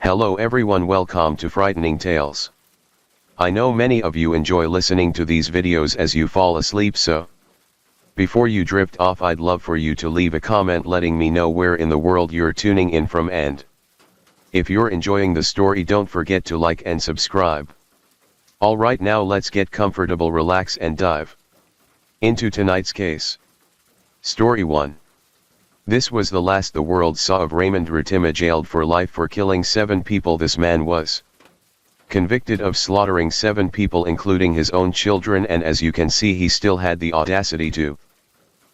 Hello everyone, welcome to Frightening Tales. I know many of you enjoy listening to these videos as you fall asleep, so before you drift off, I'd love for you to leave a comment letting me know where in the world you're tuning in from, and if you're enjoying the story, don't forget to like and subscribe. Alright, now let's get comfortable, relax and dive into tonight's case. Story 1. This was the last the world saw of Raymond Rettima, jailed for life for killing 7 people. This man was convicted of slaughtering 7 people, including his own children, and as you can see, he still had the audacity to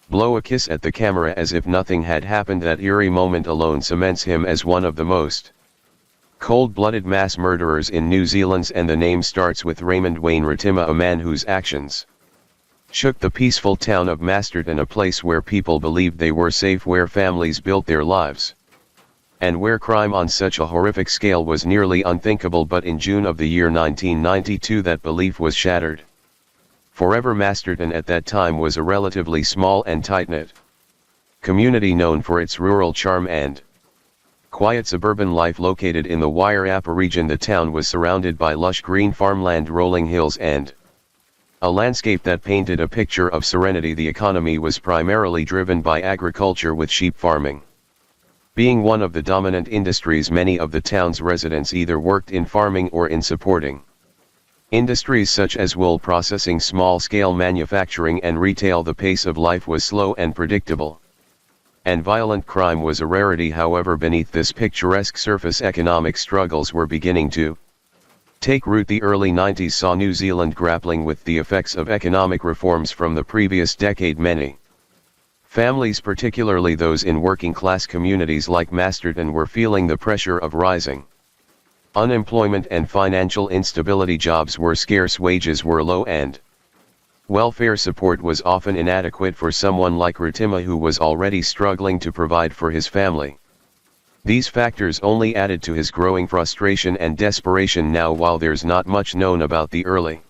blow a kiss at the camera as if nothing had happened. That eerie moment alone cements him as one of the most cold-blooded mass murderers in New Zealand, and the name starts with Raymond Wayne Rettima, a man whose actions shook the peaceful town of Masterton, a place where people believed they were safe, where families built their lives, and where crime on such a horrific scale was nearly unthinkable. But in June of the year 1992, that belief was shattered forever. Masterton at that time was a relatively small and tight-knit community known for its rural charm and quiet suburban life. Located in the Wairarapa region, the town was surrounded by lush green farmland, rolling hills, and a landscape that painted a picture of serenity. The economy was primarily driven by agriculture, with sheep farming being one of the dominant industries. Many of the town's residents either worked in farming or in supporting industries such as wool processing, small-scale manufacturing, and retail. The pace of life was slow and predictable, and violent crime was a rarity. However, beneath this picturesque surface, economic struggles were beginning to take root. The early 90s saw New Zealand grappling with the effects of economic reforms from the previous decade. Many families, particularly those in working-class communities like Masterton, were feeling the pressure of rising unemployment and financial instability. Jobs were scarce, wages were low, and welfare support was often inadequate for someone like Rettima, who was already struggling to provide for his family. These factors only added to his growing frustration and desperation. Now, while there's not much known about the early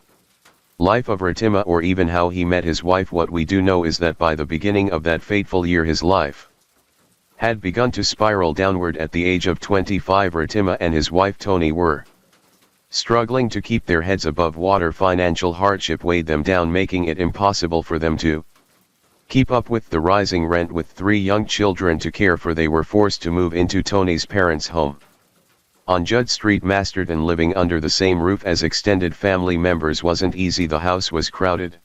life of Rettima or even how he met his wife, what we do know is that by the beginning of that fateful year, his life had begun to spiral downward. At the age of 25, Rettima and his wife Toni were struggling to keep their heads above water. Financial hardship weighed them down, making it impossible for them to keep up with the rising rent. With 3 young children to care for, they were forced to move into Toni's parents' home on Judd Street, Masterton. Living under the same roof as extended family members wasn't easy. The house was crowded,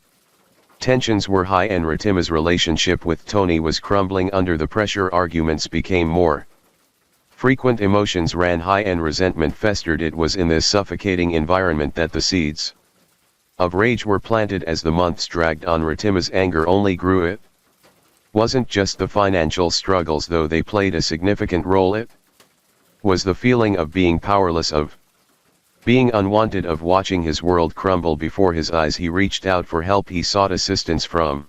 tensions were high, and Rettima's relationship with Toni was crumbling under the pressure. Arguments became more frequent, emotions ran high, and resentment festered. It was in this suffocating environment that the seeds of rage were planted. As the months dragged on, Rettima's anger only grew. It wasn't just the financial struggles, though they played a significant role. It was the feeling of being powerless, of being unwanted, of watching his world crumble before his eyes. He reached out for help. He sought assistance from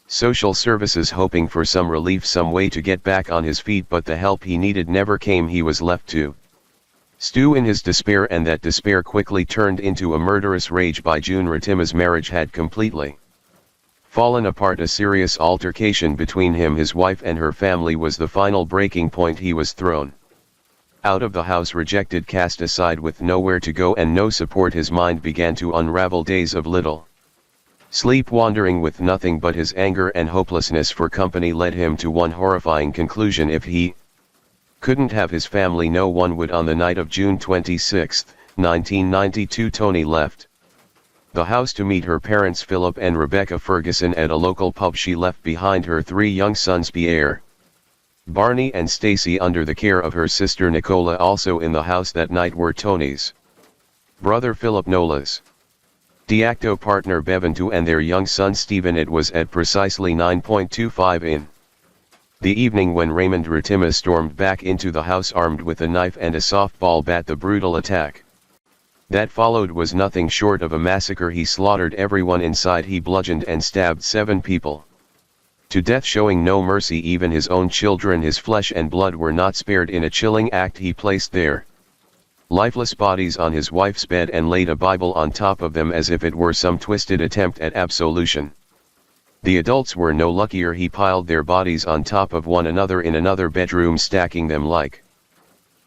social services, hoping for some relief, some way to get back on his feet, but the help he needed never came. He was left to stew in his despair, and that despair quickly turned into a murderous rage. By June, Rettima's marriage had completely fallen apart. A serious altercation between him, his wife, and her family was the final breaking point. He was thrown out of the house, rejected, cast aside, with nowhere to go and no support. His mind began to unravel. Days of little sleep, wandering with nothing but his anger and hopelessness for company, led him to one horrifying conclusion: if he couldn't have his family, no one would. On the night of June 26, 1992, Toni left the house to meet her parents, Philip and Rebecca Ferguson, at a local pub. She left behind her 3 young sons, Pierre, Barney and Stacy, under the care of her sister Nicola. Also in the house that night were Toni's brother Philip, Nola's de facto partner Bevan, and their young son Stephen. It was at precisely 9:25 in the evening when Raymond Rettima stormed back into the house, armed with a knife and a softball bat. The brutal attack that followed was nothing short of a massacre. He slaughtered everyone inside. He bludgeoned and stabbed 7 people to death, showing no mercy. Even his own children, his flesh and blood, were not spared. In a chilling act, he placed their lifeless bodies on his wife's bed and laid a Bible on top of them as if it were some twisted attempt at absolution. The adults were no luckier. He piled their bodies on top of one another in another bedroom, stacking them like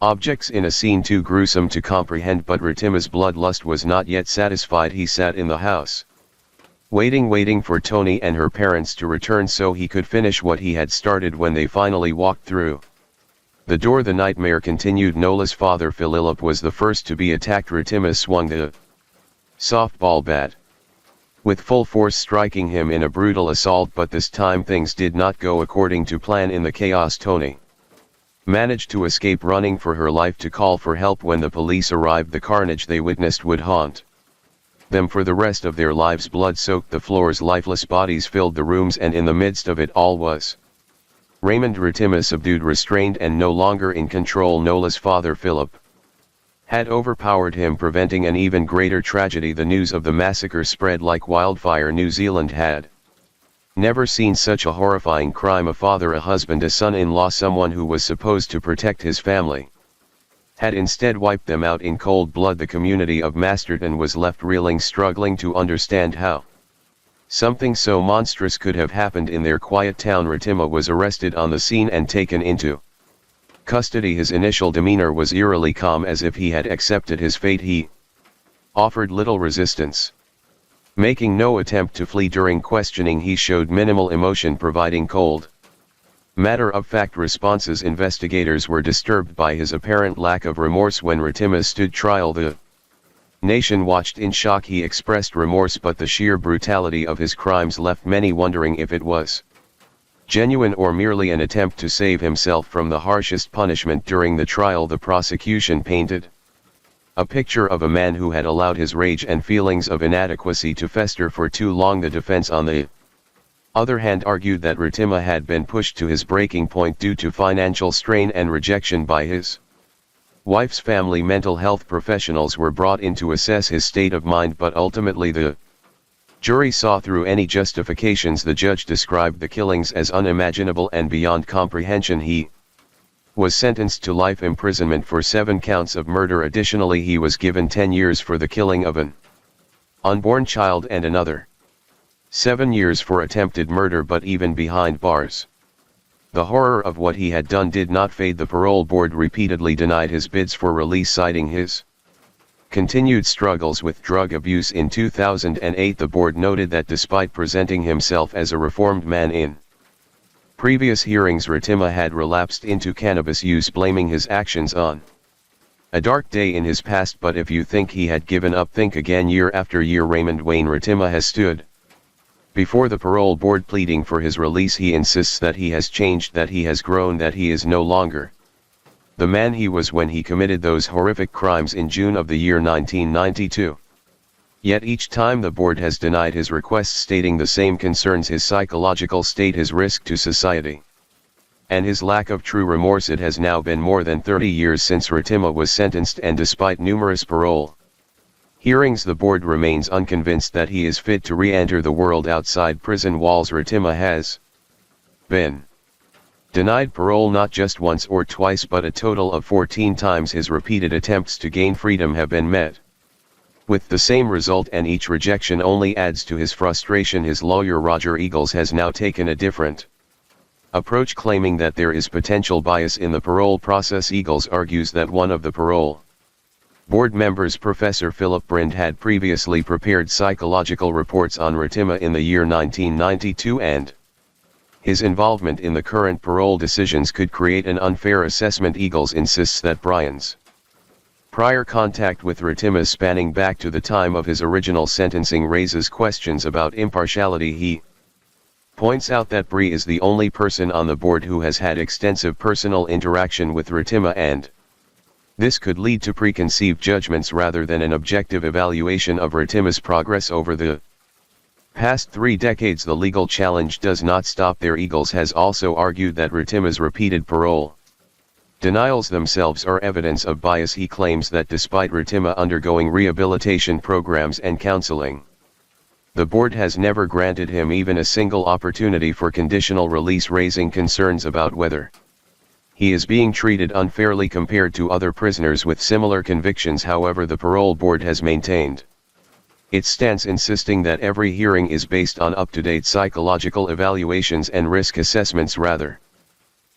Objects in a scene too gruesome to comprehend, but Ritima's bloodlust was not yet satisfied. He sat in the house, waiting for Tony and her parents to return so he could finish what he had started. When they finally walked through the door, the nightmare continued. Nola's father Philip was the first to be attacked. Ritima swung the softball bat with full force, striking him in a brutal assault, but this time things did not go according to plan. In the chaos, Tony managed to escape, running for her life to call for help. When the police arrived, the carnage they witnessed would haunt them for the rest of their lives. Blood soaked the floors, lifeless bodies filled the rooms, and in the midst of it all was Raymond. Ritima, subdued, restrained, and no longer in control. Nola's father Philip had overpowered him, preventing an even greater tragedy. The news of the massacre spread like wildfire. New Zealand had never seen such a horrifying crime. A father, a husband, a son-in-law, someone who was supposed to protect his family, had instead wiped them out in cold blood. The community of Masterton was left reeling, struggling to understand how something so monstrous could have happened in their quiet town. Ritima was arrested on the scene and taken into custody. His initial demeanor was eerily calm, as if he had accepted his fate. He offered little resistance, making no attempt to flee. During questioning, he showed minimal emotion, providing cold, matter-of-fact responses. Investigators were disturbed by his apparent lack of remorse. When Ritima stood trial, the nation watched in shock. He expressed remorse, but the sheer brutality of his crimes left many wondering if it was genuine or merely an attempt to save himself from the harshest punishment. During the trial, the prosecution painted a picture of a man who had allowed his rage and feelings of inadequacy to fester for too long. The defense, on the other hand, argued that Ritima had been pushed to his breaking point due to financial strain and rejection by his wife's family. Mental health professionals were brought in to assess his state of mind, but ultimately the jury saw through any justifications. The judge described the killings as unimaginable and beyond comprehension. He was sentenced to life imprisonment for 7 counts of murder. Additionally, he was given 10 years for the killing of an unborn child and another 7 years for attempted murder. But even behind bars, the horror of what he had done did not fade. The parole board repeatedly denied his bids for release, citing his continued struggles with drug abuse. In 2008, the board noted that despite presenting himself as a reformed man in previous hearings, Ritima had relapsed into cannabis use, blaming his actions on a dark day in his past. But if you think he had given up, think again. Year after year, Raymond Wayne Ritima has stood before the parole board pleading for his release. He insists that he has changed, that he has grown, that he is no longer the man he was when he committed those horrific crimes in June of the year 1992. Yet each time the board has denied his requests, stating the same concerns: his psychological state, his risk to society, and his lack of true remorse. It has now been more than 30 years since Ritima was sentenced, and despite numerous parole hearings, the board remains unconvinced that he is fit to re-enter the world outside prison walls. Ritima has been denied parole not just once or twice, but a total of 14 times. His repeated attempts to gain freedom have been met with the same result, and each rejection only adds to his frustration. His lawyer Roger Eagles has now taken a different approach, claiming that there is potential bias in the parole process. Eagles argues that one of the parole board members, Professor Philip Brind, had previously prepared psychological reports on Ritima in the year 1992, and his involvement in the current parole decisions could create an unfair assessment. Eagles insists that Brian's prior contact with Ritima, spanning back to the time of his original sentencing, raises questions about impartiality. He points out that Bree is the only person on the board who has had extensive personal interaction with Ritima, and this could lead to preconceived judgments rather than an objective evaluation of Ritima's progress over the past 3 decades. The legal challenge does not stop there. Eagles has also argued that Ritima's repeated parole denials themselves are evidence of bias. He claims that despite Ritima undergoing rehabilitation programs and counseling, the board has never granted him even a single opportunity for conditional release, raising concerns about whether he is being treated unfairly compared to other prisoners with similar convictions. However, the parole board has maintained its stance, insisting that every hearing is based on up-to-date psychological evaluations and risk assessments rather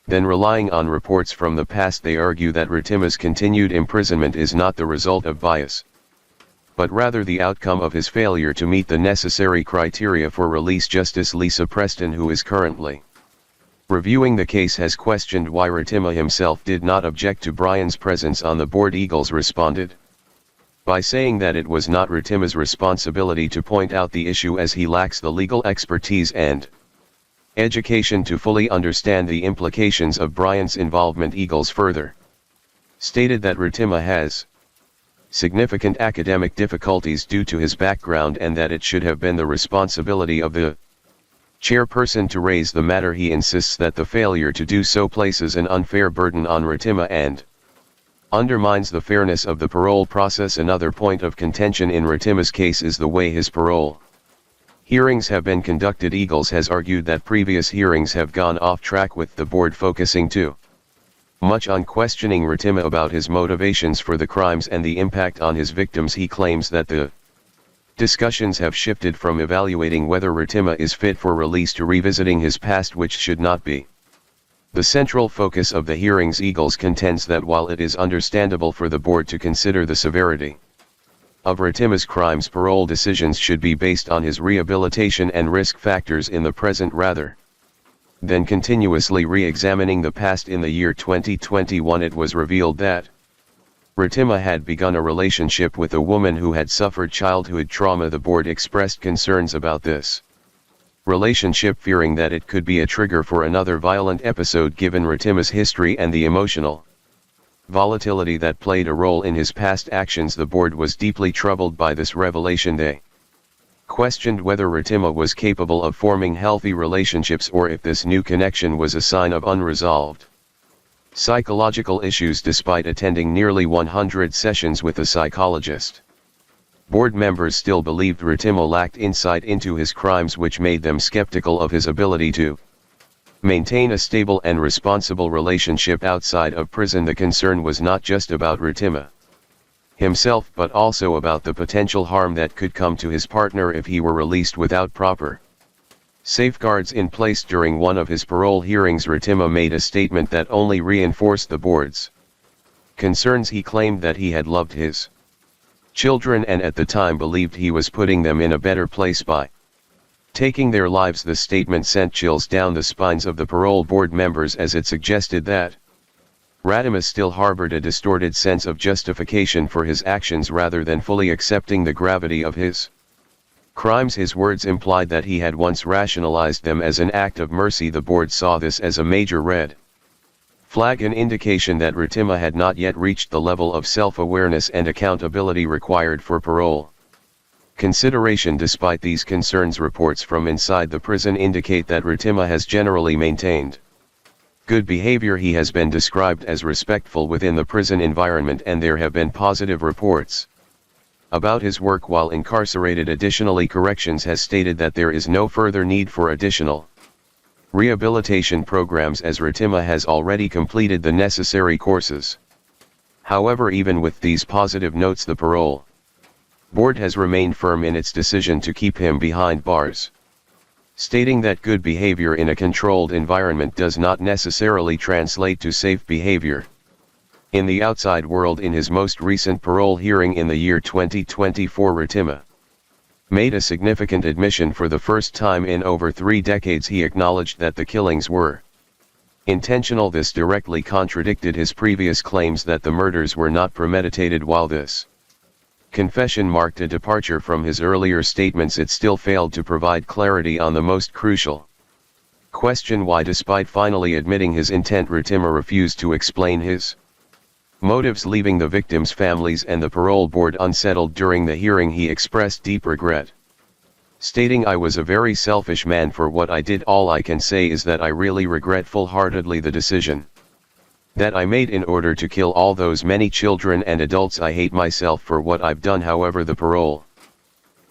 Then relying on reports from the past, they argue that Ritima's continued imprisonment is not the result of bias, but rather the outcome of his failure to meet the necessary criteria for release. Justice Lisa Preston, who is currently reviewing the case, has questioned why Ritima himself did not object to Brian's presence on the board. Eagles responded by saying that it was not Ritima's responsibility to point out the issue, as he lacks the legal expertise and education to fully understand the implications of Brian's involvement. Eagles further stated that Ritima has significant academic difficulties due to his background and that it should have been the responsibility of the chairperson to raise the matter. He insists that the failure to do so places an unfair burden on Ritima and undermines the fairness of the parole process. Another point of contention in Ritima's case is the way his parole hearings have been conducted. Eagles has argued that previous hearings have gone off track, with the board focusing too much on questioning Ritima about his motivations for the crimes and the impact on his victims. He claims that the discussions have shifted from evaluating whether Ritima is fit for release to revisiting his past, which should not be the central focus of the hearings. Eagles contends that while it is understandable for the board to consider the severity of Ritima's crimes, parole decisions should be based on his rehabilitation and risk factors in the present rather than continuously re-examining the past. In the year 2021, it was revealed that Ritima had begun a relationship with a woman who had suffered childhood trauma. The board expressed concerns about this relationship, fearing that it could be a trigger for another violent episode. Given Ritima's history and the emotional volatility that played a role in his past actions, the board was deeply troubled by this revelation. They questioned whether Ritima was capable of forming healthy relationships or if this new connection was a sign of unresolved psychological issues. Despite attending nearly 100 sessions with a psychologist, board members still believed Ritima lacked insight into his crimes, which made them skeptical of his ability to maintain a stable and responsible relationship outside of prison. The concern was not just about Ritima himself, but also about the potential harm that could come to his partner if he were released without proper safeguards in place. During one of his parole hearings, Ritima made a statement that only reinforced the board's concerns. He claimed that he had loved his children and at the time believed he was putting them in a better place by taking their lives. The statement sent chills down the spines of the parole board members, as it suggested that Ritima still harbored a distorted sense of justification for his actions rather than fully accepting the gravity of his crimes. His words implied that he had once rationalized them as an act of mercy. The board saw this as a major red flag, an indication that Ritima had not yet reached the level of self-awareness and accountability required for parole consideration. Despite these concerns, reports from inside the prison indicate that Ritima has generally maintained good behavior. He has been described as respectful within the prison environment, and there have been positive reports about his work while incarcerated. Additionally, corrections has stated that there is no further need for additional rehabilitation programs, as Ritima has already completed the necessary courses. However, even with these positive notes, the parole board has remained firm in its decision to keep him behind bars, stating that good behavior in a controlled environment does not necessarily translate to safe behavior in the outside world. In his most recent parole hearing in the year 2024, Ritima made a significant admission. For the first time in over 3 decades, he acknowledged that the killings were intentional. This directly contradicted his previous claims that the murders were not premeditated. While this confession marked a departure from his earlier statements, it still failed to provide clarity on the most crucial question: why, despite finally admitting his intent, Ritima refused to explain his motives, leaving the victims' families and the parole board unsettled. During the hearing, he expressed deep regret, stating, "I was a very selfish man for what I did. All I can say is that I really regret full-heartedly the decision that I made in order to kill all those many children and adults. I hate myself for what I've done." However, the parole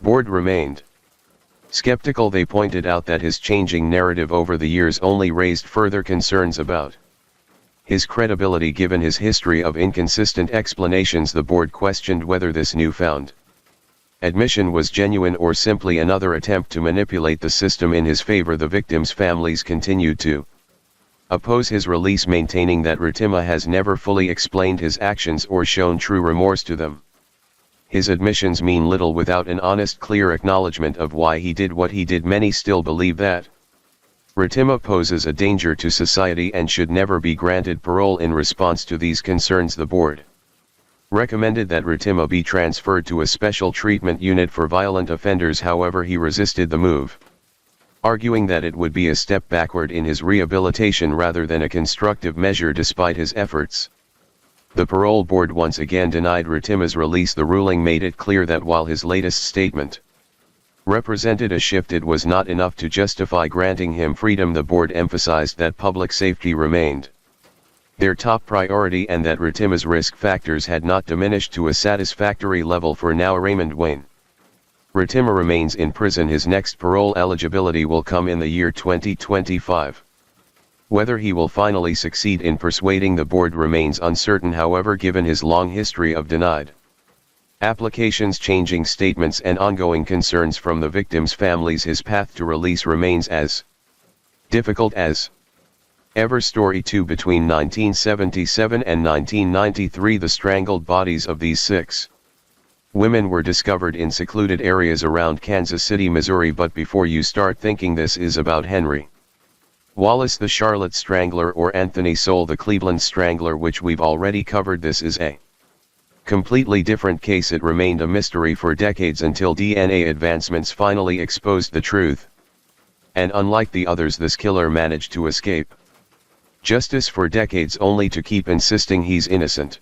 board remained skeptical. They pointed out that his changing narrative over the years only raised further concerns about his credibility. Given his history of inconsistent explanations, the board questioned whether this newfound admission was genuine or simply another attempt to manipulate the system in his favor. The victims' families continued to oppose his release, maintaining that Ritima has never fully explained his actions or shown true remorse to them. His admissions mean little without an honest, clear acknowledgement of why he did what he did. Many still believe that Ritima poses a danger to society and should never be granted parole. In response to these concerns, the board recommended that Ritima be transferred to a special treatment unit for violent offenders. However, he resisted the move, arguing that it would be a step backward in his rehabilitation rather than a constructive measure. Despite his efforts, the parole board once again denied Ritima's release. The ruling made it clear that while his latest statement represented a shift, it was not enough to justify granting him freedom. The board emphasized that public safety remained their top priority and that Ritima's risk factors had not diminished to a satisfactory level for now. Raymond Wayne Ritima remains in prison. His next parole eligibility will come in the year 2025. Whether he will finally succeed in persuading the board remains uncertain. However, given his long history of denied applications, changing statements and ongoing concerns from the victims' families, his path to release remains as difficult as ever. Story 2. Between 1977 and 1993, the strangled bodies of these 6 women were discovered in secluded areas around Kansas City, Missouri. But before you start thinking this is about Henry Wallace, the Charlotte Strangler, or Anthony Soule, the Cleveland Strangler, which we've already covered, this is a completely different case. It remained a mystery for decades until DNA advancements finally exposed the truth. And unlike the others, this killer managed to escape justice for decades, only to keep insisting he's innocent,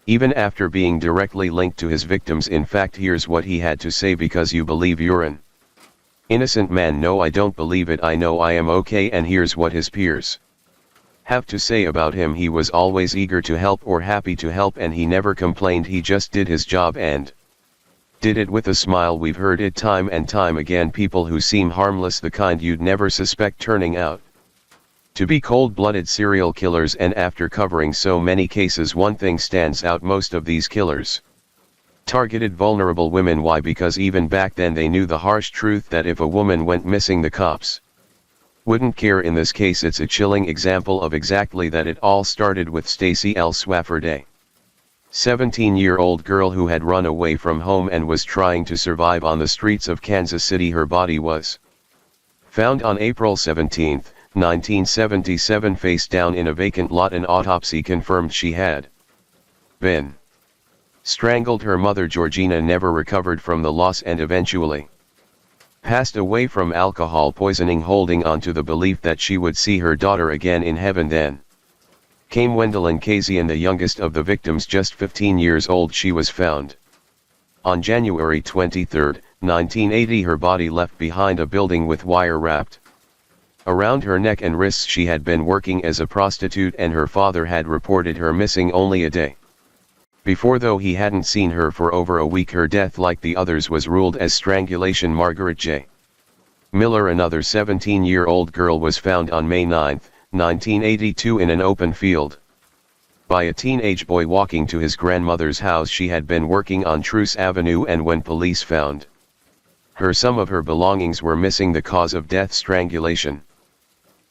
even after being directly linked to his victims. In fact, here's what he had to say: "Because you believe you're an innocent man? No, I don't believe it. I know I am okay." And here's what his peers have to say about him: "He was always eager to help or happy to help, and he never complained. He just did his job and did it with a smile." We've heard it time and time again: people who seem harmless, the kind you'd never suspect, turning out to be cold-blooded serial killers. And after covering so many cases, one thing stands out: most of these killers targeted vulnerable women. Why? Because even back then they knew the harsh truth that if a woman went missing, the cops wouldn't care. In this case, it's a chilling example of exactly that. It all started with Stacy L. Swafford, a 17-year-old girl who had run away from home and was trying to survive on the streets of Kansas City. Her body was found on April 17, 1977, face down in a vacant lot. An autopsy confirmed she had been strangled. Her mother, Georgina, never recovered from the loss and eventually passed away from alcohol poisoning, holding on to the belief that she would see her daughter again in heaven. Then came Gwendolyn Kasian, the youngest of the victims, just 15 years old. She was found on January 23, 1980, her body left behind a building with wire wrapped around her neck and wrists. She had been working as a prostitute and her father had reported her missing only a day before, though he hadn't seen her for over a week. Her death, like the others, was ruled as strangulation. Margaret J. Miller, another 17-year-old girl, was found on May 9, 1982, in an open field by a teenage boy walking to his grandmother's house. She had been working on Truce Avenue, and when police found her, some of her belongings were missing. The cause of death: strangulation.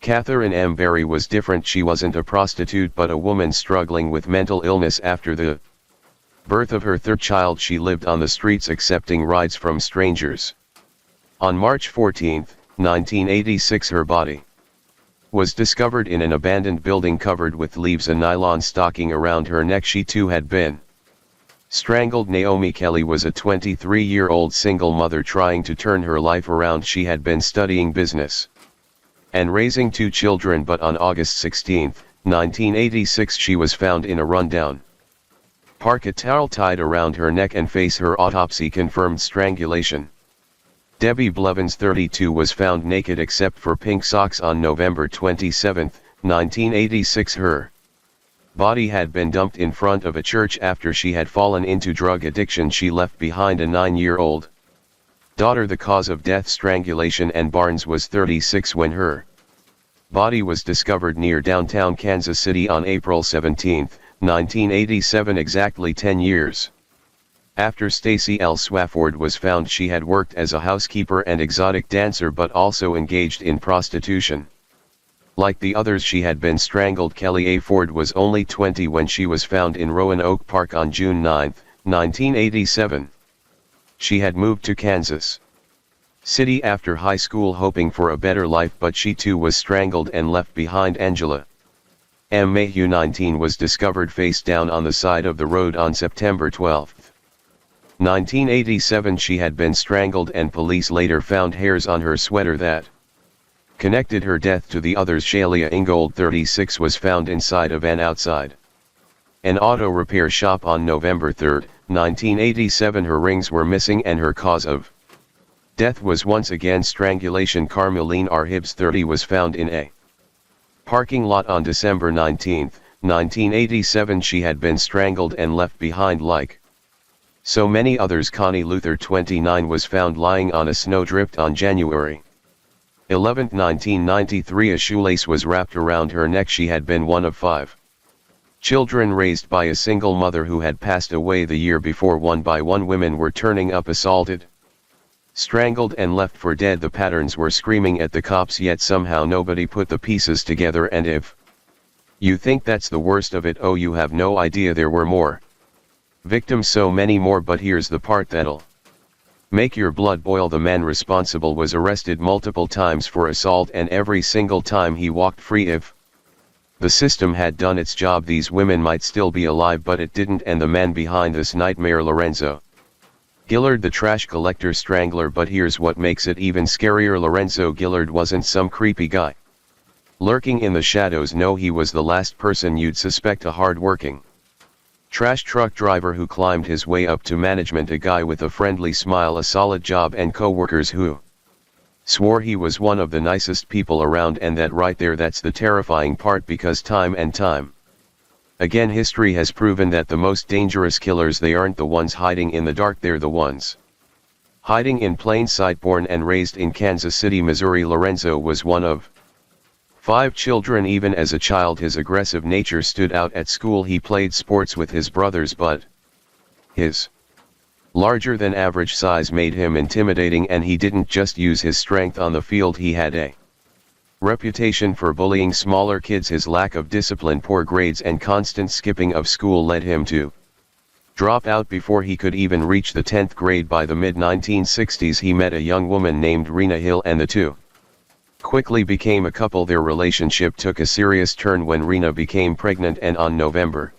Catherine M. Berry was different. She wasn't a prostitute but a woman struggling with mental illness. After the birth of her 3rd child, she lived on the streets accepting rides from strangers. On March 14, 1986, her body was discovered in an abandoned building covered with leaves, a nylon stocking around her neck. She too had been strangled. Naomi Kelly was a 23-year-old single mother trying to turn her life around. She had been studying business and raising 2 children, but on August 16, 1986, she was found in a rundown park, a towel tied around her neck and face. Her autopsy confirmed strangulation. Debbie Blevins, 32, was found naked except for pink socks on November 27, 1986. Her body had been dumped in front of a church after she had fallen into drug addiction. She left behind a 9-year-old daughter. The cause of death: strangulation. And Barnes was 36 when her body was discovered near downtown Kansas City on April 17, 1987, exactly 10 years after Stacy L. Swafford was found. She had worked as a housekeeper and exotic dancer but also engaged in prostitution. Like the others, she had been strangled. Kelly A. Ford was only 20 when she was found in Roanoke Park on June 9, 1987. She had moved to Kansas City after high school hoping for a better life, but she too was strangled and left behind. Angela M. Mayhew, 19, was discovered face down on the side of the road on September 12, 1987. She had been strangled, and police later found hairs on her sweater that connected her death to the others. Shalia Ingold, 36, was found inside a van outside an auto repair shop on November 3, 1987. Her rings were missing and her cause of death was once again strangulation. Carmeline R. Hibbs, 30, was found in a parking lot on December 19, 1987. She had been strangled and left behind like so many others. Connie Luther, 29, was found lying on a snowdrift on January 11, 1993. A shoelace was wrapped around her neck. She had been one of 5 children raised by a single mother who had passed away the year before. One by one, women were turning up, assaulted, strangled, and left for dead. The patterns were screaming at the cops, yet somehow nobody put the pieces together. And if you think that's the worst of it, oh, you have no idea there were more victims, so many more. But here's the part that'll make your blood boil. The man responsible was arrested multiple times for assault, and every single time he walked free. If the system had done its job, these women might still be alive, but it didn't. And the man behind this nightmare, Lorenzo Gillard, the trash collector strangler. But here's what makes it even scarier: Lorenzo Gillard wasn't some creepy guy lurking in the shadows. No, he was the last person you'd suspect, a hard-working trash truck driver who climbed his way up to management, a guy with a friendly smile, a solid job, and co-workers who swore he was one of the nicest people around. And that right there, that's the terrifying part, because time and time again history has proven that the most dangerous killers, they aren't the ones hiding in the dark, they're the ones hiding in plain sight. Born and raised in Kansas City, Missouri, Lorenzo was one of 5 children. Even as a child, his aggressive nature stood out at school. He played sports with his brothers, but his larger than average size made him intimidating, and he didn't just use his strength on the field. He had a reputation for bullying smaller kids. His lack of discipline, poor grades, and constant skipping of school led him to drop out before he could even reach the 10th grade. By the mid-1960s, he met a young woman named Rena Hill, and the two quickly became a couple. Their relationship took a serious turn when Rena became pregnant, and on November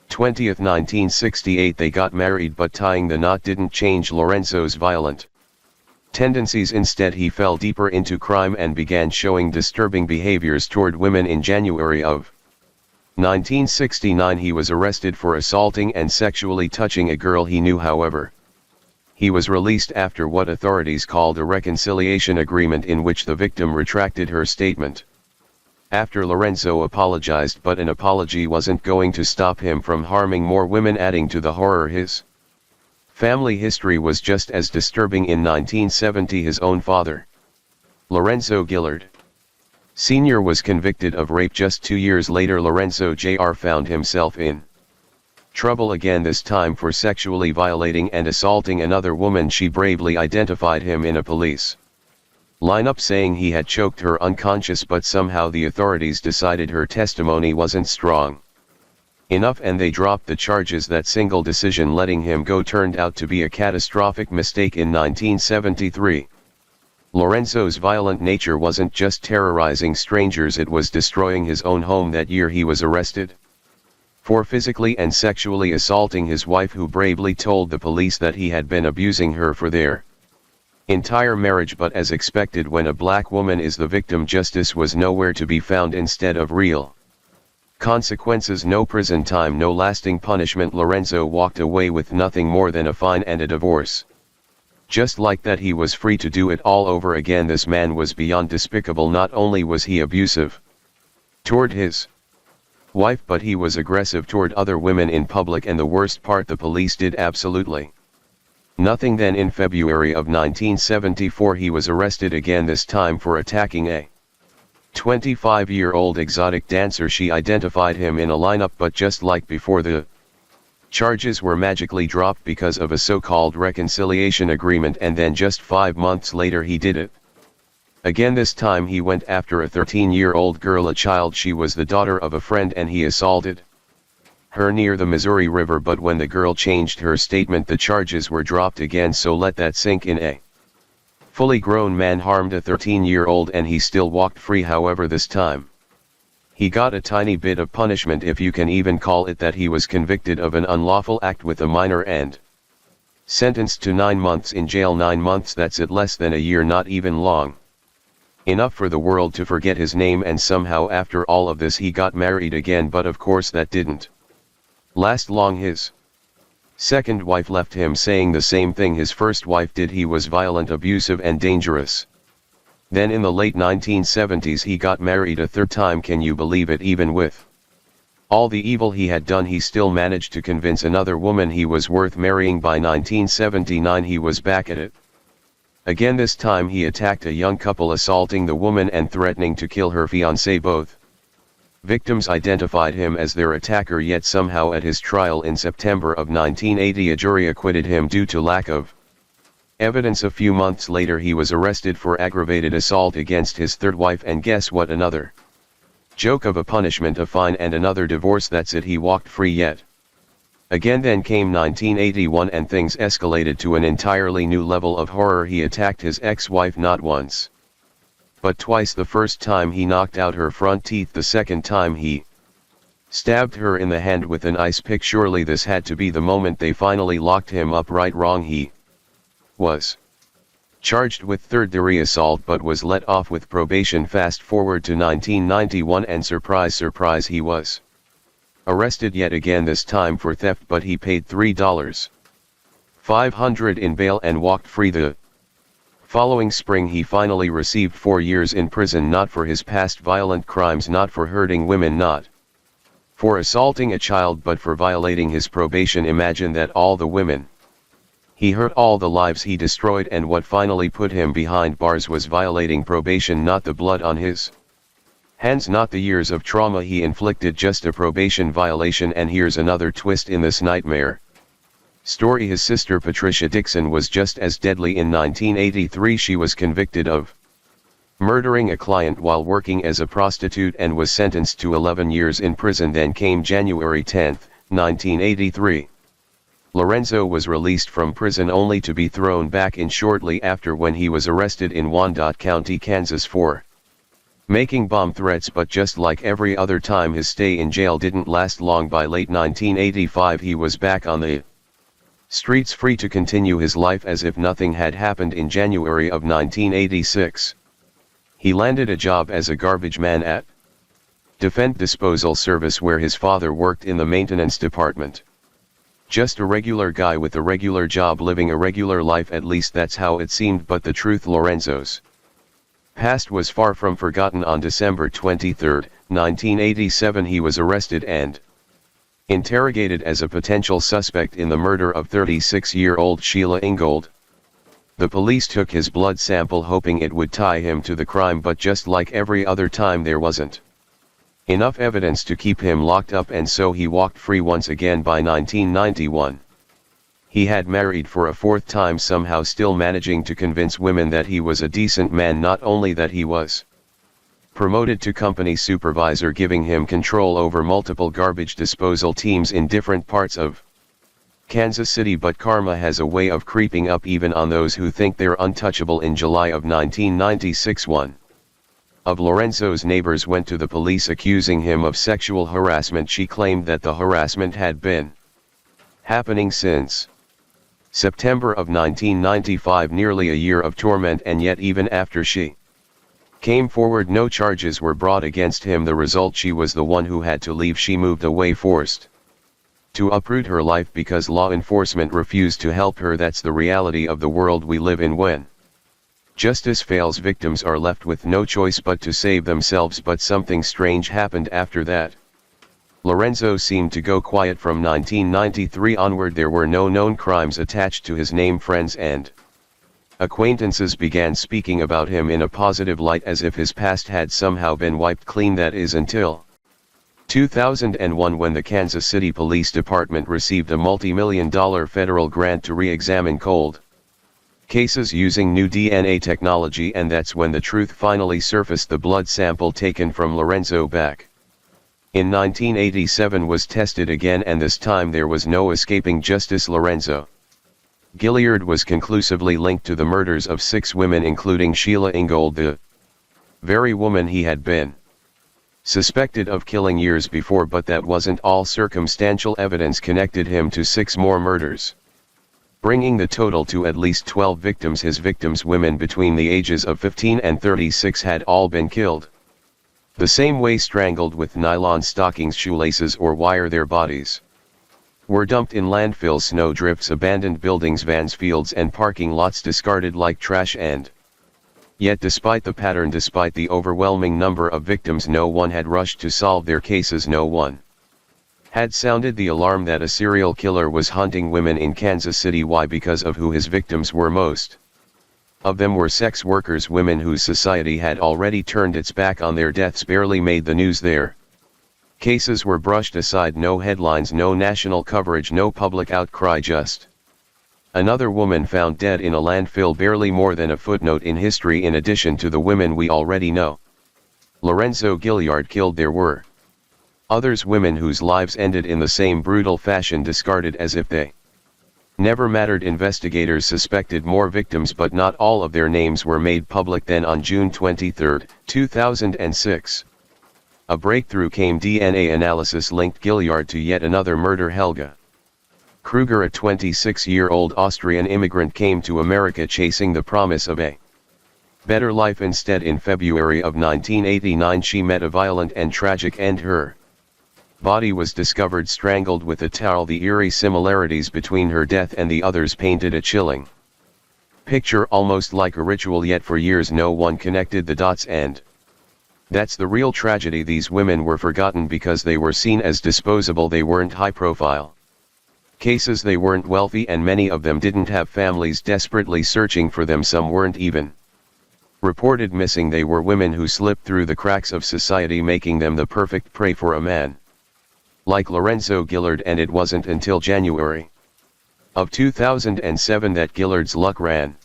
20, 1968, they got married. But tying the knot didn't change Lorenzo's violent tendencies. Instead, he fell deeper into crime and began showing disturbing behaviors toward women. In January of 1969, he was arrested for assaulting and sexually touching a girl he knew. However, he was released after what authorities called a reconciliation agreement, in which the victim retracted her statement after Lorenzo apologized. But an apology wasn't going to stop him from harming more women. Adding to the horror, his family history was just as disturbing. In 1970, his own father, Lorenzo Gillard Sr., was convicted of rape. Just 2 years later, Lorenzo Jr. found himself in trouble again, this time for sexually violating and assaulting another woman. She bravely identified him in a police lineup, saying he had choked her unconscious, but somehow the authorities decided her testimony wasn't strong enough, and they dropped the charges. That single decision, letting him go, turned out to be a catastrophic mistake. In 1973, Lorenzo's violent nature wasn't just terrorizing strangers, it was destroying his own home. That year, he was arrested for physically and sexually assaulting his wife, who bravely told the police that he had been abusing her for their entire marriage. But as expected, when a black woman is the victim, justice was nowhere to be found. Instead of real consequences, no prison time, no lasting punishment, Lorenzo walked away with nothing more than a fine and a divorce. Just like that, he was free to do it all over again. This man was beyond despicable. Not only was he abusive toward his wife, but he was aggressive toward other women in public, and the worst part, the police did absolutely nothing. Then in February of 1974, he was arrested again, this time for attacking a 25-year-old exotic dancer. She identified him in a lineup, but just like before, the charges were magically dropped because of a so-called reconciliation agreement, and then just 5 months later he did it Again this time he went after a 13-year-old girl, a child. She was the daughter of a friend, and he assaulted her near the Missouri River, but when the girl changed her statement the charges were dropped again, so let that sink in. A fully grown man harmed a 13-year-old and he still walked free. However, this time he got a tiny bit of punishment, if you can even call it that. He was convicted of an unlawful act with a minor and sentenced to 9 months in jail. 9 months, that's it, less than a year, not even long enough for the world to forget his name. And somehow after all of this he got married again, but of course that didn't last long. His second wife left him, saying the same thing his first wife did: he was violent, abusive and dangerous. Then in the late 1970s he got married a third time. Can you believe it? Even with all the evil he had done, he still managed to convince another woman he was worth marrying. By 1979 he was back at it again. This time he attacked a young couple, assaulting the woman and threatening to kill her fiancé. Both victims identified him as their attacker, yet somehow at his trial in September of 1980 a jury acquitted him due to lack of evidence. A few months later he was arrested for aggravated assault against his third wife, and guess what? Another joke of a punishment, a fine and another divorce. That's it, he walked free yet again. Then came 1981 and things escalated to an entirely new level of horror. He attacked his ex-wife not once but twice. The first time he knocked out her front teeth, the second time he stabbed her in the hand with an ice pick. Surely this had to be the moment they finally locked him up. Right? Wrong. He was charged with third-degree assault but was let off with probation. Fast forward to 1991 and surprise, surprise, he was arrested yet again, this time for theft, but he paid $3,500 in bail and walked free. The following spring he finally received 4 years in prison, not for his past violent crimes, not for hurting women, not for assaulting a child, but for violating his probation. Imagine that, all the women he hurt, all the lives he destroyed, and what finally put him behind bars was violating probation, not the blood on his hands, not the years of trauma he inflicted, just a probation violation. And here's another twist in this nightmare story: his sister Patricia Dixon was just as deadly. In 1983 she was convicted of murdering a client while working as a prostitute and was sentenced to 11 years in prison. Then came January 10, 1983. Lorenzo was released from prison only to be thrown back in shortly after, when he was arrested in Wyandotte County, Kansas for making bomb threats. But just like every other time, his stay in jail didn't last long. By late 1985 he was back on the streets, free to continue his life as if nothing had happened. In January of 1986, he landed a job as a garbage man at Defend Disposal Service, where his father worked in the maintenance department. Just a regular guy with a regular job, living a regular life, at least that's how it seemed. But the truth: Lorenzo's past was far from forgotten. On December 23, 1987 he was arrested and interrogated as a potential suspect in the murder of 36-year-old Sheila Ingold. The police took his blood sample, hoping it would tie him to the crime, but just like every other time, there wasn't enough evidence to keep him locked up, and so he walked free once again. By 1991 he had married for a fourth time, somehow still managing to convince women that he was a decent man. Not only that, he was promoted to company supervisor, giving him control over multiple garbage disposal teams in different parts of Kansas City. But karma has a way of creeping up even on those who think they're untouchable. In July of 1996 one of Lorenzo's neighbors went to the police accusing him of sexual harassment. She claimed that the harassment had been happening since September of 1995, nearly a year of torment, and yet even after she came forward no charges were brought against him. The result: she was the one who had to leave. She moved away, forced to uproot her life because law enforcement refused to help her. That's the reality of the world we live in. When justice fails, victims are left with no choice but to save themselves. But something strange happened after that. Lorenzo seemed to go quiet from 1993 onward. There were no known crimes attached to his name. Friends and acquaintances began speaking about him in a positive light, as if his past had somehow been wiped clean. That is until 2001, when the Kansas City Police Department received a multi-million-dollar federal grant to re-examine cold Cases using new DNA technology, and that's when the truth finally surfaced. The blood sample taken from Lorenzo back in 1987 was tested again, and this time there was no escaping justice. Lorenzo Gilliard was conclusively linked to the murders of 6 women, including Sheila Ingold, the very woman he had been suspected of killing years before. But that wasn't all. Circumstantial evidence connected him to 6 more murders, bringing the total to at least 12 victims. His victims, women between the ages of 15 and 36, had all been killed the same way: strangled with nylon stockings, shoelaces, or wire. Their bodies were dumped in landfills, snowdrifts, abandoned buildings, vans, fields, and parking lots, discarded like trash. And yet, despite the pattern, despite the overwhelming number of victims, no one had rushed to solve their cases. No one had sounded the alarm that a serial killer was hunting women in Kansas City. Why? Because of who his victims were. Most of them were sex workers, women whose society had already turned its back on. Their deaths barely made the news. Their cases were brushed aside. No headlines, no national coverage, no public outcry. Just another woman found dead in a landfill, barely more than a footnote in history. In addition to the women we already know Lorenzo Gilliard killed, there were others, women whose lives ended in the same brutal fashion, discarded as if they never mattered. Investigators suspected more victims, but not all of their names were made public. Then on June 23, 2006, a breakthrough came. DNA analysis linked Gilliard to yet another murder. Helga Kruger, a 26-year-old Austrian immigrant, came to America chasing the promise of a better life. Instead, in February of 1989, she met a violent and tragic end. Her body was discovered strangled with a towel. The eerie similarities between her death and the others painted a chilling picture, almost like a ritual. Yet for years no one connected the dots, and that's the real tragedy. These women were forgotten because they were seen as disposable. They weren't high-profile cases, they weren't wealthy, and many of them didn't have families desperately searching for them. Some weren't even reported missing. They were women who slipped through the cracks of society, making them the perfect prey for a man like Lorenzo Gilliard. And it wasn't until January of 2007 that Gilliard's luck ran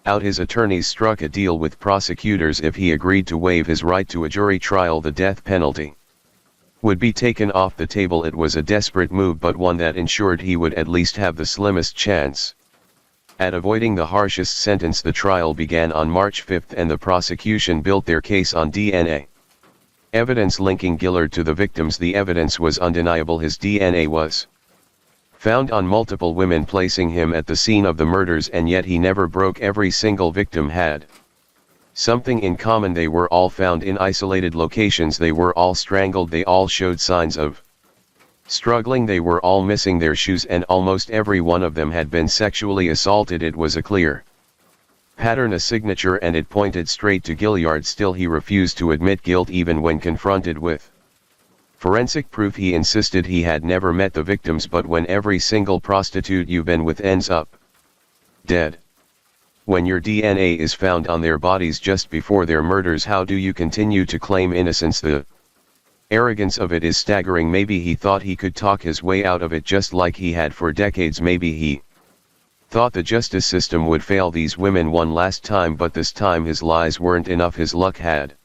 out. His attorneys struck a deal with prosecutors. If he agreed to waive his right to a jury trial, the death penalty would be taken off the table. It was a desperate move, but one that ensured he would at least have the slimmest chance at avoiding the harshest sentence. The trial began on March 5, and the prosecution built their case on DNA evidence linking Gilliard to the victims. The evidence was undeniable. His DNA was found on multiple women, placing him at the scene of the murders, and yet he never broke. Every single victim had something in common. They were all found in isolated locations. They were all strangled. They all showed signs of struggling. They were all missing their shoes, and almost every one of them had been sexually assaulted. It was a clear pattern, a signature, and it pointed straight to Gilliard. Still, he refused to admit guilt even when confronted with forensic proof. He insisted he had never met the victims. But when every single prostitute you've been with ends up dead, when your DNA is found on their bodies just before their murders, how do you continue to claim innocence? The arrogance of it is staggering. Maybe he thought he could talk his way out of it, just like he had for decades. Maybe he thought the justice system would fail these women one last time, but this time his lies weren't enough. His luck had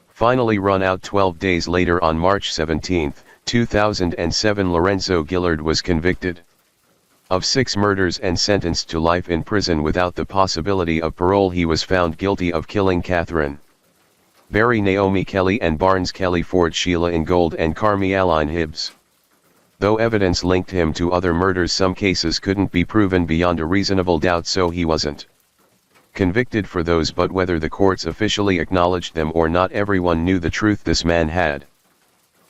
finally run out. 12 days later, on March 17, 2007, Lorenzo Gilliard was convicted of 6 murders and sentenced to life in prison without the possibility of parole. He was found guilty of killing Catherine Berry, Naomi Kelly and Barnes Kelly Ford, Sheila Ingold and Carmi Aline Hibbs. Though evidence linked him to other murders, some cases couldn't be proven beyond a reasonable doubt, so he wasn't convicted for those. But whether the courts officially acknowledged them or not, everyone knew the truth. This man had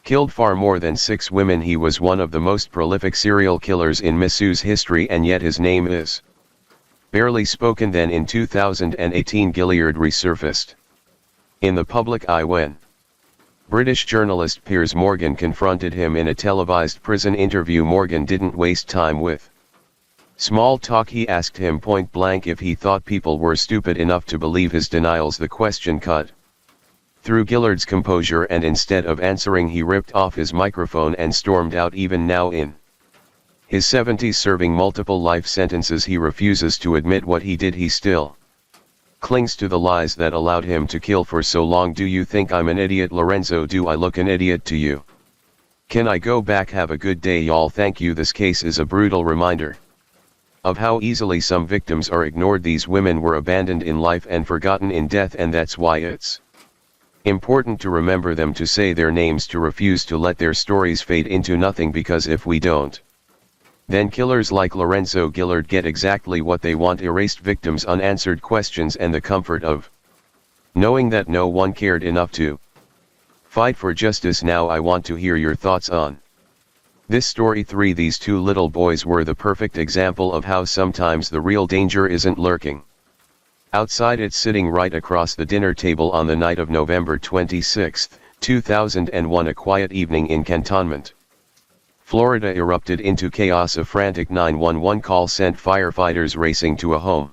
killed far more than 6 women. He was one of the most prolific serial killers in Missouri's history, and yet his name is barely spoken. Then in 2018, Gilliard resurfaced in the public eye when British journalist Piers Morgan confronted him in a televised prison interview. Morgan didn't waste time with small talk. He asked him point blank if he thought people were stupid enough to believe his denials. The question cut through Gilliard's composure, and instead of answering, he ripped off his microphone and stormed out. Even now, in His 70s serving multiple life sentences, he refuses to admit what he did. He still clings to the lies that allowed him to kill for so long. Do you think I'm an idiot, Lorenzo? Do I look an idiot to you? Can I go back? Have a good day, y'all. Thank you. This case is a brutal reminder of how easily some victims are ignored. These women were abandoned in life and forgotten in death, and that's why it's important to remember them, to say their names, to refuse to let their stories fade into nothing, because if we don't, then killers like Lorenzo Gillard get exactly what they want: erased victims, unanswered questions, and the comfort of knowing that no one cared enough to fight for justice. Now I want to hear your thoughts on this story. 3. These two little boys were the perfect example of how sometimes the real danger isn't lurking outside, it's sitting right across the dinner table. On the night of November 26, 2001, a quiet evening in Cantonment, Florida, erupted into chaos. A frantic 911 call sent firefighters racing to a home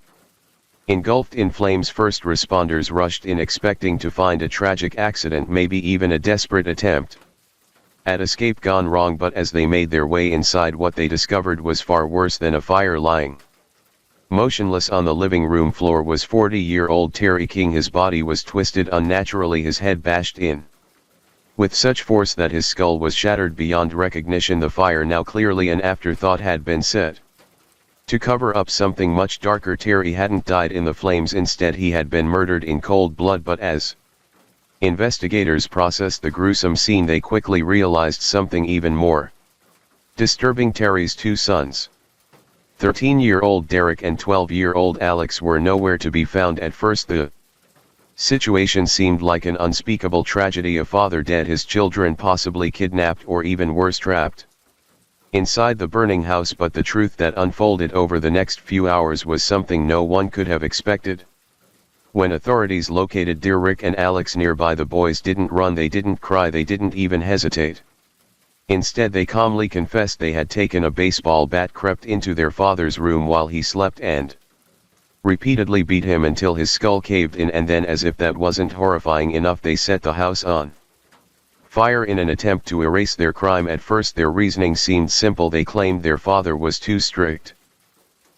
engulfed in flames. First responders rushed in expecting to find a tragic accident, maybe even a desperate attempt at escape gone wrong, but as they made their way inside, what they discovered was far worse than a fire. Lying motionless on the living room floor was 40-year-old Terry King. His body was twisted unnaturally, his head bashed in with such force that his skull was shattered beyond recognition. The fire, now clearly an afterthought, had been set to cover up something much darker. Terry hadn't died in the flames. Instead, he had been murdered in cold blood. But as investigators processed the gruesome scene, they quickly realized something even more disturbing. Terry's two sons, 13-year-old Derek and 12-year-old Alex, were nowhere to be found. At first, the situation seemed like an unspeakable tragedy: a father dead, his children possibly kidnapped, or even worse, trapped inside the burning house. But the truth that unfolded over the next few hours was something no one could have expected. When authorities located Derek and Alex nearby, the boys didn't run, they didn't cry, they didn't even hesitate. Instead, they calmly confessed they had taken a baseball bat, crept into their father's room while he slept, and repeatedly beat him until his skull caved in. And then, as if that wasn't horrifying enough, they set the house on fire in an attempt to erase their crime. At first, their reasoning seemed simple. They claimed their father was too strict,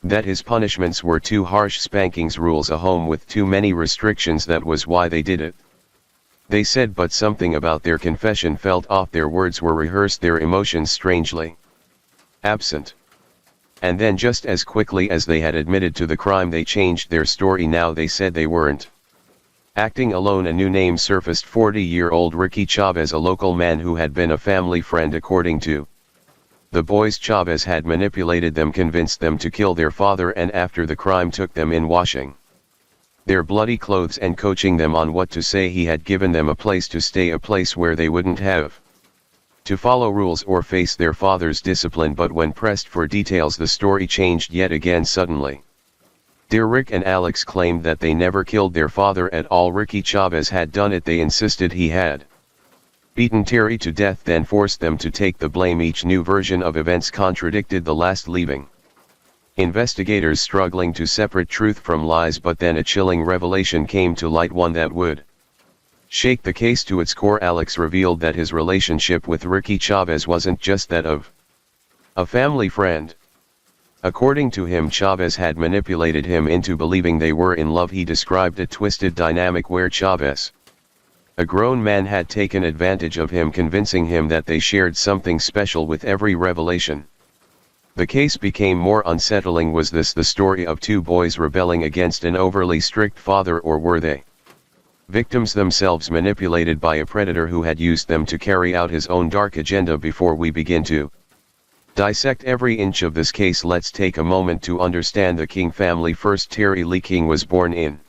that his punishments were too harsh, spankings, rules, a home with too many restrictions. That was why they did it, they said. But something about their confession felt off. Their words were rehearsed, their emotions strangely absent. And then, just as quickly as they had admitted to the crime, they changed their story. Now they said they weren't acting alone. A new name surfaced: 40-year-old Ricky Chavez, a local man who had been a family friend. According to the boys, Chavez had manipulated them, convinced them to kill their father, and after the crime took them in, washing their bloody clothes and coaching them on what to say. He had given them a place to stay, a place where they wouldn't have to follow rules or face their father's discipline. But when pressed for details, the story changed yet again. Suddenly, Derek and Alex claimed that they never killed their father at all. Ricky Chavez had done it. They insisted he had beaten Terry to death, then forced them to take the blame. Each new version of events contradicted the last, leaving investigators struggling to separate truth from lies. But then a chilling revelation came to light, one that would shake the case to its core. Alex revealed that his relationship with Ricky Chavez wasn't just that of a family friend. According to him, Chavez had manipulated him into believing they were in love. He described a twisted dynamic where Chavez, a grown man, had taken advantage of him, convincing him that they shared something special. With every revelation, the case became more unsettling. Was this the story of two boys rebelling against an overly strict father, or were they victims themselves, manipulated by a predator who had used them to carry out his own dark agenda? Before we begin to dissect every inch of this case, let's take a moment to understand the King family first. Terry Lee King was born in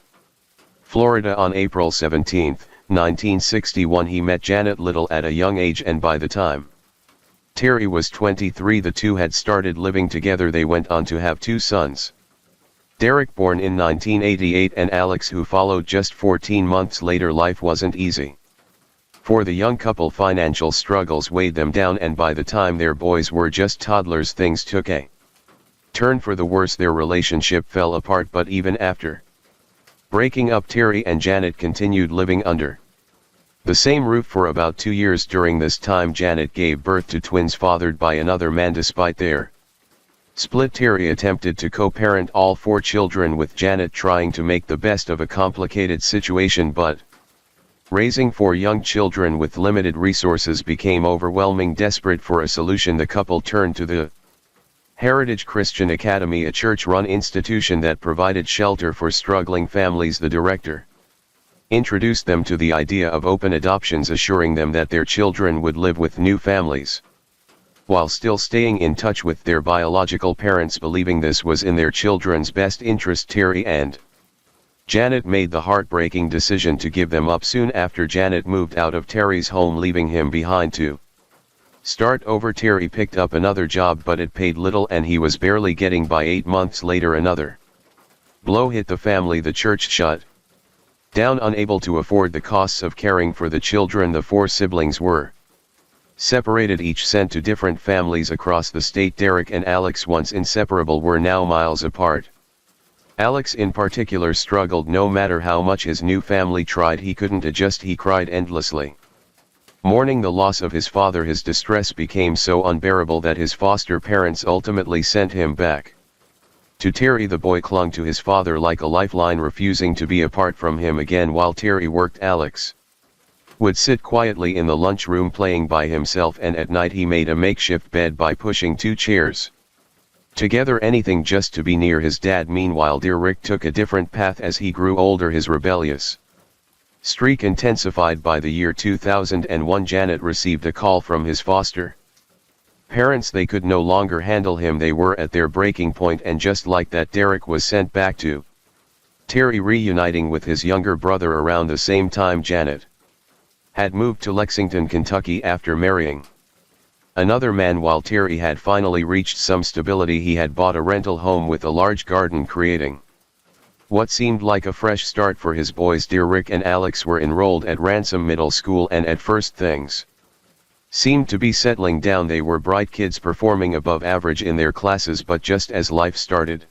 Florida on April 17, 1961. He met Janet Little at a young age, and by the time Terry was 23, the two had started living together. They went on to have two sons, Derek, born in 1988, and Alex, who followed just 14 months later. Life wasn't easy for the young couple. Financial struggles weighed them down, and by the time their boys were just toddlers, things took a turn for the worse. Their relationship fell apart, but even after breaking up, Terry and Janet continued living under the same roof for about 2 years. During this time, Janet gave birth to twins fathered by another man. Despite their Split. Terry attempted to co-parent all 4 children with Janet, trying to make the best of a complicated situation, but raising 4 young children with limited resources became overwhelming. Desperate for a solution, the couple turned to the Heritage Christian Academy, a church-run institution that provided shelter for struggling families. The director introduced them to the idea of open adoptions, assuring them that their children would live with new families while still staying in touch with their biological parents, believing this was in their children's best interest. Terry and Janet made the heartbreaking decision to give them up soon after Janet moved out of Terry's home, leaving him behind to start over. Terry picked up another job, but it paid little and he was barely getting by. 8 months later, another blow hit the family. The church shut down, unable to afford the costs of caring for the children. The 4 siblings were separated, each sent to different families across the state. Derek and Alex, once inseparable, were now miles apart. Alex in particular struggled. No matter how much his new family tried, he couldn't adjust. He cried endlessly. Mourning the loss of his father, his distress became so unbearable that his foster parents ultimately sent him back to Terry. The boy clung to his father like a lifeline, refusing to be apart from him again. While Terry worked, Alex would sit quietly in the lunchroom playing by himself, and at night he made a makeshift bed by pushing 2 chairs together, anything just to be near his dad. Meanwhile, Derek took a different path as he grew older. His rebellious streak intensified. By the year 2001, Janet received a call from his foster parents. They could no longer handle him. They were at their breaking point, and just like that, Derek was sent back to Terry, reuniting with his younger brother around the same time. Janet had moved to Lexington, Kentucky after marrying another man. While Terry had finally reached some stability, he had bought a rental home with a large garden, creating what seemed like a fresh start for his boys. Derek and Alex were enrolled at Ransom Middle School, and at first things seemed to be settling down. They were bright kids, performing above average in their classes, but just as life started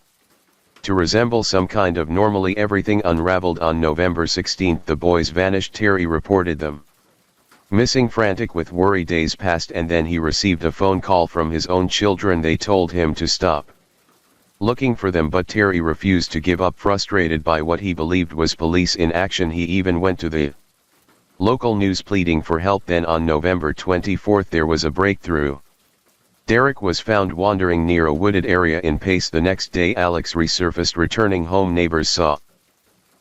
to resemble some kind of normally, everything unraveled. On November 16, the boys vanished. Terry reported them missing. Frantic with worry, days passed, and then he received a phone call from his own children. They told him to stop looking for them, but Terry refused to give up. Frustrated by what he believed was police inaction, he even went to the local news pleading for help. Then on November 24, there was a breakthrough. Derek was found wandering near a wooded area in Pace. The next day, Alex resurfaced, returning home. Neighbors saw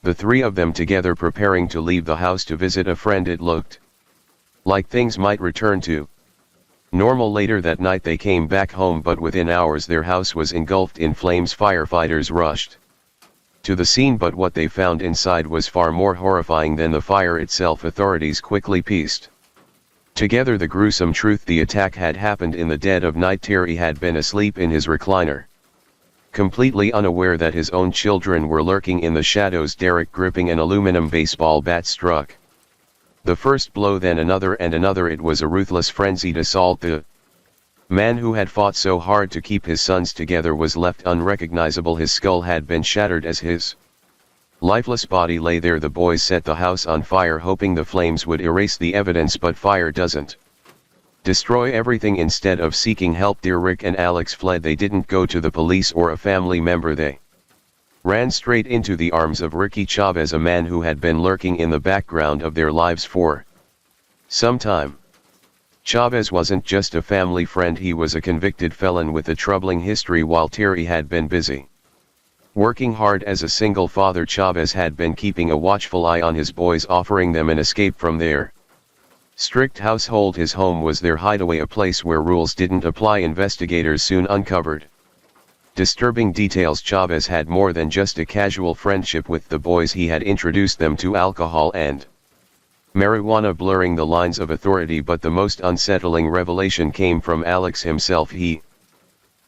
the 3 of them together, preparing to leave the house to visit a friend. It looked like things might return to normal. Later that night they came back home, but within hours their house was engulfed in flames. Firefighters rushed to the scene, but what they found inside was far more horrifying than the fire itself. Authorities quickly pieced together the gruesome truth. The attack had happened in the dead of night. Terry had been asleep in his recliner, completely unaware that his own children were lurking in the shadows. Derek, gripping an aluminum baseball bat, struck the first blow, then another and another. It was a ruthless, frenzied assault. The man who had fought so hard to keep his sons together was left unrecognizable. His skull had been shattered as his lifeless body lay there. The boys set the house on fire, hoping the flames would erase the evidence, but fire doesn't destroy everything. Instead of seeking help, Derek and Alex fled. They didn't go to the police or a family member. They ran straight into the arms of Ricky Chavez, a man who had been lurking in the background of their lives for some time. Chavez wasn't just a family friend, he was a convicted felon with a troubling history. While Terry had been busy working hard as a single father, Chavez had been keeping a watchful eye on his boys, offering them an escape from their strict household. His home was their hideaway, a place where rules didn't apply. Investigators soon uncovered disturbing details. Chavez had more than just a casual friendship with the boys. He had introduced them to alcohol and marijuana, blurring the lines of authority. But the most unsettling revelation came from Alex himself. He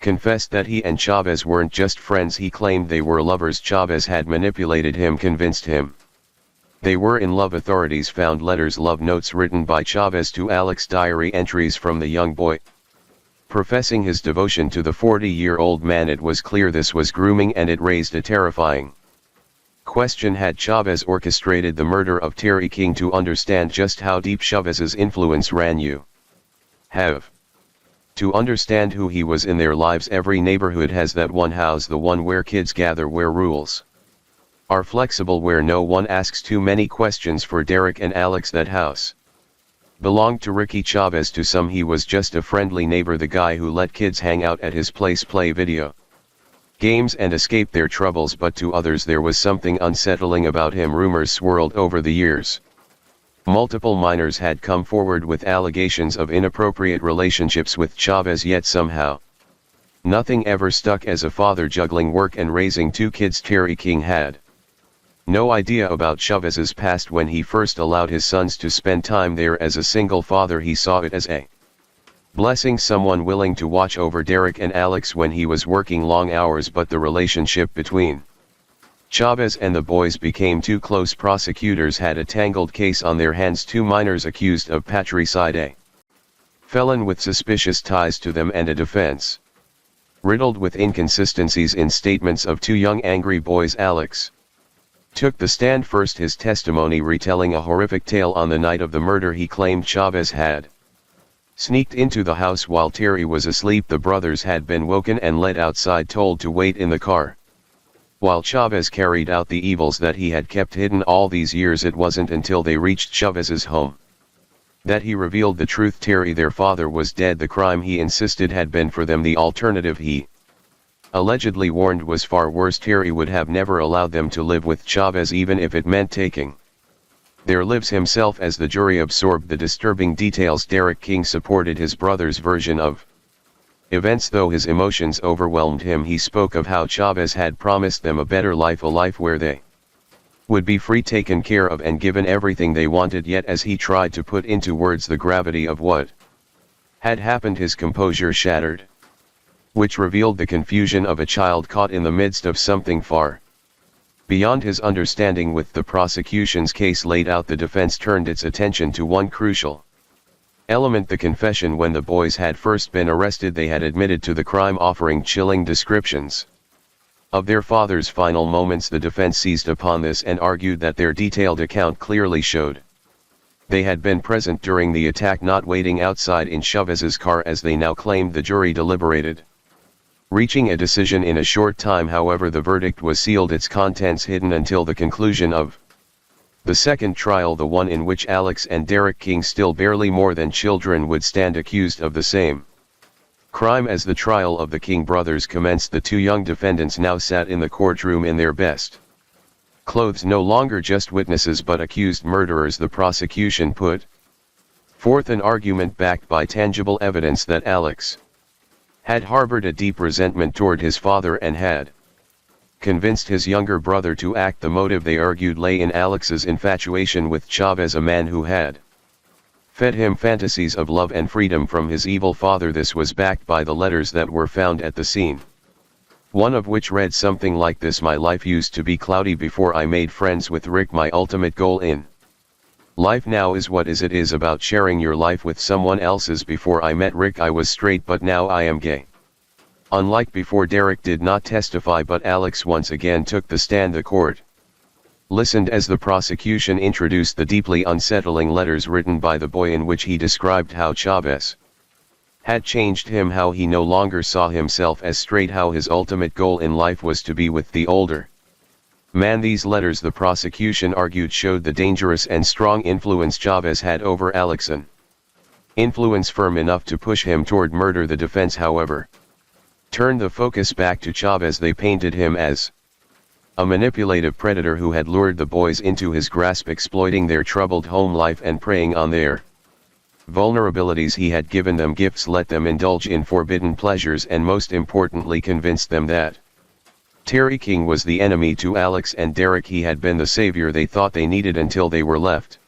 confessed that he and Chavez weren't just friends, he claimed they were lovers. Chavez had manipulated him, convinced him they were in love. Authorities found letters, love notes written by Chavez to Alex, diary entries from the young boy professing his devotion to the 40-year-old man. It was clear this was grooming, and it raised a terrifying question: had Chavez orchestrated the murder of Terry King? To understand just how deep Chavez's influence ran, you have To understand who he was in their lives, every neighborhood has that one house, the one where kids gather, where rules are flexible, where no one asks too many questions. For Derek and Alex, that house belonged to Ricky Chavez. To some he was just a friendly neighbor, the guy who let kids hang out at his place, play video games and escape their troubles, but to others there was something unsettling about him. Rumors swirled over the years. Multiple minors had come forward with allegations of inappropriate relationships with Chavez, yet somehow nothing ever stuck. As a father juggling work and raising two kids, Terry King had no idea about Chavez's past. When he first allowed his sons to spend time there as a single father, he saw it as a blessing, someone willing to watch over Derek and Alex when he was working long hours. But the relationship between Chavez and the boys became too close. Prosecutors had a tangled case on their hands, two minors accused of patricide, a felon with suspicious ties to them, and a defense riddled with inconsistencies in statements of two young angry boys. Alex took the stand first, his testimony retelling a horrific tale. On the night of the murder, he claimed Chavez had sneaked into the house while Terry was asleep. The brothers had been woken and led outside, told to wait in the car, while Chavez carried out the evils that he had kept hidden all these years. It wasn't until they reached Chavez's home that he revealed the truth. Terry, their father, was dead. The crime, he insisted, had been for them. The alternative, he allegedly warned, was far worse. Terry would have never allowed them to live with Chavez, even if it meant taking their lives himself. As the jury absorbed the disturbing details, Derek King supported his brother's version of events. Though his emotions overwhelmed him, he spoke of how Chavez had promised them a better life, a life where they would be free, taken care of, and given everything they wanted. Yet as he tried to put into words the gravity of what had happened, his composure shattered, which revealed the confusion of a child caught in the midst of something far beyond his understanding. With the prosecution's case laid out, the defense turned its attention to one crucial element, the confession. When the boys had first been arrested, they had admitted to the crime, offering chilling descriptions of their father's final moments. The defense seized upon this and argued that their detailed account clearly showed they had been present during the attack, not waiting outside in Chavez's car as they now claimed. The jury deliberated, reaching a decision in a short time. However, the verdict was sealed, its contents hidden until the conclusion of the second trial, the one in which Alex and Derek King, still barely more than children, would stand accused of the same crime. As the trial of the King brothers commenced, the two young defendants now sat in the courtroom in their best clothes, no longer just witnesses but accused murderers. The prosecution put forth an argument backed by tangible evidence that Alex had harbored a deep resentment toward his father and had convinced his younger brother to act. The motive, they argued, lay in Alex's infatuation with Chavez, a man who had fed him fantasies of love and freedom from his evil father. This was backed by the letters that were found at the scene, one of which read something like this: "My life used to be cloudy before I made friends with Rick. My ultimate goal in life now is what it is about sharing your life with someone else's. Before I met Rick I was straight, but now I am gay." Unlike before, Derek did not testify, but Alex once again took the stand. The court listened as the prosecution introduced the deeply unsettling letters written by the boy, in which he described how Chavez had changed him, how he no longer saw himself as straight, how his ultimate goal in life was to be with the older man. These letters, the prosecution argued, showed the dangerous and strong influence Chavez had over Alex, an influence firm enough to push him toward murder. The defense, however, turned the focus back to Chavez. They painted him as a manipulative predator who had lured the boys into his grasp, exploiting their troubled home life and preying on their vulnerabilities. He had given them gifts, let them indulge in forbidden pleasures, and most importantly convinced them that Terry King was the enemy to Alex and Derek. He had been the savior they thought they needed until they were left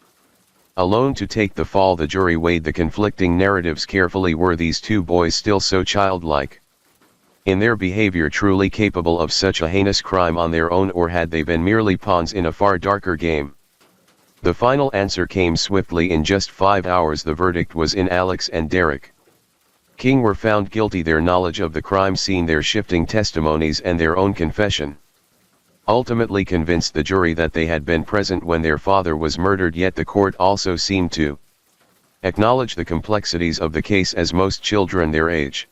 alone to take the fall. The jury weighed the conflicting narratives carefully. Were these two boys still so childlike in their behavior, truly capable of such a heinous crime on their own, or had they been merely pawns in a far darker game? The final answer came swiftly. In just 5 hours the verdict was in. Alex and Derek King were found guilty. Their knowledge of the crime scene, their shifting testimonies, and their own confession ultimately convinced the jury that they had been present when their father was murdered. Yet the court also seemed to Acknowledge the complexities of the case as most children their age.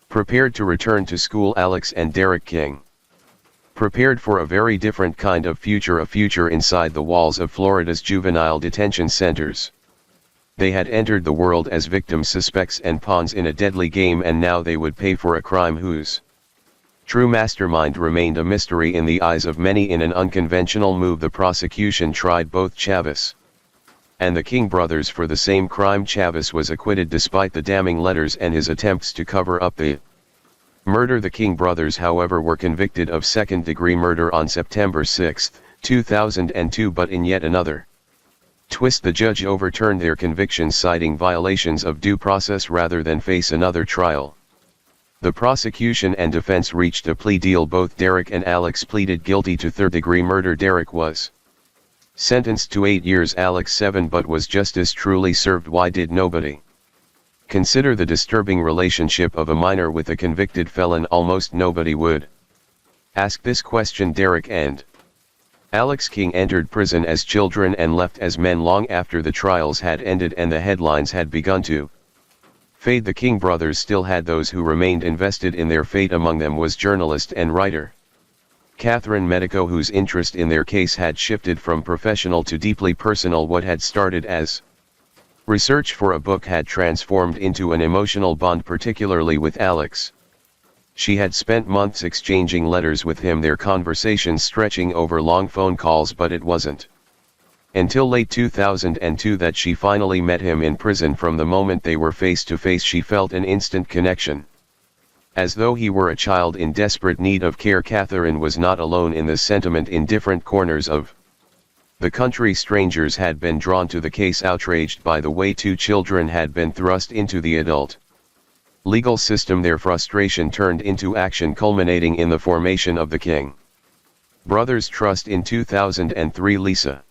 Prepared to return to school. Alex and Derek King. Prepared for a very different kind of future, a future inside the walls of Florida's juvenile detention centers. They had entered the world as victims, suspects and pawns in a deadly game, and now they would pay for a crime whose true mastermind remained a mystery in the eyes of many. In an unconventional move, the prosecution tried both Chavis and the King brothers for the same crime. Chavis was acquitted despite the damning letters and his attempts to cover up the murder. The King brothers, however, were convicted of second-degree murder on September 6, 2002, but in yet another twist, the judge overturned their convictions, citing violations of due process rather than face another trial. The prosecution and defense reached a plea deal. Both Derek and Alex pleaded guilty to third-degree murder. Derek was sentenced to 8 years, Alex 7, but was just as truly served. Why did nobody consider the disturbing relationship of a minor with a convicted felon? Almost nobody would ask this question. Derek and Alex King entered prison as children and left as men long after the trials had ended and the headlines had begun to fade. The King brothers still had those who remained invested in their fate. Among them was journalist and writer Catherine Medico, whose interest in their case had shifted from professional to deeply personal. What had started as research for a book had transformed into an emotional bond, particularly with Alex. She had spent months exchanging letters with him, their conversations stretching over long phone calls, but it wasn't until late 2002 that she finally met him in prison. From the moment they were face to face, she felt an instant connection. As though he were a child in desperate need of care. Catherine was not alone in this sentiment. In different corners of the country, strangers had been drawn to the case, outraged by the way two children had been thrust into the adult legal system. Their frustration turned into action, culminating in the formation of the King Brothers Trust in 2003. Lisa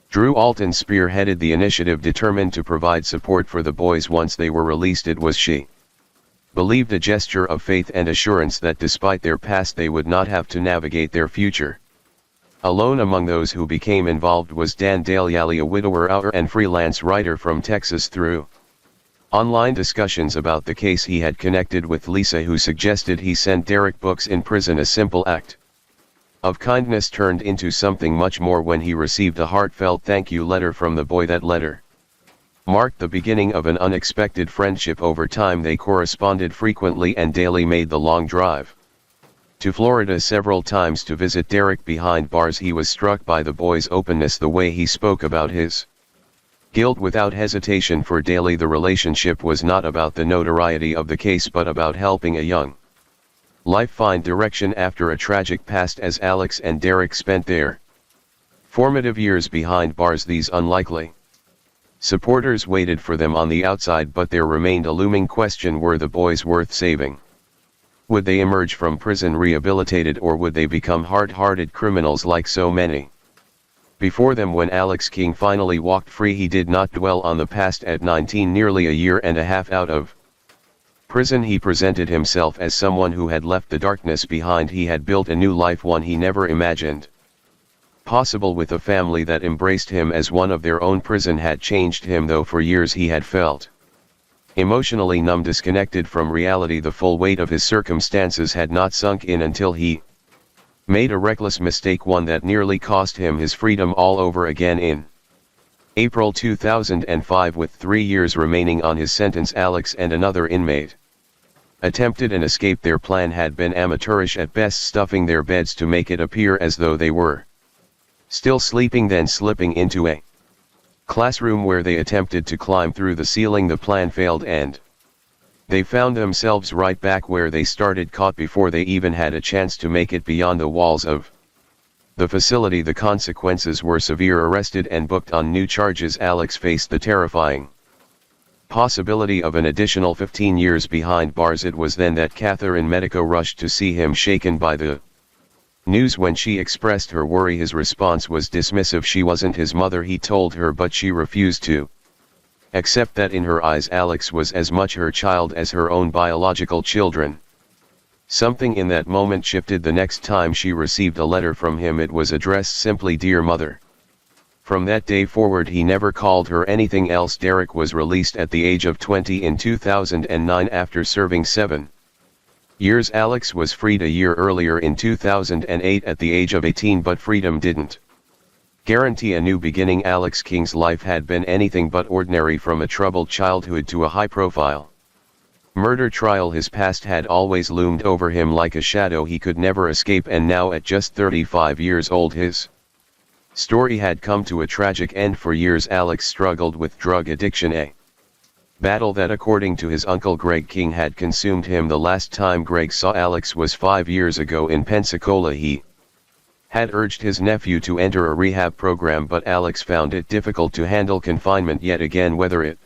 Drew Alton spearheaded the initiative, determined to provide support for the boys once they were released. It was, she believed, a gesture of faith and assurance that despite their past they would not have to navigate their future alone. Among those who became involved was Dan Dalyali, a widower, author and freelance writer from Texas. Through online discussions about the case, he had connected with Lisa, who suggested he send Derek books in prison. A simple act of kindness turned into something much more when he received a heartfelt thank you letter from the boy. That letter marked the beginning of an unexpected friendship. Over time they corresponded frequently, and Daly made the long drive to Florida several times to visit Derek behind bars. He was struck by the boy's openness, the way he spoke about his guilt without hesitation. For Daly, the relationship was not about the notoriety of the case, but about helping a young life find direction after a tragic past. As Alex and Derek spent their formative years behind bars, these unlikely supporters waited for them on the outside, but there remained a looming question: were the boys worth saving? Would they emerge from prison rehabilitated, or would they become hard-hearted criminals like so many before them? When Alex King finally walked free, he did not dwell on the past. At 19, nearly a year and a half out of prison, he presented himself as someone who had left the darkness behind. He had built a new life, one he never imagined possible, with a family that embraced him as one of their own. Prison had changed him, though for years he had felt emotionally numb, disconnected from reality. The full weight of his circumstances had not sunk in until he made a reckless mistake, one that nearly cost him his freedom all over again. In April 2005, with 3 years remaining on his sentence, Alex and another inmate attempted an escape. Their plan had been amateurish at best, stuffing their beds to make it appear as though they were still sleeping, then slipping into a classroom where they attempted to climb through the ceiling. The plan failed, and they found themselves right back where they started, caught before they even had a chance to make it beyond the walls of the facility. The consequences were severe: arrested and booked on new charges. Alex faced the terrifying possibility of an additional 15 years behind bars. It was then that Catherine Medico rushed to see him, shaken by the news. When she expressed her worry, his response was dismissive. She wasn't his mother, he told her, but she refused to accept that in her eyes Alex was as much her child as her own biological children. Something in that moment shifted. The next time she received a letter from him, it was addressed simply, "Dear Mother." From that day forward he never called her anything else. Derek was released at the age of 20 in 2009 after serving 7 years. Alex was freed a year earlier in 2008 at the age of 18, but freedom didn't guarantee a new beginning. Alex King's life had been anything but ordinary, from a troubled childhood to a high-profile murder trial. His past had always loomed over him like a shadow he could never escape, and now at just 35 years old his story had come to a tragic end. For years Alex struggled with drug addiction, a battle that, according to his uncle Greg King, had consumed him. The last time Greg saw Alex was 5 years ago in Pensacola. He had urged his nephew to enter a rehab program, but Alex found it difficult to handle confinement yet again. Whether it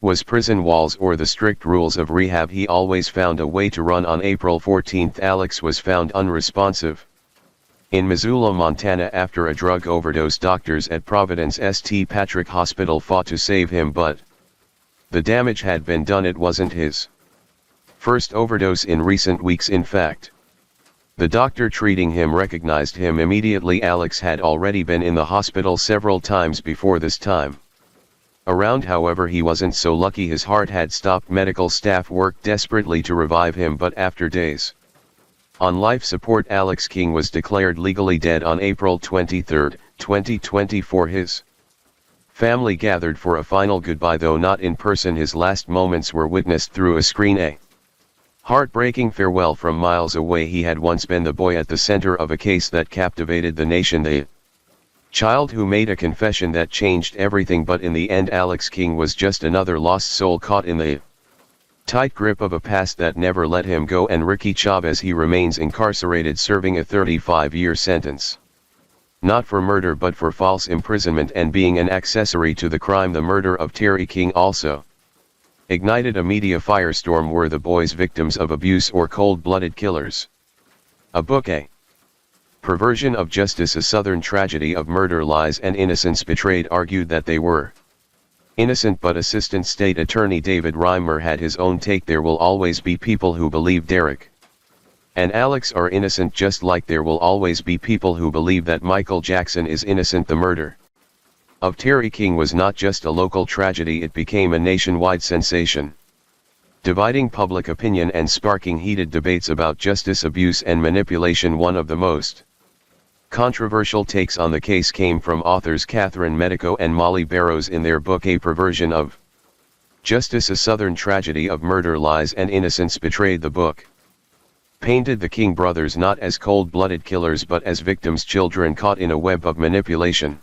was prison walls or the strict rules of rehab, he always found a way to run. On April 14, Alex was found unresponsive in Missoula, Montana after a drug overdose. Doctors at Providence St. Patrick Hospital fought to save him, but the damage had been done. It wasn't his first overdose in recent weeks. In fact, the doctor treating him recognized him immediately. Alex had already been in the hospital several times before this time around. However, he wasn't so lucky. His heart had stopped. Medical staff worked desperately to revive him, but after days on life support, Alex King was declared legally dead on April 23, 2024. His family gathered for a final goodbye, though not in person. His last moments were witnessed through a screen, a heartbreaking farewell from miles away. He had once been the boy at the center of a case that captivated the nation, the child who made a confession that changed everything. But in the end, Alex King was just another lost soul caught in the tight grip of a past that never let him go. And Ricky Chavez, he remains incarcerated, serving a 35-year sentence, not for murder but for false imprisonment and being an accessory to the crime. The murder of Terry King also ignited a media firestorm. Were the boys victims of abuse or cold-blooded killers? A book, a perversion of justice, a Southern tragedy of murder, lies, and innocence betrayed, argued that they were innocent, but Assistant State Attorney David Reimer had his own take. There will always be people who believe Derek and Alex are innocent, just like there will always be people who believe that Michael Jackson is innocent. The murder of Terry King was not just a local tragedy, it became a nationwide sensation, dividing public opinion and sparking heated debates about justice, abuse, and manipulation. One of the most controversial takes on the case came from authors Catherine Medico and Molly Barrows in their book A Perversion of Justice, a Southern Tragedy of Murder, Lies, and Innocence Betrayed. The book painted the King brothers not as cold-blooded killers but as victims, children caught in a web of manipulation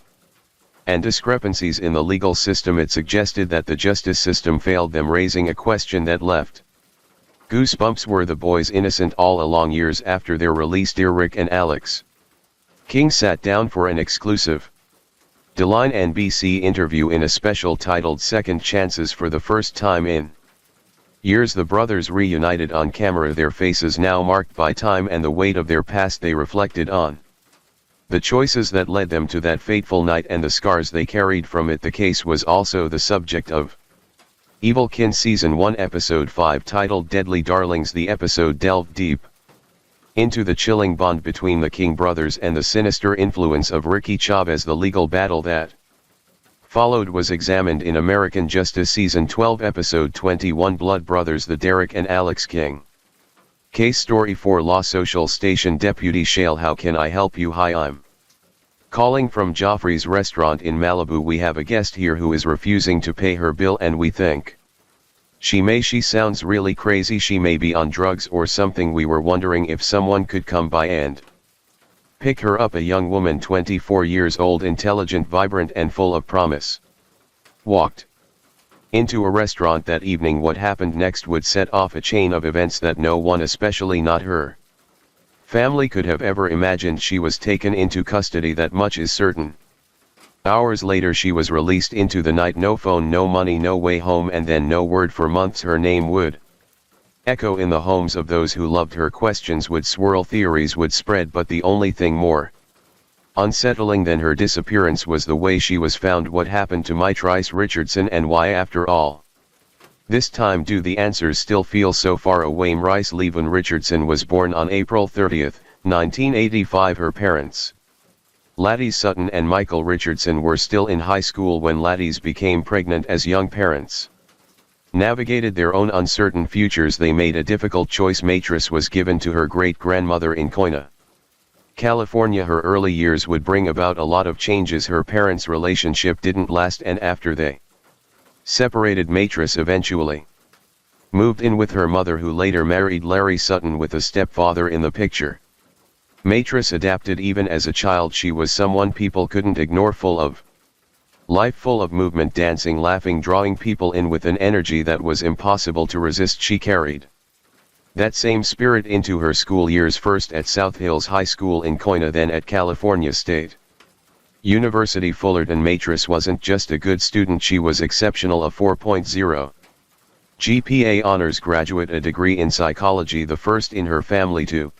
and discrepancies in the legal system. It suggested that the justice system failed them, raising a question that left goosebumps. Were the boys innocent all along? Years after their release, dear Rick and Alex King sat down for an exclusive Deline NBC interview in a special titled Second Chances. For the first time in years, the brothers reunited on camera, their faces now marked by time and the weight of their past. They reflected on the choices that led them to that fateful night and the scars they carried from it. The case was also the subject of Evil Kin Season 1 Episode 5, titled Deadly Darlings. The episode delved deep into the chilling bond between the King brothers and the sinister influence of Ricky Chavez. The legal battle that followed was examined in American Justice Season 12 Episode 21, Blood Brothers, the Derek and Alex King case story. For Law Social Station Deputy Shale, how can I help you? Hi, I'm calling from Joffrey's restaurant in Malibu. We have a guest here who is refusing to pay her bill, and we think she sounds really crazy. She may be on drugs or something. We were wondering if someone could come by and pick her up. A young woman, 24 years old, intelligent, vibrant, and full of promise, walked into a restaurant that evening. What happened next would set off a chain of events that no one, especially not her family, could have ever imagined. She was taken into custody, that much is certain. Hours later she was released into the night. No phone, no money, no way home, and then no word for months. Her name would echo in the homes of those who loved her. Questions would swirl, theories would spread, but the only thing more unsettling than her disappearance was the way she was found. What happened to Rice Richardson, and why, after all this time, do the answers still feel so far away? Rice Levin Richardson was born on April 30, 1985. Her parents Laddies Sutton and Michael Richardson were still in high school when laddies became pregnant as young parents. Navigated their own uncertain futures, they made a difficult choice. Matris was given to her great-grandmother in Koina, California. Her early years would bring about a lot of changes. Her parents' relationship didn't last, and after they separated, Matris eventually moved in with her mother, who later married Larry Sutton with a stepfather in the picture. Matris adapted even as a child. She was someone people couldn't ignore, full of life, full of movement, dancing, laughing, drawing people in with an energy that was impossible to resist. She carried that same spirit into her school years, first at South Hills High School in Koina, then at California State University Fullerton. Matris wasn't just a good student, she was exceptional. A 4.0 GPA, honors graduate, a degree in psychology, the first in her family to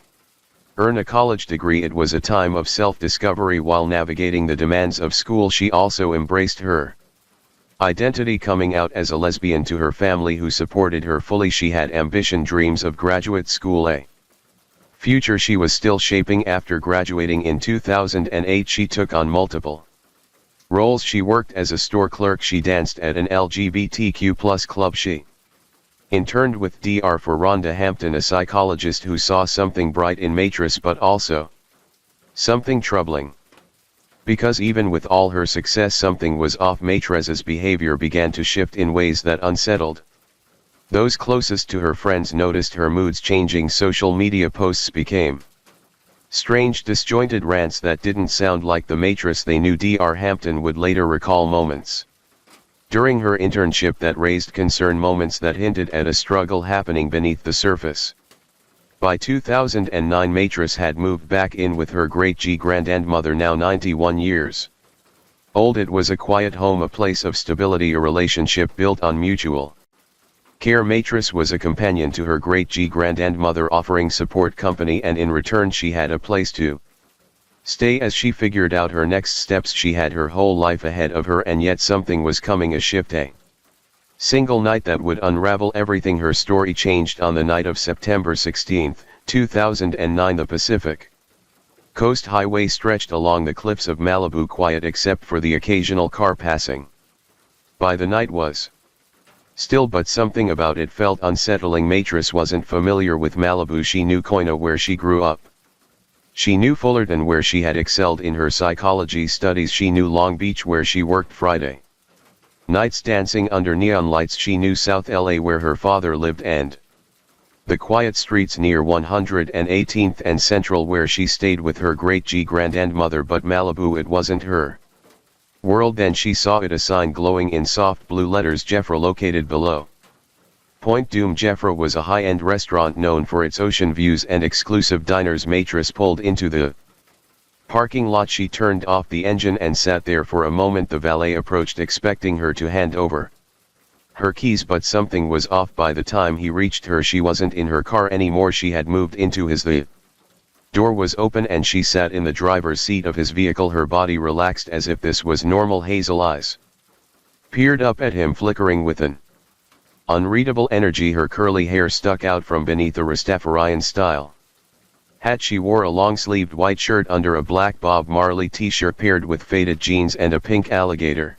earn a college degree. It was a time of self-discovery while navigating the demands of school. She also embraced her identity, coming out as a lesbian to her family, who supported her fully. She had ambition, dreams of graduate school, a future she was still shaping. After graduating in 2008, she took on multiple roles. She worked as a store clerk, she danced at an LGBTQ+ club, she interned with Dr. for Rhonda Hampton, a psychologist who saw something bright in Matris but also something troubling. Because even with all her success, something was off. Matris's behavior began to shift in ways that unsettled those closest to her. Friends noticed her moods changing. Social media posts became strange, disjointed rants that didn't sound like the Matris they knew. Dr. Hampton would later recall moments during her internship that raised concern, moments that hinted at a struggle happening beneath the surface. By 2009, Matris had moved back in with her great-grandmother, now 91 years old. It was a quiet home, a place of stability, a relationship built on mutual care. Matris was a companion to her great-grandmother, offering support, company, and in return she had a place to stay as she figured out her next steps. She had her whole life ahead of her, and yet something was coming, a shift, a single night that would unravel everything. Her story changed on the night of September 16, 2009. The Pacific Coast Highway stretched along the cliffs of Malibu, quiet except for the occasional car passing by. The night was still, but something about it felt unsettling. Matris wasn't familiar with Malibu. She knew Koina, where she grew up. She knew Fullerton, where she had excelled in her psychology studies. She knew Long Beach, where she worked Friday nights dancing under neon lights. She knew South LA, where her father lived, and the quiet streets near 118th and Central, where she stayed with her great-grandmother. But Malibu, it wasn't her world. Then she saw it, a sign glowing in soft blue letters, Jeffra, located below Point Dume. Jeffra was a high-end restaurant known for its ocean views and exclusive diners. Matris pulled into the parking lot. She turned off the engine and sat there for a moment. The valet approached, expecting her to hand over her keys, but something was off. By the time he reached her, she wasn't in her car anymore. She had moved into his. The door was open and she sat in the driver's seat of his vehicle, her body relaxed as if this was normal. Hazel eyes peered up at him, flickering with an unreadable energy. Her curly hair stuck out from beneath a Rastafarian style hat. She wore a long-sleeved white shirt under a black Bob Marley t-shirt paired with faded jeans and a pink alligator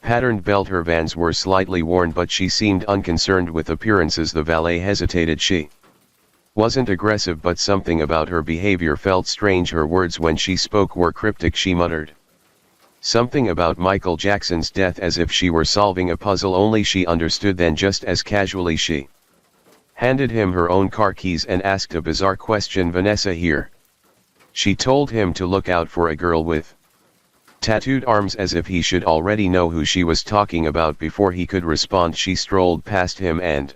patterned belt. Her Vans were slightly worn, but she seemed unconcerned with appearances. The valet hesitated. She wasn't aggressive, but something about her behavior felt strange. Her words when she spoke were cryptic. She muttered something about Michael Jackson's death, as if she were solving a puzzle. Only she understood. Then, just as casually, she handed him her own car keys and asked a bizarre question. Vanessa here? She told him to look out for a girl with tattooed arms, as if he should already know who she was talking about. Before he could respond, she strolled past him and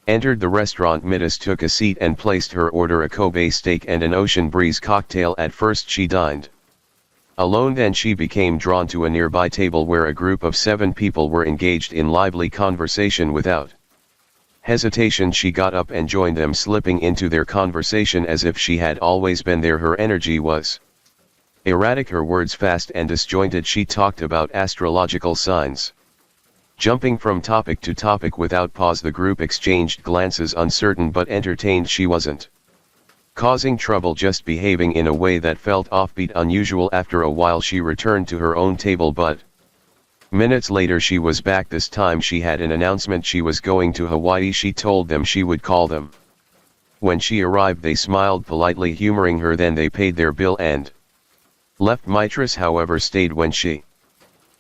entered the restaurant. Midas took a seat and placed her order, a Kobe steak and an ocean breeze cocktail. At first she dined alone, then she became drawn to a nearby table where a group of 7 people were engaged in lively conversation. Without hesitation, she got up and joined them, slipping into their conversation as if she had always been there. Her energy was erratic, her words fast and disjointed. She talked about astrological signs, jumping from topic to topic without pause. The group exchanged glances, uncertain but entertained. She wasn't causing trouble just behaving in a way that felt offbeat unusual. After a while she returned to her own table, but minutes later she was back. This time she had an announcement: she was going to Hawaii. She told them she would call them. When she arrived they smiled politely, humoring her. Then they paid their bill and left. Mistress, however, stayed. When she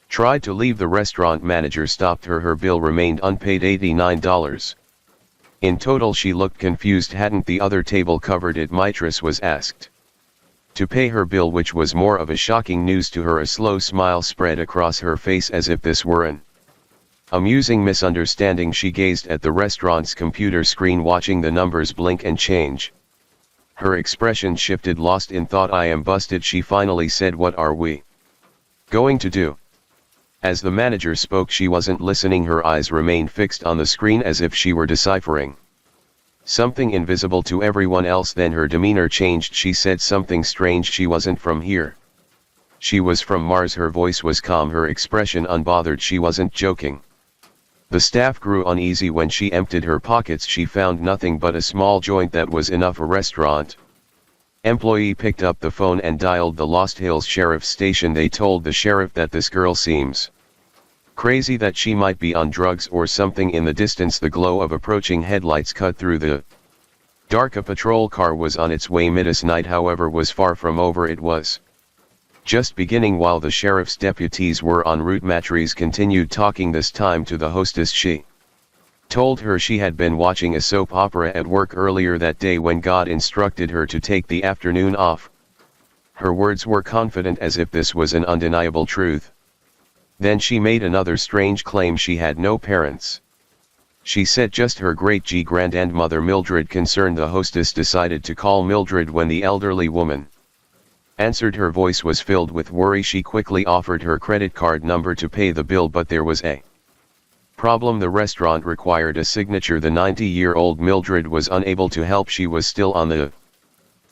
tried to leave, the restaurant manager stopped her. Her bill remained unpaid, $89. In total. She looked confused. Hadn't the other table covered it? Mistress was asked to pay her bill, which was more of a shocking news to her. A slow smile spread across her face as if this were an amusing misunderstanding. She gazed at the restaurant's computer screen, watching the numbers blink and change. Her expression shifted. Lost in thought. I am busted, she finally said. What are we going to do? As the manager spoke she wasn't listening. Her eyes remained fixed on the screen as if she were deciphering something invisible to everyone else. Then her demeanor changed. She said something strange. She wasn't from here. She was from Mars. Her voice was calm, her expression unbothered. She wasn't joking. The staff grew uneasy. When she emptied her pockets she found nothing but a small joint that was enough. A restaurant employee picked up the phone and dialed the Lost Hills Sheriff's Station. They told the sheriff that this girl seems crazy, that she might be on drugs or something. In the distance the glow of approaching headlights cut through the dark. A patrol car was on its way. Night, however, was far from over. It was just beginning. While the sheriff's deputies were en route, Matrice continued talking, this time to the hostess. She told her she had been watching a soap opera at work earlier that day when God instructed her to take the afternoon off. Her words were confident, as if this was an undeniable truth. Then she made another strange claim. She had no parents. She said just her great-grandmother Mildred. Concerned, the hostess decided to call Mildred. When the elderly woman answered, her voice was filled with worry. She quickly offered her credit card number to pay the bill, but there was a problem. The restaurant required a signature. The 90-year-old Mildred was unable to help. She was still on the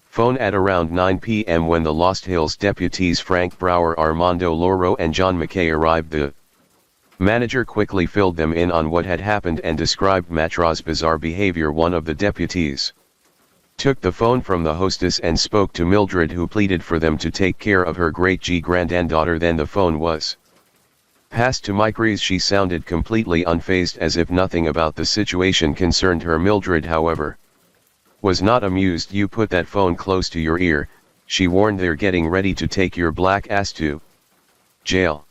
phone at around 9 p.m. when the Lost Hills deputies Frank Brower, Armando Loro and John McKay arrived. The manager quickly filled them in on what had happened and described Matra's bizarre behavior. One of the deputies took the phone from the hostess and spoke to Mildred, who pleaded for them to take care of her great-granddaughter. Then the phone was passed to Matrice. She sounded completely unfazed, as if nothing about the situation concerned her. Mildred, however, was not amused. You put that phone close to your ear, she warned. They're getting ready to take your black ass to jail.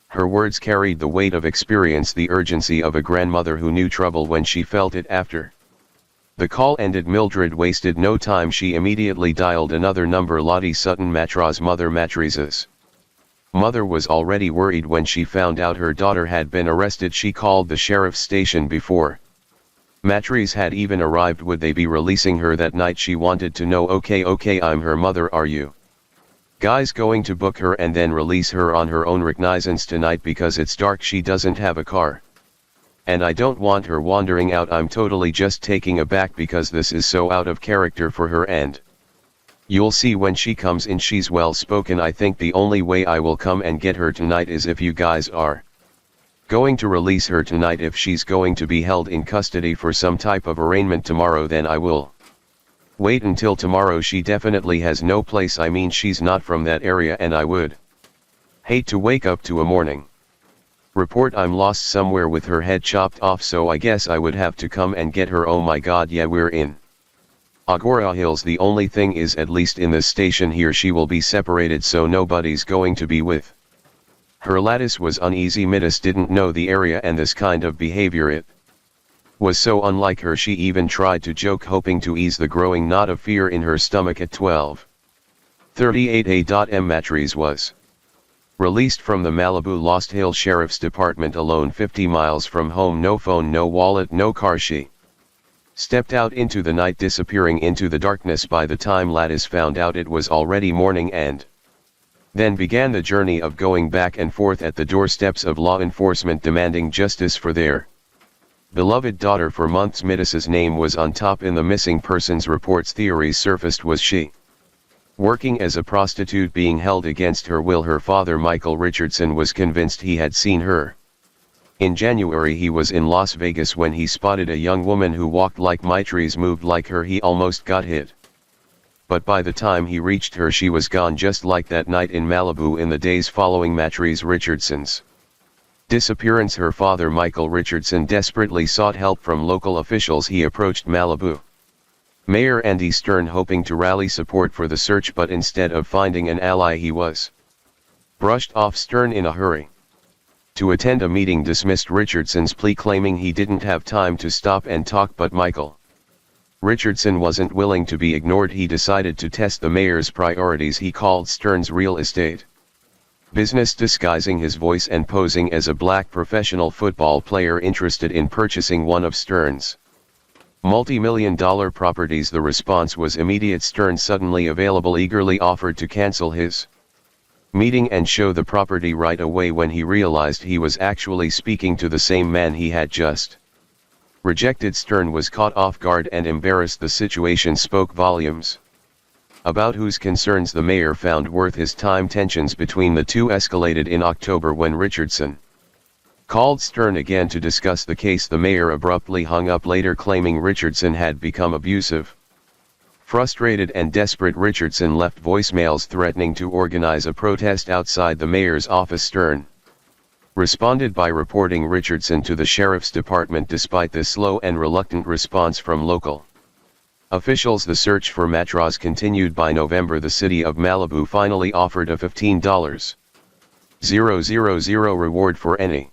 Her words carried the weight of experience, the urgency of a grandmother who knew trouble when she felt it. After the call ended, Mildred wasted no time. She immediately dialed another number. Lottie Sutton, Matra's mother. Matrice's mother was already worried when she found out her daughter had been arrested. She called the sheriff's station before Matrice had even arrived. Would they be releasing her that night? She wanted to know. Okay, I'm her mother. Are you guys going to book her and then release her on her own recognizance tonight? Because it's dark, she doesn't have a car, and I don't want her wandering out. I'm totally just taken aback because this is so out of character for her, and you'll see when she comes in. She's well spoken. I think the only way I will come and get her tonight is if you guys are going to release her tonight. If she's going to be held in custody for some type of arraignment tomorrow, then I will wait until tomorrow. She definitely has no place. I mean, she's not from that area, and I would hate to wake up to a morning report I'm lost somewhere with her head chopped off, so I guess I would have to come and get her. Oh my god, yeah, we're in Agora Hills. The only thing is, at least in this station here she will be separated, so nobody's going to be with her. Lattice was uneasy. Midas didn't know the area, and this kind of behavior, it was so unlike her. She even tried to joke, hoping to ease the growing knot of fear in her stomach. At 12:38 a.m. Matrice was released from the Malibu Lost Hills Sheriff's Department alone, 50 miles from home. No phone, no wallet, no car. She stepped out into the night, disappearing into the darkness. By the time Lattice found out, it was already morning, and then began the journey of going back and forth at the doorsteps of law enforcement, demanding justice for their beloved daughter. For months Midas's name was on top in the missing persons reports. Theories surfaced. Was she working as a prostitute, being held against her will? Her father, Michael Richardson, was convinced he had seen her. In January he was in Las Vegas when he spotted a young woman who walked like Matrice, moved like her. He almost got hit but by the time he reached her she was gone, just like that night in Malibu in the days following Matrice Richardson's disappearance. Her father, Michael Richardson, desperately sought help from local officials. He approached Malibu Mayor Andy Stern hoping to rally support for the search, but instead of finding an ally he was brushed off. Stern, in a hurry to attend a meeting, dismissed Richardson's plea, claiming he didn't have time to stop and talk, but Michael Richardson wasn't willing to be ignored. He decided to test the mayor's priorities. He called Stern's real estate business, disguising his voice and posing as a black professional football player interested in purchasing one of Stern's multi-million-dollar properties. The response was immediate. Stern, suddenly available, eagerly offered to cancel his meeting and show the property right away when he realized he was actually speaking to the same man he had just rejected. Stern was caught off guard and embarrassed. The situation spoke volumes about whose concerns the mayor found worth his time. Tensions between the two escalated in October when Richardson called Stern again to discuss the case. The mayor abruptly hung up later, claiming Richardson had become abusive. Frustrated and desperate, Richardson left voicemails threatening to organize a protest outside the mayor's office. Stern responded by reporting Richardson to the sheriff's department. Despite the slow and reluctant response from local officials, the search for Matrice continued. By November, the city of Malibu finally offered a $15,000 reward for any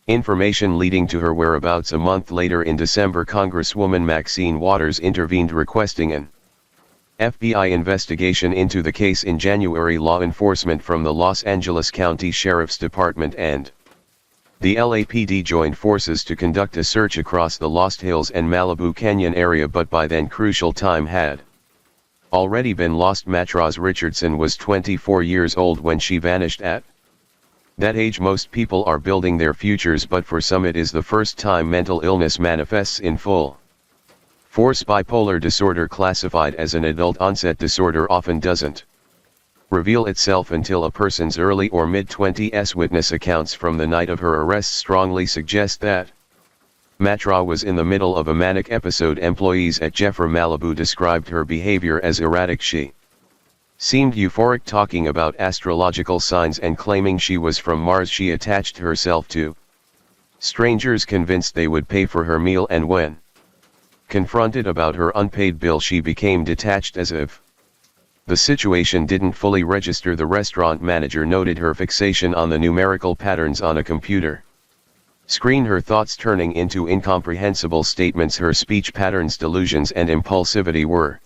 information leading to her whereabouts. A month later, in December, Congresswoman Maxine Waters intervened, requesting an FBI investigation into the case. In January, law enforcement from the Los Angeles County Sheriff's Department and the LAPD joined forces to conduct a search across the Lost Hills and Malibu Canyon area, but by then crucial time had already been lost. Matrice Richardson was 24 years old when she vanished. At that age, most people are building their futures, but for some it is the first time mental illness manifests in full force. Bipolar disorder, classified as an adult onset disorder, often doesn't reveal itself until a person's early or mid-20s. Witness accounts from the night of her arrest strongly suggest that Matrice was in the middle of a manic episode. Employees at Jeffrey Malibu described her behavior as erratic. She seemed euphoric, talking about astrological signs and claiming she was from Mars. She attached herself to strangers, convinced they would pay for her meal, and when confronted about her unpaid bill she became detached, as if the situation didn't fully register. The restaurant manager noted her fixation on the numerical patterns on a computer screen, her thoughts turning into incomprehensible statements. Her speech patterns, delusions and impulsivity were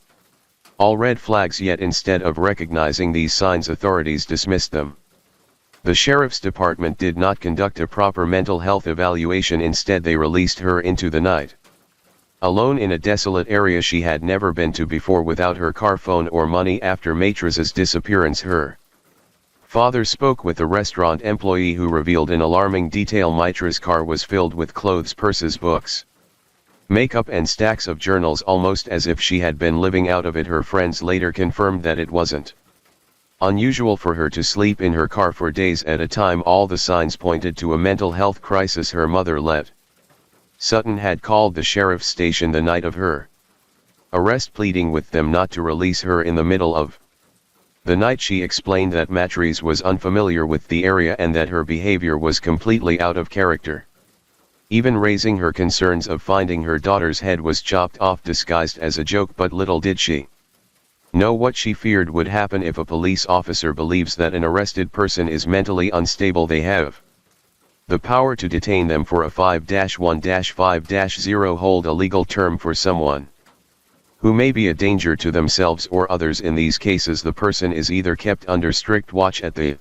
all red flags, yet instead of recognizing these signs, authorities dismissed them. The sheriff's department did not conduct a proper mental health evaluation. Instead, they released her into the night, alone in a desolate area she had never been to before, without her car, phone or money. After Matrice's disappearance, her father spoke with a restaurant employee who revealed in alarming detail Matrice's car was filled with clothes, purses, books, makeup and stacks of journals, almost as if she had been living out of it. Her friends later confirmed that it wasn't unusual for her to sleep in her car for days at a time. All the signs pointed to a mental health crisis. Her mother, Let Sutton, had called the sheriff's station the night of her arrest, pleading with them not to release her in the middle of the night. She explained that Matrice was unfamiliar with the area and that her behavior was completely out of character, even raising her concerns of finding her daughter's head was chopped off disguised as a joke. But little did she know what she feared would happen if a police officer believes that an arrested person is mentally unstable. They have the power to detain them for a 5-1-5-0 hold, a legal term for someone who may be a danger to themselves or others. In these cases, the person is either kept under strict watch at the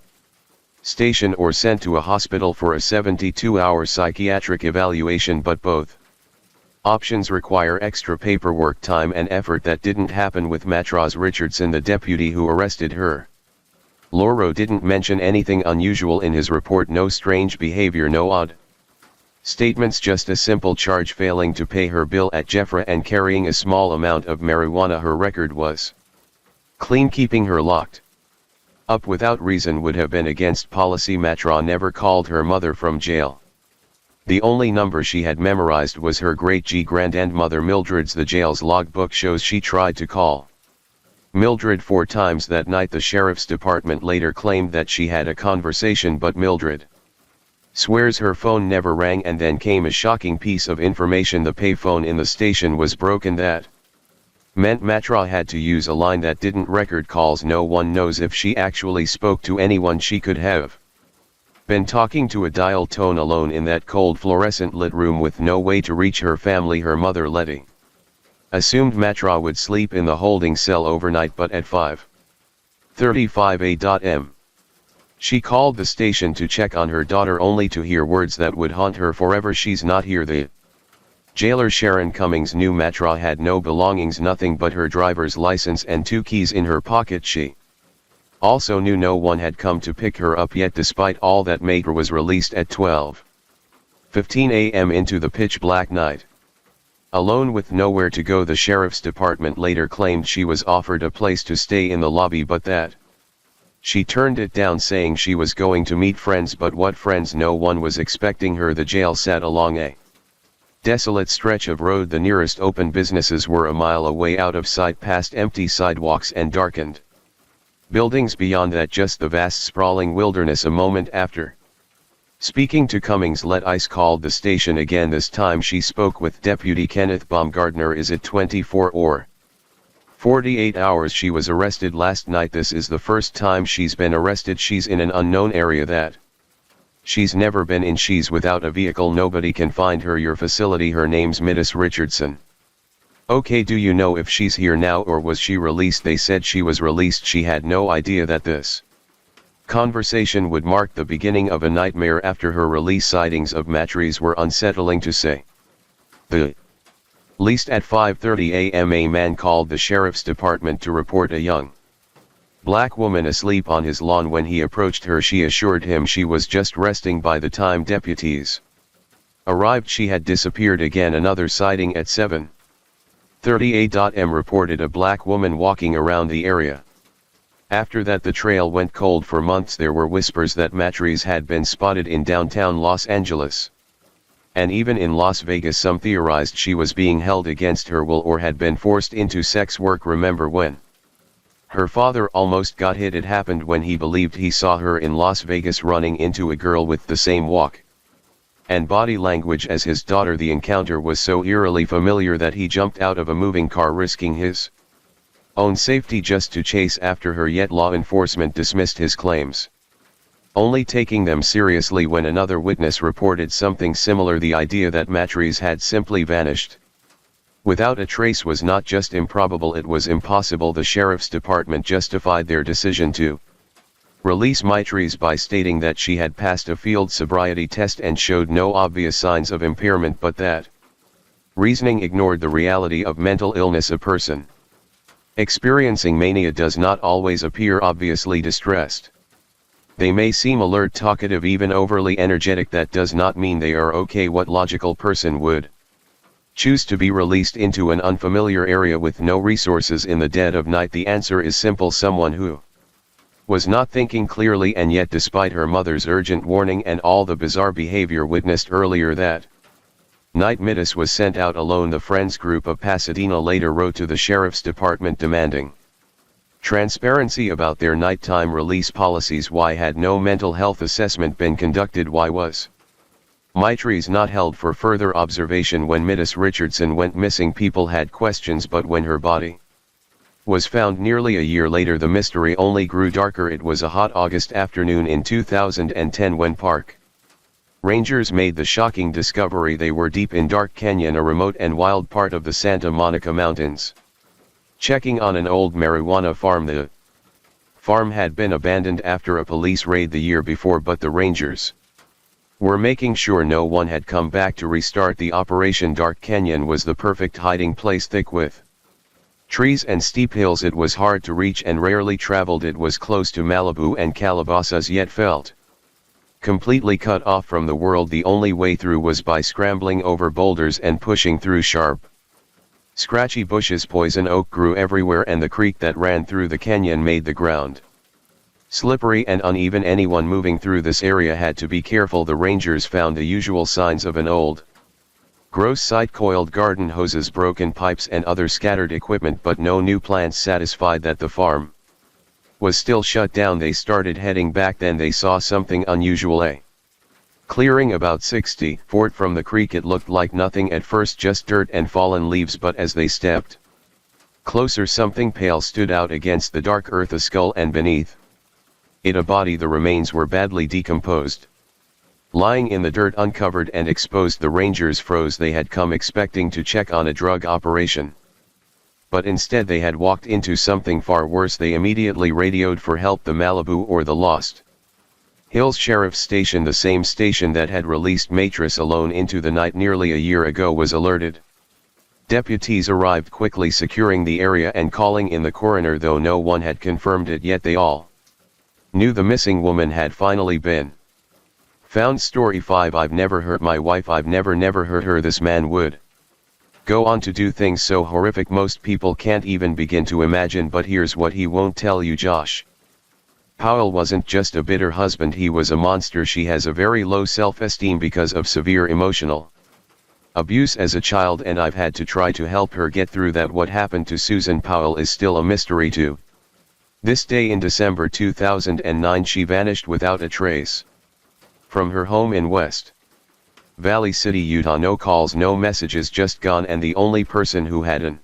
station or sent to a hospital for a 72-hour psychiatric evaluation, but both options require extra paperwork, time and effort. That didn't happen with Matrice Richardson. The deputy who arrested her, Lauro, didn't mention anything unusual in his report. No strange behavior, no odd statements, just a simple charge: failing to pay her bill at Jeffrey and carrying a small amount of marijuana. Her record was clean. Keeping her locked up without reason would have been against policy. Matrice never called her mother from jail. The only number she had memorized was her great-grandmother Mildred's. The jail's logbook shows she tried to call Mildred 4 times that night. The sheriff's department later claimed that she had a conversation, but Mildred swears her phone never rang. And then came a shocking piece of information: the payphone in the station was broken. That meant Matra had to use a line that didn't record calls. No one knows if she actually spoke to anyone. She could have been talking to a dial tone alone in that cold fluorescent lit room with no way to reach her family. Her mother Letty assumed Matra would sleep in the holding cell overnight, but at 5:35 a.m. she called the station to check on her daughter, only to hear words that would haunt her forever: "She's not here." The jailer Sharon Cummings knew Matra had no belongings, nothing but her driver's license and 2 keys in her pocket. She also knew no one had come to pick her up yet. Despite all that, Matra was released at 12:15 a.m. into the pitch black night. Alone with nowhere to go, the sheriff's department later claimed she was offered a place to stay in the lobby, but that she turned it down, saying she was going to meet friends. But what friends? No one was expecting her. The jail sat along a desolate stretch of road. The nearest open businesses were a mile away, out of sight, past empty sidewalks and darkened buildings. Beyond that, just the vast sprawling wilderness. A moment after speaking to Cummings, Let Ice called the station again. This time she spoke with Deputy Kenneth Baumgardner. "Is it 24 or 48 hours? She was arrested last night. This is the first time she's been arrested. She's in an unknown area that she's never been in. She's without a vehicle. Nobody can find her. Your facility. Her name's Miss Richardson." "Okay, do you know if she's here now, or was she released?" "They said she was released." She had no idea that this conversation would mark the beginning of a nightmare. After her release, sightings of Matri's were unsettling, to say the least. At 5:30 a.m. a man called the sheriff's department to report a young black woman asleep on his lawn. When he approached her, she assured him she was just resting. By the time deputies arrived, she had disappeared again. Another sighting at 7:30 a.m. reported a black woman walking around the area. After that, the trail went cold. For months there were whispers that Matri's had been spotted in downtown Los Angeles, and even in Las Vegas. Some theorized she was being held against her will or had been forced into sex work. Remember when her father almost got hit? It happened when he believed he saw her in Las Vegas running into a girl with the same walk and body language as his daughter. The encounter was so eerily familiar that he jumped out of a moving car, risking his own safety just to chase after her. Yet law enforcement dismissed his claims, only taking them seriously when another witness reported something similar. The idea that Matri's had simply vanished without a trace was not just improbable, it was impossible. The sheriff's department justified their decision to release Matri's by stating that she had passed a field sobriety test and showed no obvious signs of impairment, but that reasoning ignored the reality of mental illness. A person experiencing mania does not always appear obviously distressed. They may seem alert, talkative, even overly energetic. That does not mean they are okay. What logical person would choose to be released into an unfamiliar area with no resources in the dead of night? The answer is simple: someone who was not thinking clearly. And yet, despite her mother's urgent warning and all the bizarre behavior witnessed earlier that night, Midas was sent out alone. The Friends group of Pasadena later wrote to the sheriff's department demanding transparency about their nighttime release policies. Why had no mental health assessment been conducted? Why was Matri's not held for further observation when Midas Richardson went missing? People had questions, but when her body was found nearly a year later, the mystery only grew darker. It was a hot August afternoon in 2010 when park rangers made the shocking discovery. They were deep in Dark Canyon, a remote and wild part of the Santa Monica Mountains, checking on an old marijuana farm. The farm had been abandoned after a police raid the year before, but the rangers were making sure no one had come back to restart the operation. Dark Canyon was the perfect hiding place, thick with trees and steep hills. It was hard to reach and rarely traveled. It was close to Malibu and Calabasas, yet felt completely cut off from the world. The only way through was by scrambling over boulders and pushing through sharp, scratchy bushes. Poison oak grew everywhere, and the creek that ran through the canyon made the ground slippery and uneven. Anyone moving through this area had to be careful. The rangers found the usual signs of an old Gross sight: coiled garden hoses, broken pipes and other scattered equipment, but no new plants. Satisfied that the farm was still shut down, they started heading back. Then they saw something unusual. A clearing about 60 feet from the creek. It looked like nothing at first, just dirt and fallen leaves, but as they stepped closer, something pale stood out against the dark earth, a skull, and beneath it a body. The remains were badly decomposed, lying in the dirt, uncovered and exposed. The rangers froze. They had come expecting to check on a drug operation, but instead they had walked into something far worse. They immediately radioed for help. The Malibu or the Lost Hills Sheriff's Station, the same station that had released Matris alone into the night nearly a year ago, was alerted. Deputies arrived quickly, securing the area and calling in the coroner, though no one had confirmed it yet. They all knew the missing woman had finally been found. Story 5: I've never hurt my wife. I've never hurt her. This man would go on to do things so horrific most people can't even begin to imagine, but here's what he won't tell you. Josh Powell wasn't just a bitter husband, he was a monster. She has a very low self-esteem because of severe emotional abuse as a child, and I've had to try to help her get through that. What happened to Susan Powell is still a mystery to this day. In December 2009, she vanished without a trace from her home in West Valley City, Utah. No calls, no messages, just gone, and the only person who had an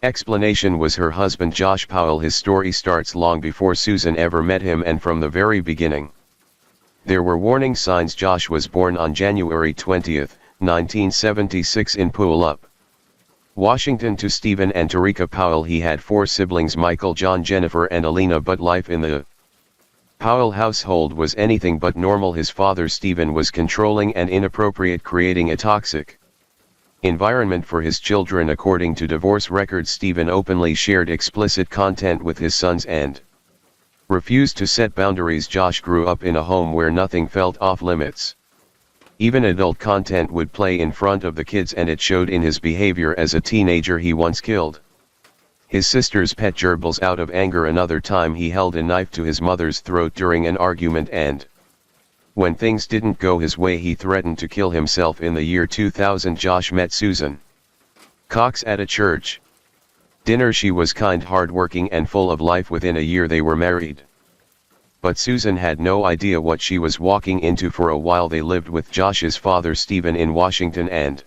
explanation was her husband, Josh Powell. His story starts long before Susan ever met him, and from the very beginning there were warning signs. Josh was born on January 20, 1976 in Puyallup, Washington, to Stephen and Tarika Powell. He had 4 siblings: Michael, John, Jennifer and Alina, but life in the Powell household was anything but normal. His father, Stephen, was controlling and inappropriate, creating a toxic environment for his children. According to divorce records, Stephen openly shared explicit content with his sons and refused to set boundaries. Josh grew up in a home where nothing felt off limits. Even adult content would play in front of the kids, and it showed in his behavior. As a teenager, he once killed his sister's pet gerbils out of anger. Another time he held a knife to his mother's throat during an argument, and when things didn't go his way, he threatened to kill himself. In the year 2000, Josh met Susan Cox at a church dinner. She was kind, hardworking and full of life. Within a year they were married, but Susan had no idea what she was walking into. For a while they lived with Josh's father, Stephen, in Washington, and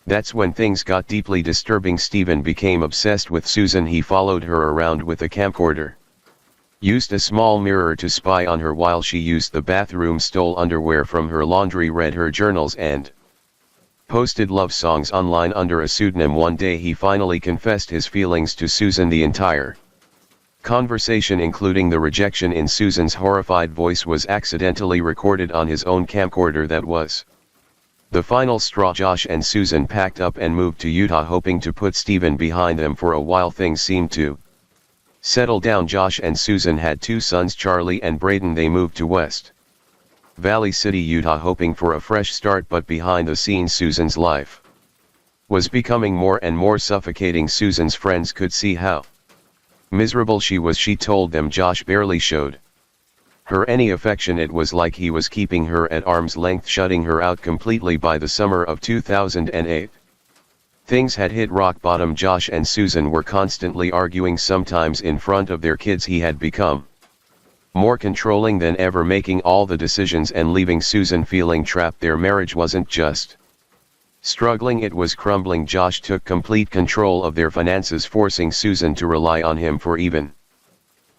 that's when things got deeply disturbing. Stephen became obsessed with Susan. He followed her around with a camcorder, used a small mirror to spy on her while she used the bathroom, stole underwear from her laundry, read her journals, and posted love songs online under a pseudonym. One day he finally confessed his feelings to Susan. The entire conversation, including the rejection in Susan's horrified voice, was accidentally recorded on his own camcorder. That was the final straw. Josh and Susan packed up and moved to Utah, hoping to put Stephen behind them. For a while things seemed to settle down. Josh and Susan had 2 sons, Charlie and Braden. They moved to West Valley City, Utah, hoping for a fresh start, but behind the scenes Susan's life was becoming more and more suffocating. Susan's friends could see how miserable she was. She told them Josh barely showed her any affection. It was like he was keeping her at arm's length, shutting her out completely. By the summer of 2008, things had hit rock bottom. Josh and Susan were constantly arguing, sometimes in front of their kids. He had become more controlling than ever, making all the decisions and leaving Susan feeling trapped. Their marriage wasn't just struggling, it was crumbling. Josh took complete control of their finances, forcing Susan to rely on him for even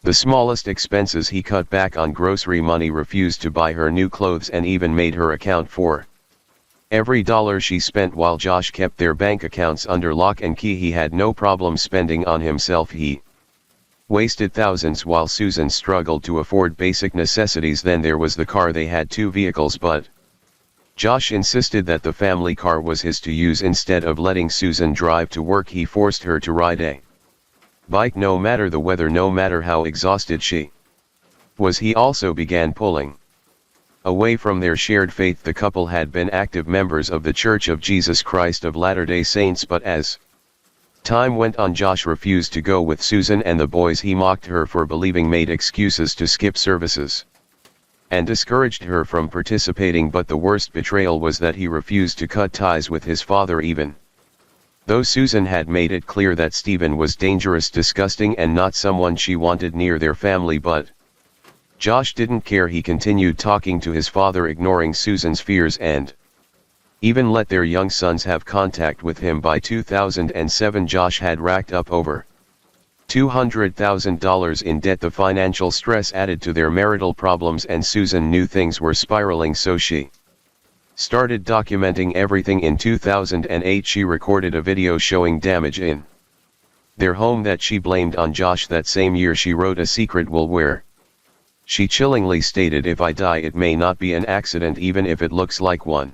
the smallest expenses. He cut back on grocery money, refused to buy her new clothes, and even made her account for every dollar she spent. While Josh kept their bank accounts under lock and key, he had no problem spending on himself. He wasted thousands while Susan struggled to afford basic necessities. Then there was the car. They had 2 vehicles, but Josh insisted that the family car was his to use. Instead of letting Susan drive to work, he forced her to ride a bike no matter the weather, no matter how exhausted she was. He also began pulling away from their shared faith. The couple had been active members of the Church of Jesus Christ of Latter-day Saints, but as time went on, Josh refused to go with Susan and the boys. He mocked her for believing, made excuses to skip services, and discouraged her from participating, but the worst betrayal was that he refused to cut ties with his father even though Susan had made it clear that Stephen was dangerous, disgusting, and not someone she wanted near their family. But Josh didn't care. He continued talking to his father, ignoring Susan's fears, and even let their young sons have contact with him. By 2007, Josh had racked up over $200,000 in debt. The financial stress added to their marital problems, and Susan knew things were spiraling, so she started documenting everything. In 2008, she recorded a video showing damage in their home that she blamed on Josh. That same year, she wrote a secret will where she chillingly stated, "If I die, it may not be an accident, even if it looks like one."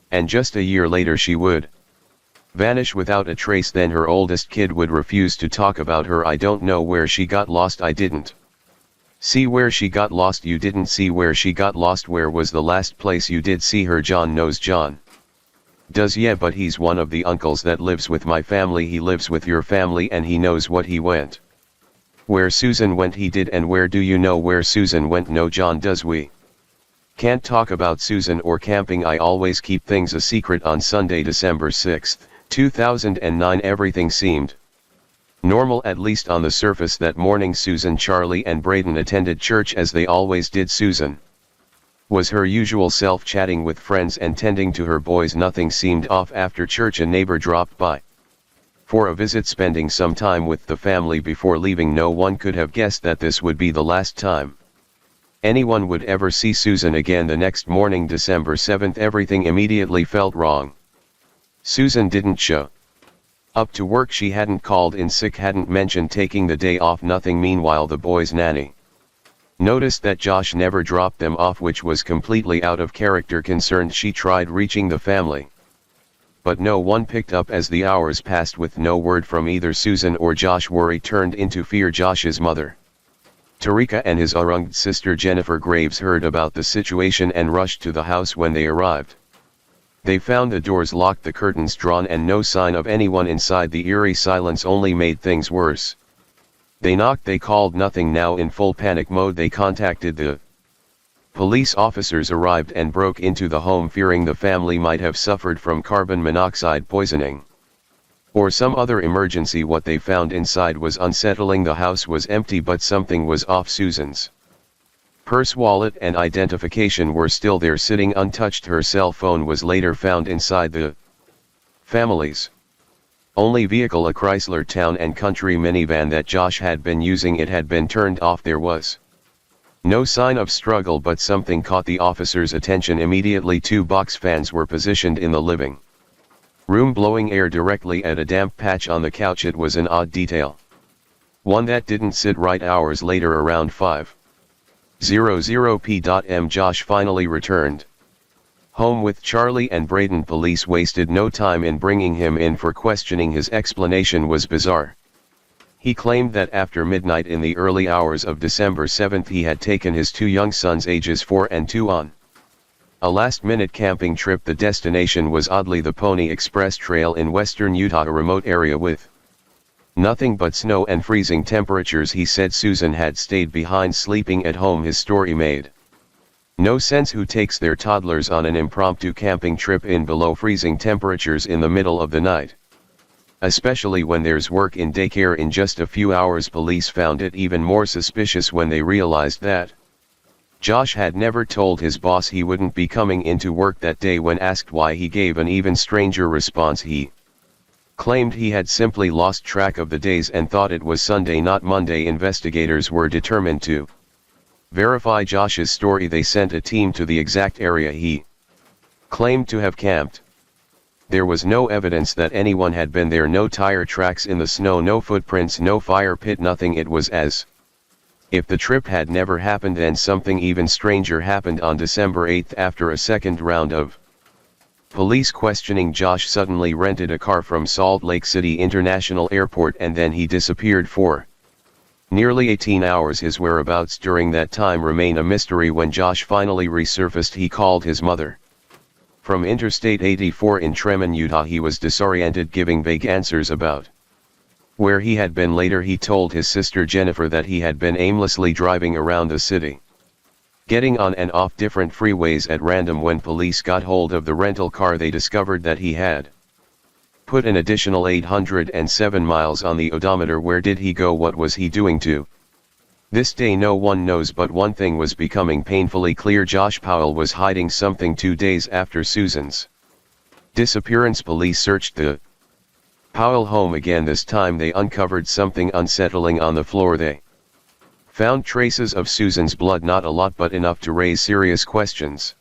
And just a year later, she would vanish without a trace. Then her oldest kid would refuse to talk about her. "I don't know where she got lost. I didn't see where she got lost." "You didn't see where she got lost? Where was the last place you did see her?" "John knows." "John does?" "Yeah, but he's one of the uncles that lives with my family." "He lives with your family and he knows what he went where Susan went?" "He did." "And where do you know where Susan went?" "No, John does." "We can't talk about Susan or camping. I always keep things a secret." On Sunday, December 6, 2009, everything seemed normal, at least on the surface. That morning, Susan, Charlie, and Braden attended church as they always did. Susan was her usual self, chatting with friends and tending to her boys. Nothing seemed off. After church, a neighbor dropped by for a visit, spending some time with the family before leaving. No one could have guessed that this would be the last time anyone would ever see Susan again. The next morning, December 7th, everything immediately felt wrong. Susan didn't show up to work. She hadn't called in sick, hadn't mentioned taking the day off, nothing. Meanwhile, the boys' nanny noticed that Josh never dropped them off, which was completely out of character. Concerned, she tried reaching the family, but no one picked up. As the hours passed with no word from either Susan or Josh, worry turned into fear. Josh's mother, Tarika, and his young sister Jennifer Graves heard about the situation and rushed to the house. When they arrived, they found the doors locked, the curtains drawn, and no sign of anyone inside. The eerie silence only made things worse. They knocked, they called, nothing. Now in full panic mode, they contacted the police. Officers arrived and broke into the home, fearing the family might have suffered from carbon monoxide poisoning or some other emergency. What they found inside was unsettling. The house was empty, but something was off. Susan's purse, wallet, and identification were still there, sitting untouched. Her cell phone was later found inside the family's only vehicle, a Chrysler Town and Country minivan that Josh had been using. It had been turned off. There was no sign of struggle, but something caught the officers' attention immediately. 2 box fans were positioned in the living room, blowing air directly at a damp patch on the couch. It was an odd detail, one that didn't sit right. Hours later, around 5:00 p.m., Josh finally returned home with Charlie and Braden. Police wasted no time in bringing him in for questioning. His explanation was bizarre. He claimed that after midnight in the early hours of December 7th, he had taken his 2 young sons, ages 4 and 2, on a last-minute camping trip. The destination was oddly the Pony Express Trail in western Utah, a remote area with nothing but snow and freezing temperatures. He said Susan had stayed behind, sleeping at home. His story made no sense. Who takes their toddlers on an impromptu camping trip in below freezing temperatures in the middle of the night? Especially when there's work in daycare in just a few hours. Police found it even more suspicious when they realized that Josh had never told his boss he wouldn't be coming into work that day. When asked why, he gave an even stranger response. He claimed he had simply lost track of the days and thought it was Sunday, not Monday. Investigators were determined to verify Josh's story. They sent a team to the exact area he claimed to have camped. There was no evidence that anyone had been there. No tire tracks in the snow, no footprints, no fire pit, nothing. It was as if the trip had never happened. And something even stranger happened on December 8th. After a second round of police questioning, Josh suddenly rented a car from Salt Lake City International Airport, and then he disappeared for nearly 18 hours. His whereabouts during that time remain a mystery. When Josh finally resurfaced, he called his mother from Interstate 84 in Tremont, Utah. He was disoriented, giving vague answers about where he had been. Later, he told his sister Jennifer that he had been aimlessly driving around the city. getting on and off different freeways at random. When police got hold of the rental car, they discovered that he had put an additional 807 miles on the odometer. Where did he go? What was he doing to this day? No one knows, but one thing was becoming painfully clear: Josh Powell was hiding something. 2 days after Susan's disappearance, police searched the Powell home again. This time they uncovered something unsettling on the floor. They found traces of Susan's blood, not a lot but enough to raise serious questions.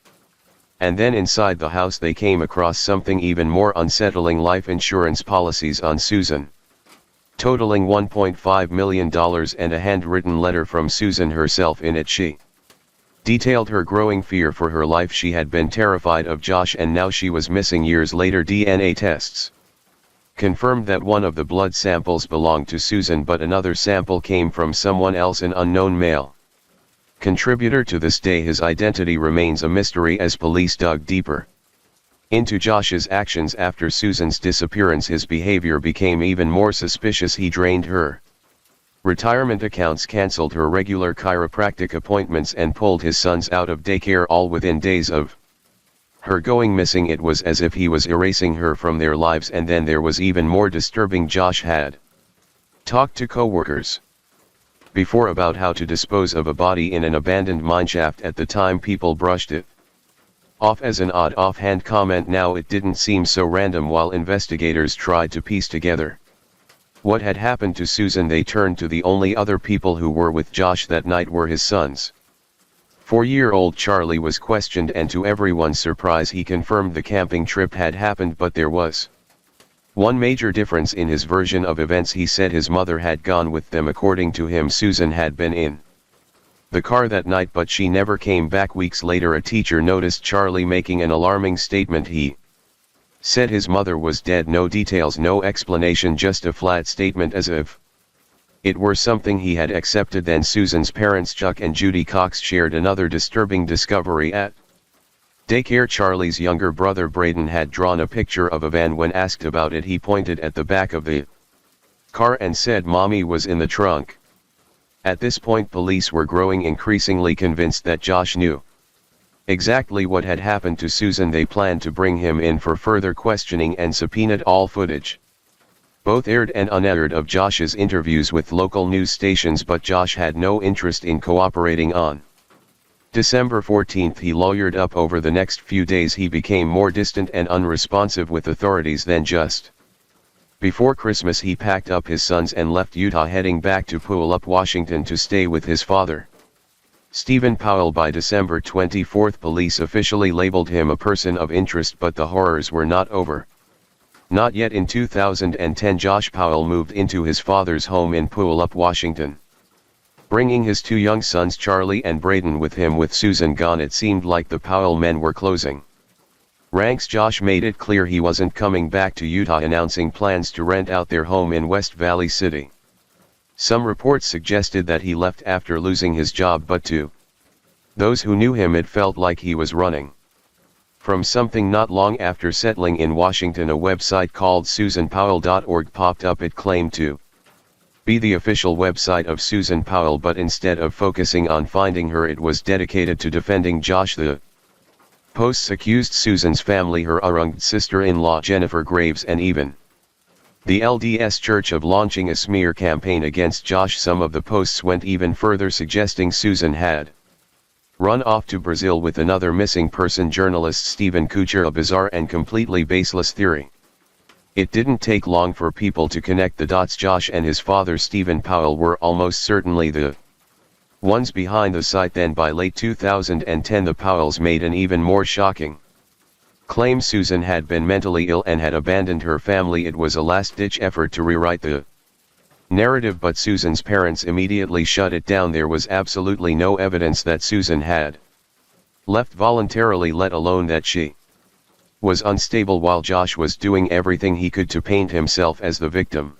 And then inside the house they came across something even more unsettling: life insurance policies on Susan, totaling $1.5 million, and a handwritten letter from Susan herself. In it she detailed her growing fear for her life. She had been terrified of Josh, and now she was missing. Years later, DNA tests confirmed that one of the blood samples belonged to Susan, but another sample came from someone else, an unknown male contributor. To this day his identity remains a mystery. As police dug deeper into Josh's actions after Susan's disappearance, his behavior became even more suspicious. He drained her retirement accounts, cancelled her regular chiropractic appointments, and pulled his sons out of daycare, all within days of her going missing. It was as if he was erasing her from their lives. And then there was even more disturbing. Josh had talked to co-workers before about how to dispose of a body in an abandoned mineshaft. At the time people brushed it off as an odd offhand comment. Now it didn't seem so random. While investigators tried to piece together what had happened to Susan, they turned to the only other people who were with Josh that night were his sons. 4-year-old Charlie was questioned, and to everyone's surprise he confirmed the camping trip had happened. But there was one major difference in his version of events. He said his mother had gone with them. According to him, Susan had been in the car that night, but she never came back. Weeks later, a teacher noticed Charlie making an alarming statement. He said his mother was dead. No details, no explanation, just a flat statement, as if it were something he had accepted. Then Susan's parents, Chuck and Judy Cox, shared another disturbing discovery at daycare. Charlie's younger brother Braden had drawn a picture of a van. When asked about it, he pointed at the back of the car and said Mommy was in the trunk. At this point police were growing increasingly convinced that Josh knew exactly what had happened to Susan. They planned to bring him in for further questioning and subpoenaed all footage, both aired and unaired, of Josh's interviews with local news stations, but Josh had no interest in cooperating. On December 14, he lawyered up. Over the next few days he became more distant and unresponsive with authorities. Then just before Christmas he packed up his sons and left Utah, heading back to Puyallup, Washington to stay with his father, Stephen Powell. By December 24, police officially labeled him a person of interest, but the horrors were not over. Not yet. In 2010, Josh Powell moved into his father's home in Puyallup, Washington, bringing his 2 young sons Charlie and Braden with him. With Susan gone, it seemed like the Powell men were closing ranks. Josh made it clear he wasn't coming back to Utah, announcing plans to rent out their home in West Valley City. Some reports suggested that he left after losing his job, but to those who knew him it felt like he was running from something. Not long after settling in Washington, a website called susanpowell.org popped up. It claimed to be the official website of Susan Powell, but instead of focusing on finding her, it was dedicated to defending Josh. The posts accused Susan's family, her arranged sister-in-law Jennifer Graves, and even the LDS Church of launching a smear campaign against Josh. Some of the posts went even further, suggesting Susan had run off to Brazil with another missing person journalist, Stephen Kucher, a bizarre and completely baseless theory. It didn't take long for people to connect the dots. Josh and his father, Stephen Powell, were almost certainly the ones behind the site. Then by late 2010 the Powells made an even more shocking claim. Susan had been mentally ill and had abandoned her family. It was a last-ditch effort to rewrite the narrative, but Susan's parents immediately shut it down. There was absolutely no evidence that Susan had left voluntarily, let alone that she was unstable while Josh was doing everything he could to paint himself as the victim.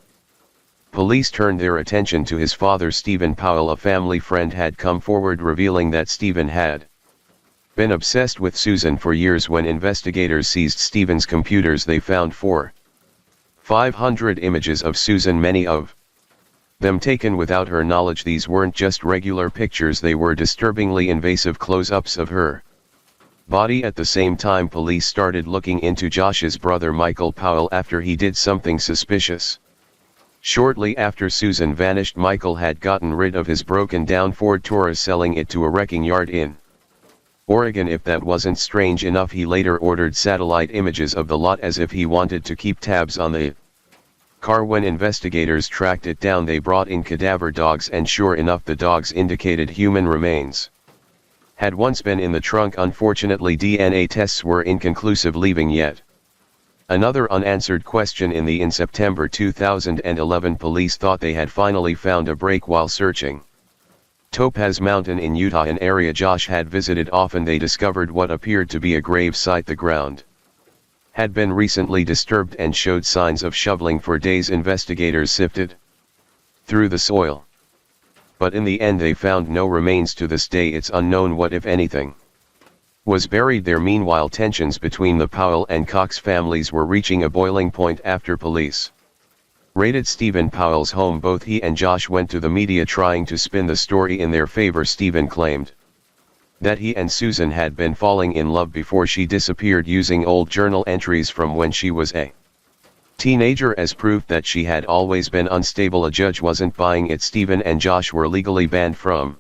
Police turned their attention to his father, Stephen Powell. A family friend had come forward revealing that Stephen had been obsessed with Susan for years. When investigators seized Stephen's computers, they found 500 images of Susan, many of Them taken without her knowledge. These weren't just regular pictures, they were disturbingly invasive close-ups of her body. At the same time, police started looking into Josh's brother Michael Powell after he did something suspicious. Shortly after Susan vanished, Michael had gotten rid of his broken-down Ford Taurus, selling it to a wrecking yard in Oregon. If that wasn't strange enough, he later ordered satellite images of the lot as if he wanted to keep tabs on the car. When investigators tracked it down, they brought in cadaver dogs, and sure enough, the dogs indicated human remains had once been in the trunk. Unfortunately, DNA tests were inconclusive, leaving yet another unanswered question in September 2011, police thought they had finally found a break while searching Topaz Mountain in Utah, an area Josh had visited often. They discovered what appeared to be a grave site. The ground had been recently disturbed and showed signs of shoveling for days. Investigators sifted through the soil, but in the end they found no remains. To this day, it's unknown what, if anything, was buried there. Meanwhile, tensions between the Powell and Cox families were reaching a boiling point after police raided Stephen Powell's home. Both he and Josh went to the media trying to spin the story in their favor. Stephen claimed that he and Susan had been falling in love before she disappeared, using old journal entries from when she was a teenager as proof that she had always been unstable. A judge wasn't buying it. Stephen and Josh were legally banned from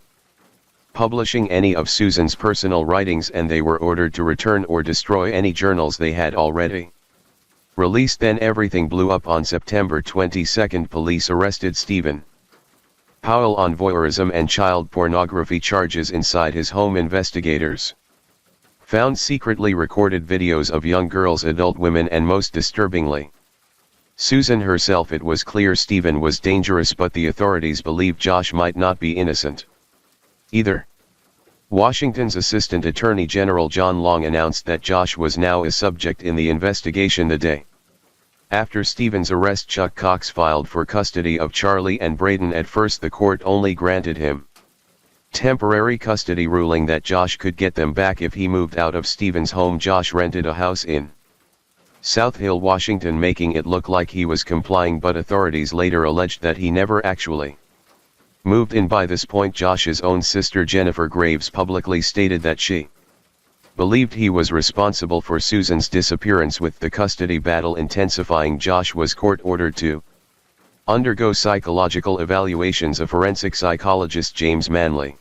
publishing any of Susan's personal writings, and they were ordered to return or destroy any journals they had already released. Then everything blew up on September 22. Police arrested Stephen Powell on voyeurism and child pornography charges inside his home. Investigators found secretly recorded videos of young girls, adult women, and most disturbingly, Susan herself. It was clear Stephen was dangerous, but the authorities believed Josh might not be innocent either. Washington's Assistant Attorney General John Long announced that Josh was now a subject in the investigation. The day after Stephen's arrest, Chuck Cox filed for custody of Charlie and Braden. At first, the court only granted him temporary custody, ruling that Josh could get them back if he moved out of Stephen's home. Josh rented a house in South Hill, Washington, making it look like he was complying, but authorities later alleged that he never actually moved in. By this point, Josh's own sister Jennifer Graves publicly stated that she believed he was responsible for Susan's disappearance. With the custody battle intensifying, Josh was court-ordered to undergo psychological evaluations. A forensic psychologist, James Manley,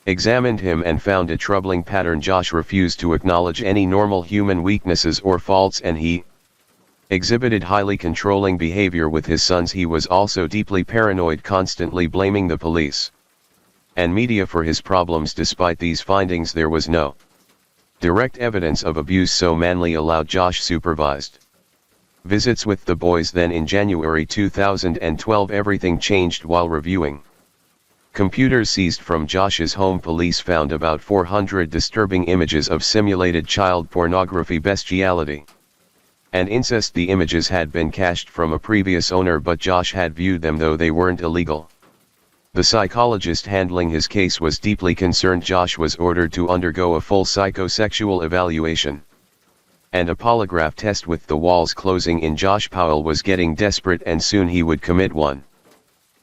examined him and found a troubling pattern. Josh refused to acknowledge any normal human weaknesses or faults, and he exhibited highly controlling behavior with his sons. He was also deeply paranoid, constantly blaming the police and media for his problems. Despite these findings, there was no direct evidence of abuse, so Manley allowed Josh supervised visits with the boys. Then in January 2012, everything changed. While reviewing computers seized from Josh's home, police found about 400 disturbing images of simulated child pornography, bestiality, and incest. The images had been cached from a previous owner, but Josh had viewed them, though they weren't illegal. The psychologist handling his case was deeply concerned. Josh was ordered to undergo a full psychosexual evaluation and a polygraph test. With the walls closing in, Josh Powell was getting desperate, and soon he would commit one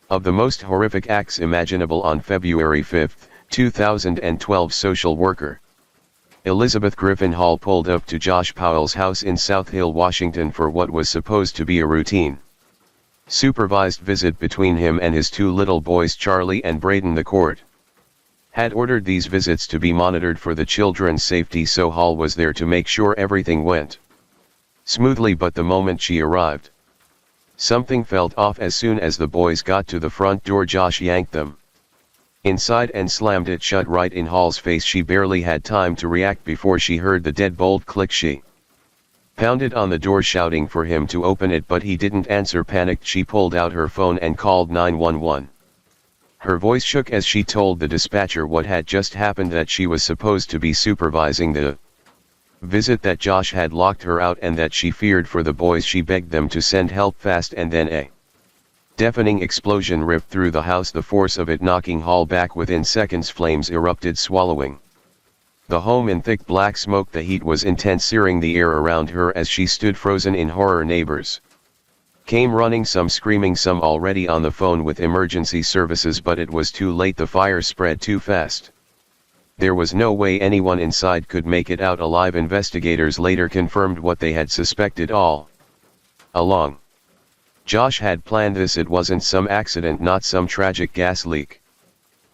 of the most horrific acts imaginable. On February 5, 2012, social worker Elizabeth Griffin Hall pulled up to Josh Powell's house in South Hill, Washington, for what was supposed to be a routine supervised visit between him and his two little boys, Charlie and Braden. The court had ordered these visits to be monitored for the children's safety, so Hall was there to make sure everything went smoothly. But the moment she arrived, something felt off. As soon as the boys got to the front door, Josh yanked them inside and slammed it shut right in Hall's face. She barely had time to react before she heard the deadbolt click. She pounded on the door, shouting for him to open it, but he didn't answer. Panicked, she pulled out her phone and called 911. Her voice shook as she told the dispatcher what had just happened, that she was supposed to be supervising the visit, that Josh had locked her out, and that she feared for the boys. She begged them to send help fast, and then a deafening explosion ripped through the house, the force of it knocking Hall back. Within seconds, flames erupted, swallowing the home in thick black smoke. The heat was intense, searing the air around her as she stood frozen in horror. Neighbors Came running, some screaming, some already on the phone with emergency services, but it was too late. The fire spread too fast. There was no way anyone inside could make it out alive. Investigators later confirmed what they had suspected all along. Josh had planned this. It wasn't some accident, not some tragic gas leak.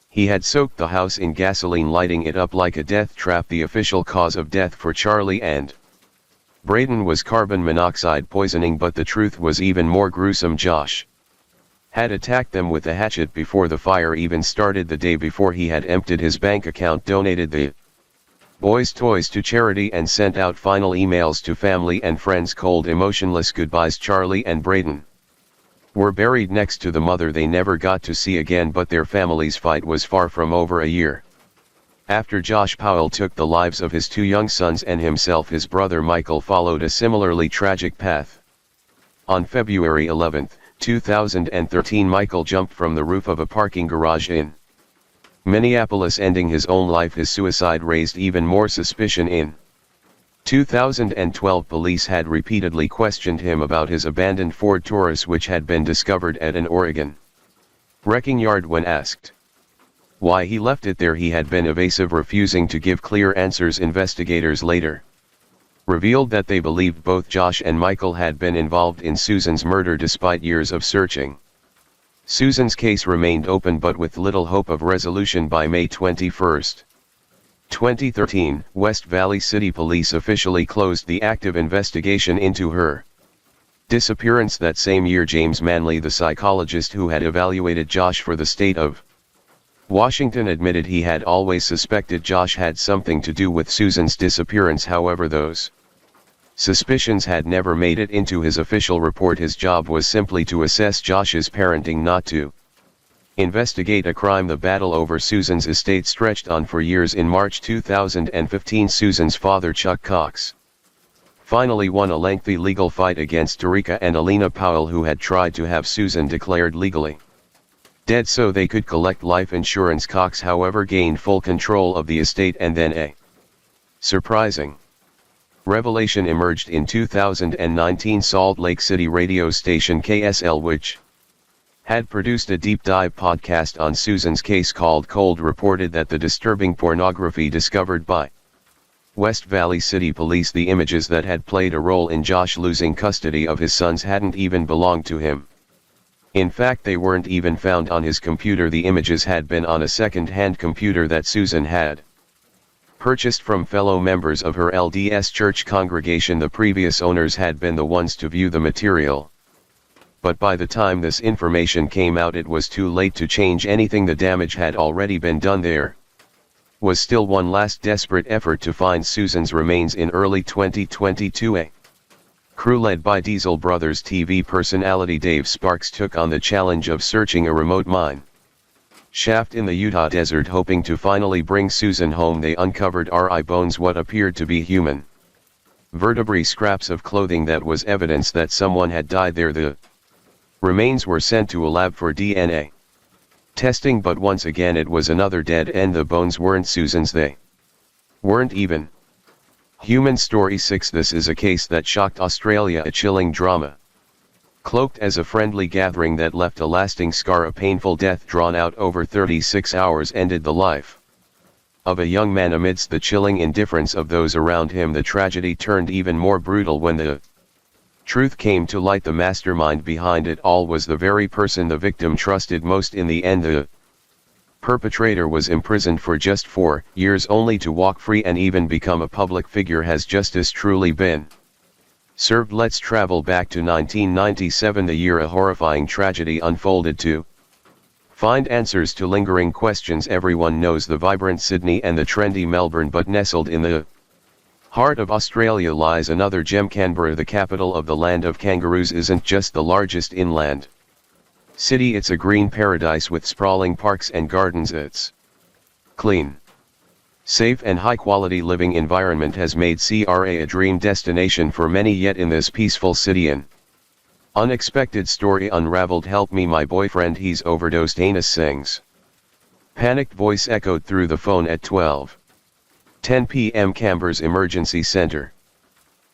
He had soaked the house in gasoline, lighting it up like a death trap. The official cause of death for Charlie and Braden was carbon monoxide poisoning, but the truth was even more gruesome. Josh had attacked them with a hatchet before the fire even started. The day before, he had emptied his bank account, donated the boys' toys to charity, and sent out final emails to family and friends. Cold, emotionless goodbyes. Charlie and Braden were buried next to the mother they never got to see again, but their family's fight was far from over. A year after Josh Powell took the lives of his two young sons and himself, his brother Michael followed a similarly tragic path. On February 11, 2013, Michael jumped from the roof of a parking garage in Minneapolis, ending his own life. His suicide raised even more suspicion. In 2012, police had repeatedly questioned him about his abandoned Ford Taurus, which had been discovered at an Oregon wrecking yard. When asked why he left it there, he had been evasive, refusing to give clear answers. Investigators later revealed that they believed both Josh and Michael had been involved in Susan's murder despite years of searching. Susan's case remained open, but with little hope of resolution. By May 21, 2013, West Valley City Police officially closed the active investigation into her disappearance. That same year, James Manley, the psychologist who had evaluated Josh for the state of Washington, admitted he had always suspected Josh had something to do with Susan's disappearance. However, those suspicions had never made it into his official report. His job was simply to assess Josh's parenting, not to investigate a crime. The battle over Susan's estate stretched on for years. In March 2015, Susan's father, Chuck Cox, finally won a lengthy legal fight against Tarika and Alina Powell, who had tried to have Susan declared legally dead so they could collect life insurance. Cox, however, gained full control of the estate, and then a surprising revelation emerged in 2019. Salt Lake City radio station KSL, which had produced a deep dive podcast on Susan's case called Cold, reported that the disturbing pornography discovered by West Valley City Police, the images that had played a role in Josh losing custody of his sons, hadn't even belonged to him. In fact, they weren't even found on his computer. The images had been on a second-hand computer that Susan had purchased from fellow members of her LDS church congregation. The previous owners had been the ones to view the material. But by the time this information came out, it was too late to change anything. The damage had already been done. There was still one last desperate effort to find Susan's remains. In early 2022, a crew led by Diesel Brothers TV personality Dave Sparks took on the challenge of searching a remote mine shaft in the Utah desert, hoping to finally bring Susan home. They uncovered RI bones, what appeared to be human vertebrae, scraps of clothing that was evidence that someone had died there. The remains were sent to a lab for DNA testing, but once again it was another dead end. The bones weren't Susan's, they weren't even human. Story 6. This is a case that shocked Australia, a chilling drama cloaked as a friendly gathering that left a lasting scar. A painful death drawn out over 36 hours ended the life of a young man amidst the chilling indifference of those around him. The tragedy turned even more brutal when the truth came to light. The mastermind behind it all was the very person the victim trusted most. In the end, the perpetrator was imprisoned for just 4 years, only to walk free and even become a public figure. Has justice truly been served? Let's travel back to 1997, the year a horrifying tragedy unfolded to find answers to lingering questions. Everyone knows the vibrant Sydney and the trendy Melbourne, but nestled in the heart of Australia lies another gem. Canberra, the capital of the land of kangaroos, isn't just the largest inland city, it's a green paradise with sprawling parks and gardens. Its clean, safe and high-quality living environment has made CRA a dream destination for many. Yet in this peaceful city an unexpected story unraveled. "Help me, my boyfriend, he's overdosed," Anis sings. Panicked voice echoed through the phone at 12:10 p.m. Canberra's emergency center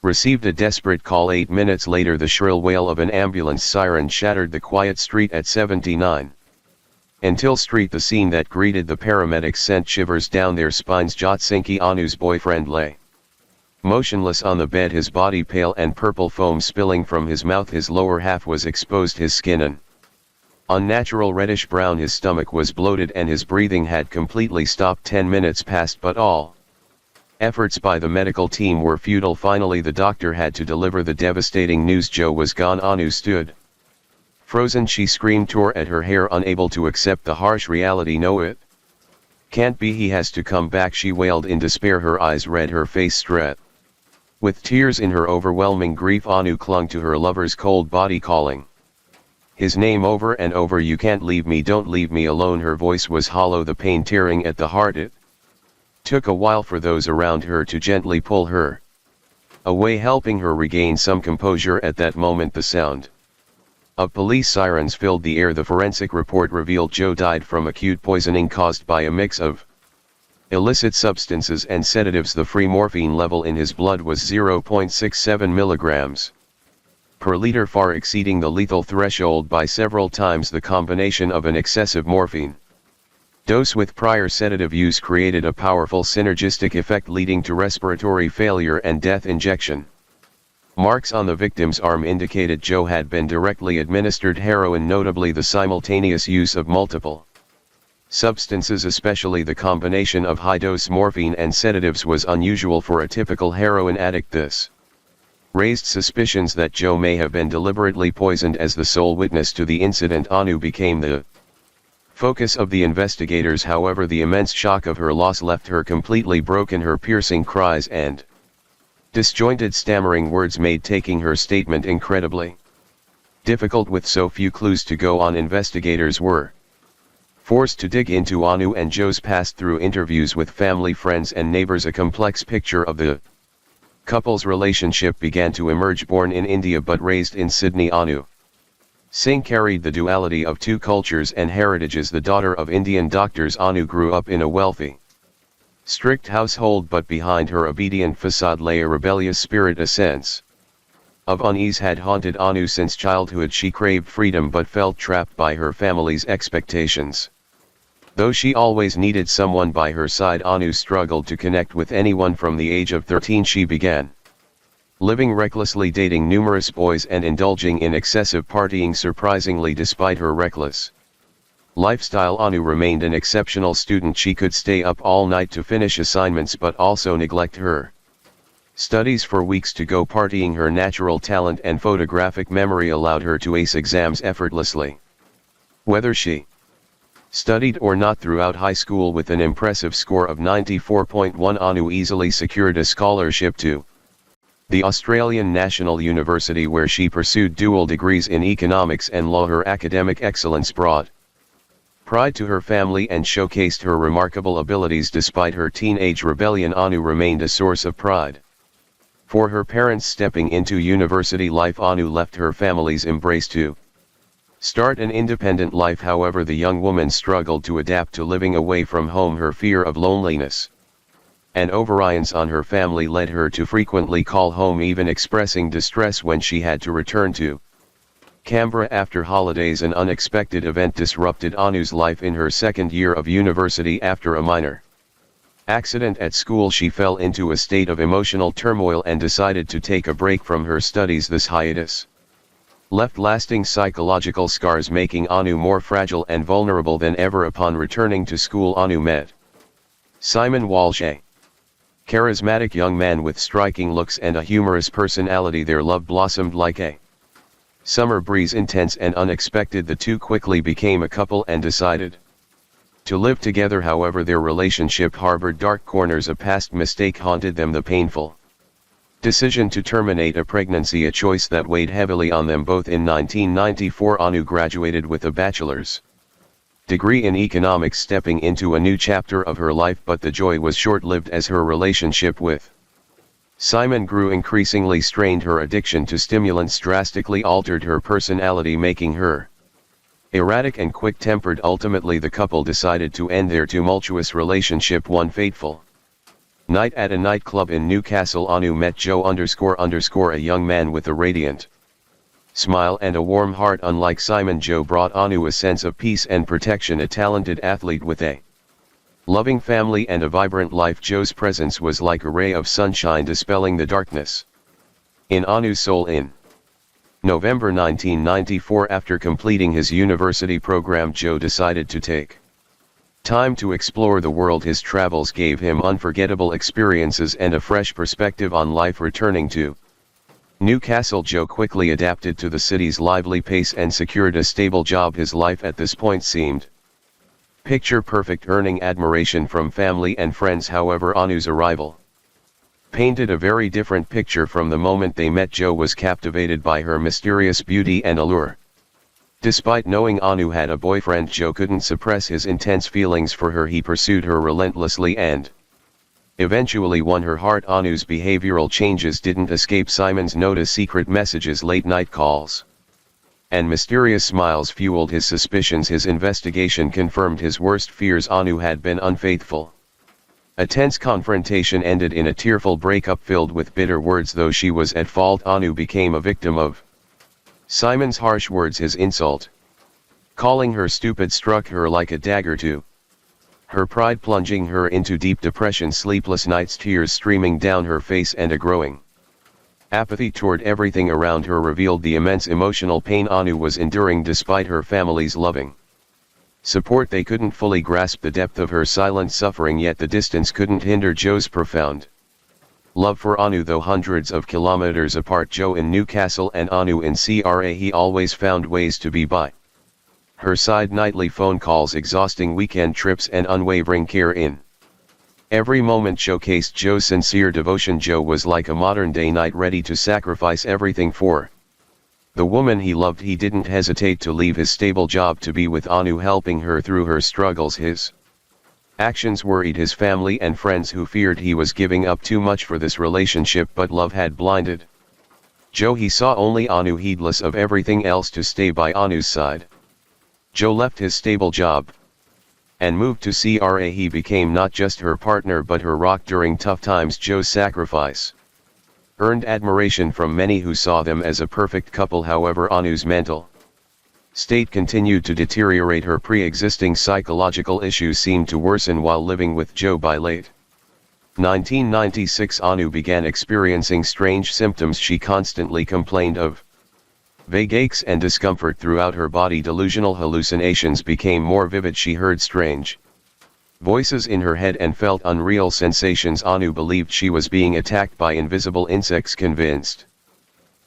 Received a desperate call 8 minutes later. The shrill wail of an ambulance siren shattered the quiet street at 79. Until Street. The scene that greeted the paramedics sent shivers down their spines. Jotsinki, Anu's boyfriend, lay motionless on the bed, his body pale and purple, foam spilling from his mouth. His lower half was exposed, his skin an unnatural reddish brown. His stomach was bloated and his breathing had completely stopped. 10 minutes passed, but all efforts by the medical team were futile. Finally the doctor had to deliver the devastating news: Joe was gone. Anu stood frozen. She screamed, tore at her hair, unable to accept the harsh reality. No, it can't be. He has to come back, she wailed in despair, her eyes red, her face straight. With tears in her overwhelming grief, Anu clung to her lover's cold body, calling his name over and over. You can't leave me, don't leave me alone. Her voice was hollow, the pain tearing at the heart. It took a while for those around her to gently pull her away, helping her regain some composure. At that moment the sound of police sirens filled the air. The forensic report revealed Joe died from acute poisoning caused by a mix of illicit substances and sedatives. The free morphine level in his blood was 0.67 milligrams per liter, far exceeding the lethal threshold by several times. The combination of an excessive morphine dose with prior sedative use created a powerful synergistic effect, leading to respiratory failure and death. Injection marks on the victim's arm indicated Joe had been directly administered heroin. Notably, the simultaneous use of multiple substances, especially the combination of high-dose morphine and sedatives, was unusual for a typical heroin addict. This raised suspicions that Joe may have been deliberately poisoned. As the sole witness to the incident, Anu became the focus of the investigators. However, the immense shock of her loss left her completely broken. Her piercing cries and disjointed stammering words made taking her statement incredibly difficult. With so few clues to go on, investigators were forced to dig into Anu and Joe's past through interviews with family, friends and neighbors. A complex picture of the couple's relationship began to emerge. Born in India but raised in Sydney, Anu Singh carried the duality of two cultures and heritages. The daughter of Indian doctors, Anu grew up in a wealthy, strict household, but behind her obedient facade lay a rebellious spirit. A sense of unease had haunted Anu since childhood. She craved freedom but felt trapped by her family's expectations. Though she always needed someone by her side, Anu struggled to connect with anyone. From the age of 13 she began living recklessly, dating numerous boys and indulging in excessive partying. Surprisingly, despite her reckless lifestyle, Anu remained an exceptional student. She could stay up all night to finish assignments but also neglect her studies for weeks to go partying. Her natural talent and photographic memory allowed her to ace exams effortlessly. Whether she studied or not, throughout high school with an impressive score of 94.1, Anu easily secured a scholarship to the Australian National University, where she pursued dual degrees in economics and law. Her academic excellence brought pride to her family and showcased her remarkable abilities. Despite her teenage rebellion, Anu remained a source of pride for her parents. Stepping into university life, Anu left her family's embrace to start an independent life. However, the young woman struggled to adapt to living away from home. Her fear of loneliness and over-reliance on her family led her to frequently call home, even expressing distress when she had to return to Canberra after holidays. An unexpected event disrupted Anu's life in her second year of university. After a minor accident at school, she fell into a state of emotional turmoil and decided to take a break from her studies. This hiatus left lasting psychological scars, making Anu more fragile and vulnerable than ever. Upon returning to school, Anu met Simon Walsh, a charismatic young man with striking looks and a humorous personality. Their love blossomed like a summer breeze, intense and unexpected. The two quickly became a couple and decided to live together. However, their relationship harbored dark corners. A past mistake haunted them, the painful decision to terminate a pregnancy, a choice that weighed heavily on them both. In 1994, Anu graduated with a bachelor's degree in economics, stepping into a new chapter of her life, but the joy was short-lived as her relationship with Simon grew increasingly strained. Her addiction to stimulants drastically altered her personality, making her erratic and quick-tempered. Ultimately, the couple decided to end their tumultuous relationship. One fateful Night at a nightclub in Newcastle. Anu met Joe __, a young man with a radiant smile and a warm heart. Unlike Simon, Joe brought Anu a sense of peace and protection, a talented athlete with a loving family and a vibrant life. Joe's presence was like a ray of sunshine, dispelling the darkness in Anu's soul. In November 1994, after completing his university program, Joe decided to take time to explore the world. His travels gave him unforgettable experiences and a fresh perspective on life. Returning to Newcastle, Joe quickly adapted to the city's lively pace and secured a stable job. His life at this point seemed picture perfect, earning admiration from family and friends. However, Anu's arrival painted a very different picture. From the moment they met, Joe was captivated by her mysterious beauty and allure. Despite knowing Anu had a boyfriend, Joe couldn't suppress his intense feelings for her. He pursued her relentlessly and eventually won her heart. Anu's behavioral changes didn't escape Simon's notice. Secret messages, late night calls, and mysterious smiles fueled his suspicions. His investigation confirmed his worst fears. Anu had been unfaithful. A tense confrontation ended in a tearful breakup filled with bitter words. Though she was at fault, Anu became a victim of Simon's harsh words. His insult, calling her stupid, struck her like a dagger to her pride, plunging her into deep depression. Sleepless nights, tears streaming down her face, and a growing apathy toward everything around her revealed the immense emotional pain Anu was enduring. Despite her family's loving support, they couldn't fully grasp the depth of her silent suffering. Yet the distance couldn't hinder Joe's profound love for Anu. Though hundreds of kilometers apart, Joe in Newcastle and Anu in CRA, he always found ways to be by her side. Nightly phone calls, exhausting weekend trips, and unwavering care in every moment showcased Joe's sincere devotion. Joe was like a modern-day knight, ready to sacrifice everything for the woman he loved. He didn't hesitate to leave his stable job to be with Anu, helping her through her struggles. His actions worried his family and friends, who feared he was giving up too much for this relationship, but love had blinded Joe. He saw only Anu, heedless of everything else, to stay by Anu's side. Joe left his stable job and moved to CRA. He became not just her partner but her rock during tough times. Joe's sacrifice earned admiration from many who saw them as a perfect couple. However, Anu's mental state continued to deteriorate. Her pre-existing psychological issues seemed to worsen while living with Joe. By late 1996, Anu began experiencing strange symptoms. She constantly complained of vague aches and discomfort throughout her body. Delusional hallucinations became more vivid. She heard strange voices in her head and felt unreal sensations. Anu believed she was being attacked by invisible insects, convinced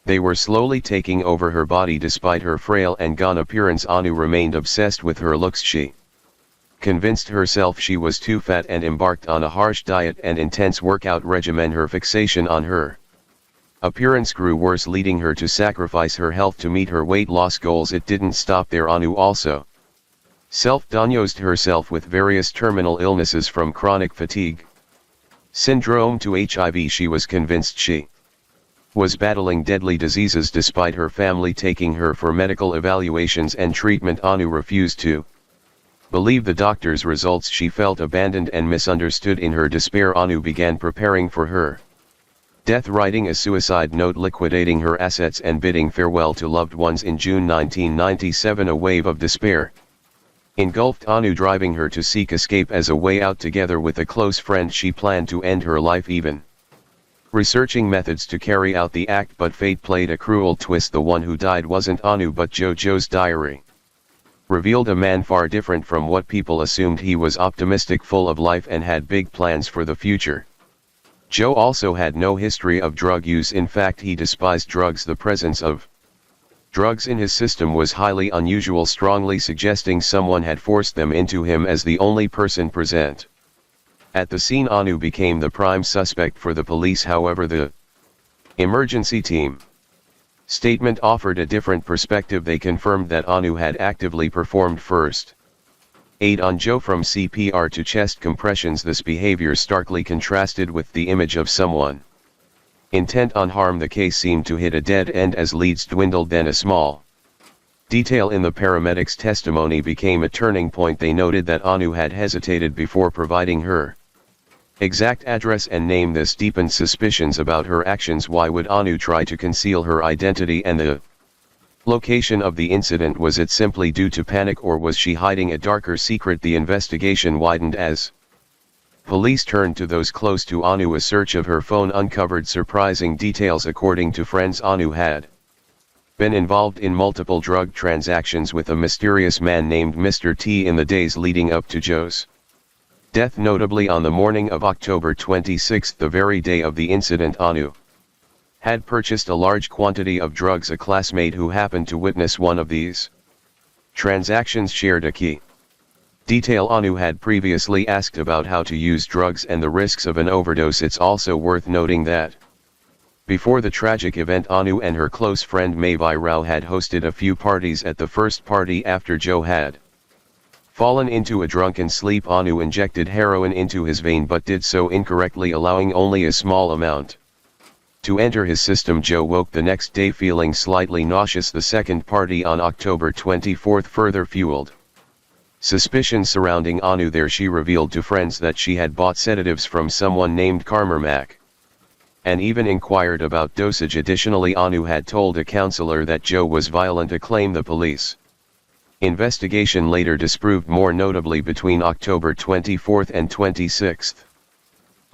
they were slowly taking over her body. Despite her frail and gaunt appearance, Anu remained obsessed with her looks. She convinced herself she was too fat and embarked on a harsh diet and intense workout regimen. Her fixation on her appearance grew worse, leading her to sacrifice her health to meet her weight loss goals. It didn't stop there. Anu also self-diagnosed herself with various terminal illnesses, from chronic fatigue syndrome to HIV. She was convinced she was battling deadly diseases. Despite her family taking her for medical evaluations and treatment, Anu refused to believe the doctor's results. She felt abandoned and misunderstood. In her despair, Anu began preparing for her death, writing a suicide note, liquidating her assets, and bidding farewell to loved ones. In June 1997, a wave of despair engulfed Anu, driving her to seek escape. As a way out, together with a close friend, she planned to end her life, even researching methods to carry out the act. But fate played a cruel twist. The one who died wasn't Anu but Joe. Joe's diary revealed a man far different from what people assumed. He was optimistic, full of life, and had big plans for the future. Joe also had no history of drug use. In fact, he despised drugs. The presence of drugs in his system was highly unusual, strongly suggesting someone had forced them into him. As the only person present at the scene, Anu became the prime suspect for the police. However, the emergency team statement offered a different perspective. They confirmed that Anu had actively performed first aid on Joe, from CPR to chest compressions. This behavior starkly contrasted with the image of someone intent on harm. The case seemed to hit a dead end as leads dwindled. Then a small detail in the paramedics' testimony became a turning point. They noted that Anu had hesitated before providing her exact address and name. This deepened suspicions about her actions. Why would Anu try to conceal her identity and the location of the incident? Was it simply due to panic, or was she hiding a darker secret? The investigation widened as police turned to those close to Anu. A search of her phone uncovered surprising details. According to friends, Anu had been involved in multiple drug transactions with a mysterious man named Mr. T in the days leading up to Joe's death. Notably, on the morning of October 26, the very day of the incident, Anu had purchased a large quantity of drugs. A classmate who happened to witness one of these transactions shared a key detail. Anu had previously asked about how to use drugs and the risks of an overdose. It's also worth noting that before the tragic event, Anu and her close friend Mavi Rao had hosted a few parties. At the first party, after Joe had fallen into a drunken sleep, Anu injected heroin into his vein but did so incorrectly, allowing only a small amount to enter his system. Joe woke the next day feeling slightly nauseous. The second party on October 24 further fueled suspicions surrounding Anu. There she revealed to friends that she had bought sedatives from someone named Carmermac, and even inquired about dosage. Additionally, Anu had told a counselor that Joe was violent, a claim the police investigation later disproved. More notably, between October 24 and 26,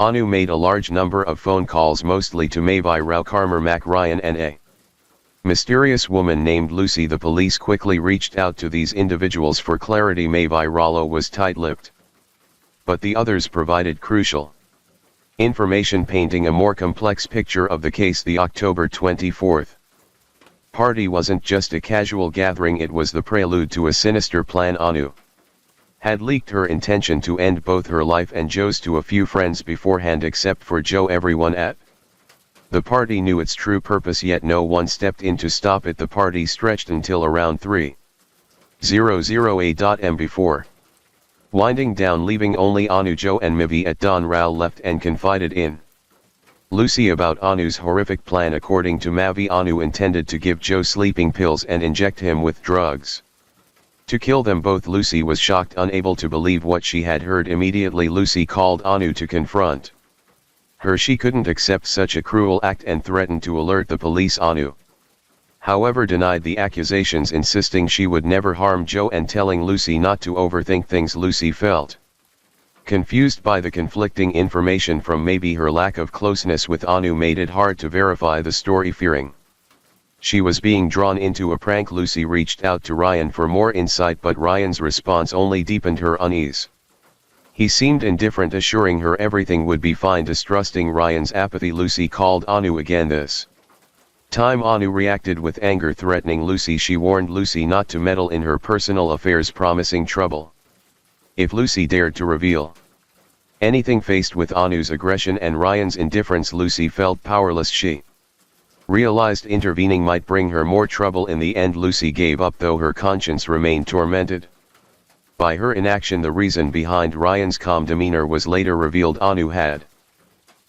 Anu made a large number of phone calls, mostly to Mavi Rao, Carmermac, Ryan and a mysterious woman named Lucy. The police quickly reached out to these individuals for clarity. Mavi Rao was tight-lipped, but the others provided crucial information, painting a more complex picture of the case. The October 24 party wasn't just a casual gathering, it was the prelude to a sinister plan. Anu had leaked her intention to end both her life and Joe's to a few friends beforehand. Except for Joe, everyone at the party knew its true purpose, yet no one stepped in to stop it. The party stretched until around 3:00 a.m. before winding down, leaving only Anu, Joe and Mavi at dawn. Rao left and confided in Lucy about Anu's horrific plan. According to Mavi, Anu intended to give Joe sleeping pills and inject him with drugs to kill them both. Lucy was shocked, unable to believe what she had heard. Immediately, Lucy called Anu to confront her. She couldn't accept such a cruel act and threatened to alert the police. Anu, however, denied the accusations, insisting she would never harm Joe and telling Lucy not to overthink things. Lucy felt confused by the conflicting information from Mavi. Her lack of closeness with Anu made it hard to verify the story. Fearing she was being drawn into a prank, Lucy reached out to Ryan for more insight, but Ryan's response only deepened her unease. He seemed indifferent, assuring her everything would be fine. Distrusting Ryan's apathy, Lucy called Anu again. This time Anu reacted with anger, threatening Lucy. She warned Lucy not to meddle in her personal affairs, promising trouble if Lucy dared to reveal anything. Faced with Anu's aggression and Ryan's indifference, Lucy felt powerless. She realized intervening might bring her more trouble. In the end, Lucy gave up, though her conscience remained tormented by her inaction. The reason behind Ryan's calm demeanor was later revealed. Anu had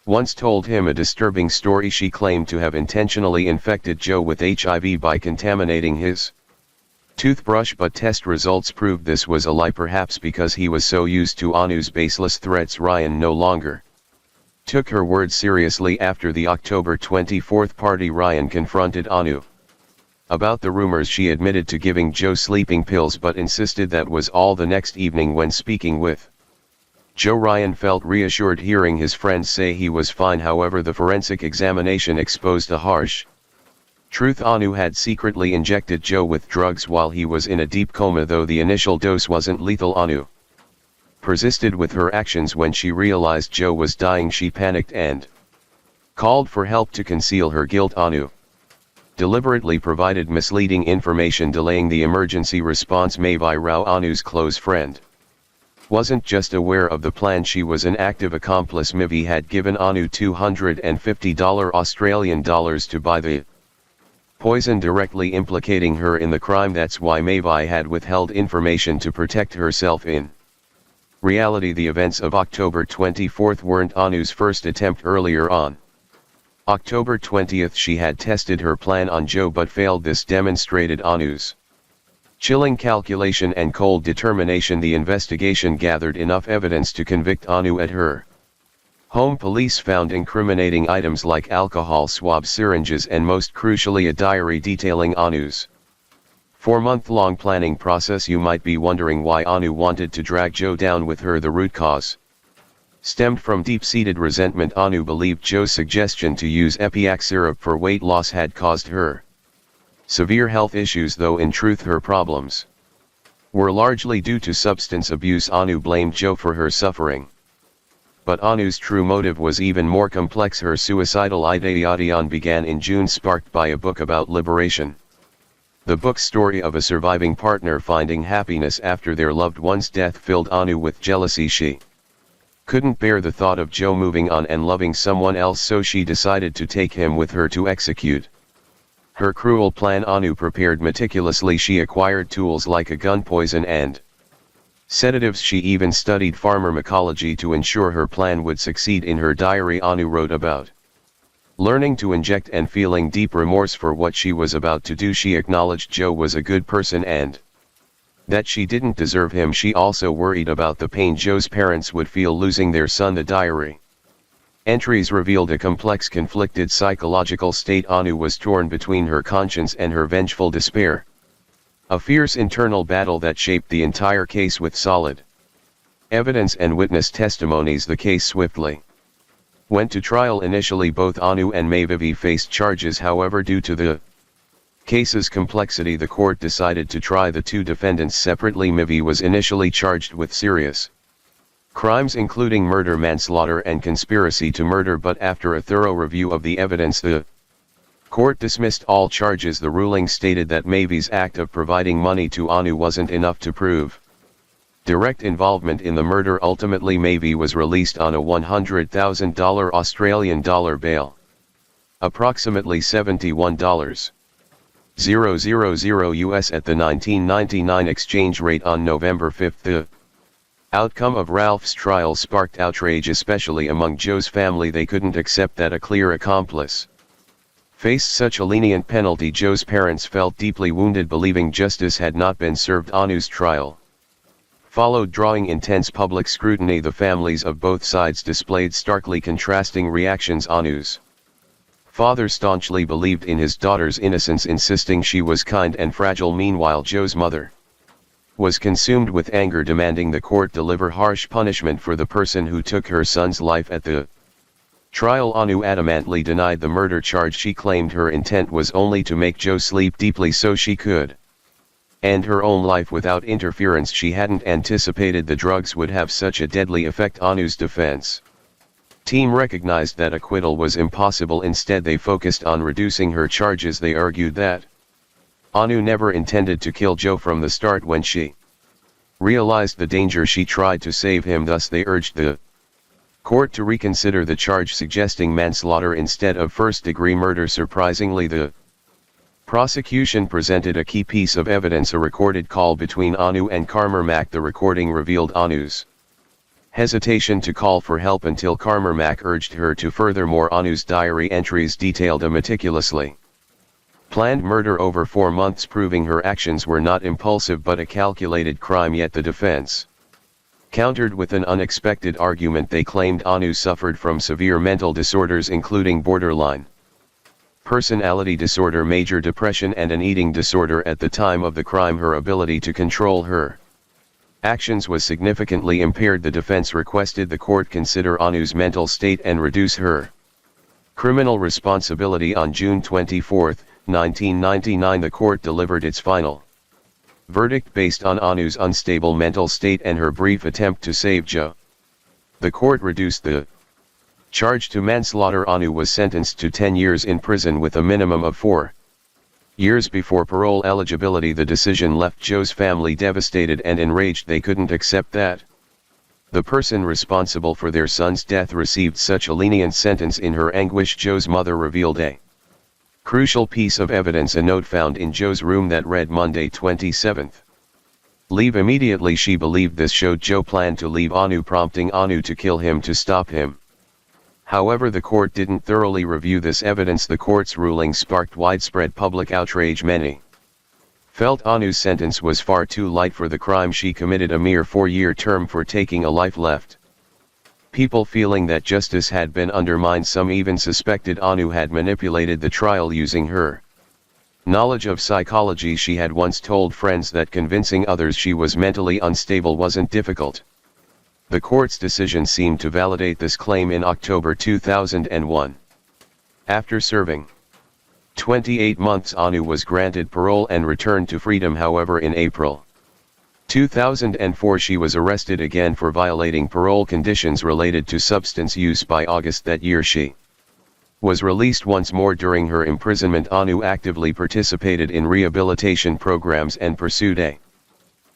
once told him a disturbing story. She claimed to have intentionally infected Joe with HIV by contaminating his toothbrush, but test results proved this was a lie. Perhaps because he was so used to Anu's baseless threats, Ryan no longer took her words seriously. After the October 24 party, Ryan confronted Anu about the rumors. She admitted to giving Joe sleeping pills but insisted that was all. The next evening, when speaking with Joe, Ryan felt reassured hearing his friends say he was fine. However, the forensic examination exposed a harsh truth. Anu had secretly injected Joe with drugs while he was in a deep coma. Though the initial dose wasn't lethal, Anu persisted with her actions. When she realized Joe was dying, she panicked and called for help to conceal her guilt. Anu deliberately provided misleading information, delaying the emergency response. Mavi Rao, Anu's close friend, wasn't just aware of the plan, she was an active accomplice. Mavi had given Anu $250 Australian dollars to buy the poison, directly implicating her in the crime. That's why Mavi had withheld information to protect herself. In reality, the events of October 24 weren't Anu's first attempt. Earlier on October 20, she had tested her plan on Joe but failed. This demonstrated Anu's chilling calculation and cold determination. The investigation gathered enough evidence to convict Anu at her Home police found incriminating items like alcohol swab syringes and most crucially a diary detailing Anu's 4-month-long planning process. You might be wondering why Anu wanted to drag Joe down with her. The root cause stemmed from deep-seated resentment. Anu believed Joe's suggestion to use Epiac syrup for weight loss had caused her severe health issues, though in truth her problems were largely due to substance abuse. Anu blamed Joe for her suffering. But Anu's true motive was even more complex. Her suicidal ideation began in June, sparked by a book about liberation. The book's story of a surviving partner finding happiness after their loved one's death filled Anu with jealousy. She couldn't bear the thought of Joe moving on and loving someone else, so she decided to take him with her to execute her cruel plan. Anu prepared meticulously. She acquired tools like a gun, poison and sedatives. She even studied pharmacology to ensure her plan would succeed. In her diary, Anu wrote about learning to inject and feeling deep remorse for what she was about to do. She acknowledged Joe was a good person and that she didn't deserve him. She also worried about the pain Joe's parents would feel losing their son. The diary entries revealed a complex, conflicted psychological state. Anu was torn between her conscience and her vengeful despair. A fierce internal battle that shaped the entire case. With solid evidence and witness testimonies, the case swiftly went to trial. Initially, both Anu and Mayvivi faced charges. However, due to the case's complexity, the court decided to try the two defendants separately. Mayvivi was initially charged with serious crimes including murder, manslaughter and conspiracy to murder, but after a thorough review of the evidence, the court dismissed all charges. The ruling stated that Mayvivi's act of providing money to Anu wasn't enough to prove direct involvement in the murder. Ultimately, Mayvivi was released on a $100,000 Australian dollar bail, approximately $71,000 US at the 1999 exchange rate. On November 5, the outcome of Ralph's trial sparked outrage, especially among Joe's family. They couldn't accept that a clear accomplice faced such a lenient penalty. Joe's parents felt deeply wounded, believing justice had not been served. Anu's trial followed, drawing intense public scrutiny. The families of both sides displayed starkly contrasting reactions. Anu's father staunchly believed in his daughter's innocence, insisting she was kind and fragile. Meanwhile, Joe's mother was consumed with anger, demanding the court deliver harsh punishment for the person who took her son's life. At the trial, Anu adamantly denied the murder charge. She claimed her intent was only to make Joe sleep deeply so she could end her own life without interference. She hadn't anticipated the drugs would have such a deadly effect. Anu's defense team recognized that acquittal was impossible. Instead, they focused on reducing her charges. They argued that Anu never intended to kill Joe from the start. When she realized the danger, she tried to save him. Thus, they urged the court to reconsider the charge, suggesting manslaughter instead of first-degree murder. Surprisingly, the prosecution presented a key piece of evidence: a recorded call between Anu and Carmermack. The recording revealed Anu's hesitation to call for help until Carmermack urged her to. Furthermore, Anu's diary entries detailed a meticulously planned murder over 4 months, proving her actions were not impulsive but a calculated crime. Yet the defense countered with an unexpected argument. They claimed Anu suffered from severe mental disorders, including borderline personality disorder, major depression and an eating disorder. At the time of the crime, her ability to control her actions was significantly impaired. The defense requested the court consider Anu's mental state and reduce her criminal responsibility. On June 24, 1999, the court delivered its final verdict based on Anu's unstable mental state and her brief attempt to save Joe. The court reduced the charge to manslaughter. Anu was sentenced to 10 years in prison with a minimum of 4 years before parole eligibility. The decision left Joe's family devastated and enraged. They couldn't accept that the person responsible for their son's death received such a lenient sentence. In her anguish, Joe's mother revealed a crucial piece of evidence: a note found in Joe's room that read, Monday 27th. Leave immediately. She believed this showed Joe planned to leave Anu, prompting Anu to kill him to stop him. However, the court didn't thoroughly review this evidence. The court's ruling sparked widespread public outrage. Many felt Anu's sentence was far too light for the crime she committed, a mere 4-year term for taking a life. Left People feeling that justice had been undermined, some even suspected Anu had manipulated the trial using her knowledge of psychology. She had once told friends that convincing others she was mentally unstable wasn't difficult. The court's decision seemed to validate this claim in October 2001. After serving 28 months, Anu was granted parole and returned to freedom. However, in April 2004 she was arrested again for violating parole conditions related to substance use. By August that year she was released once more. During her imprisonment, Anu actively participated in rehabilitation programs and pursued a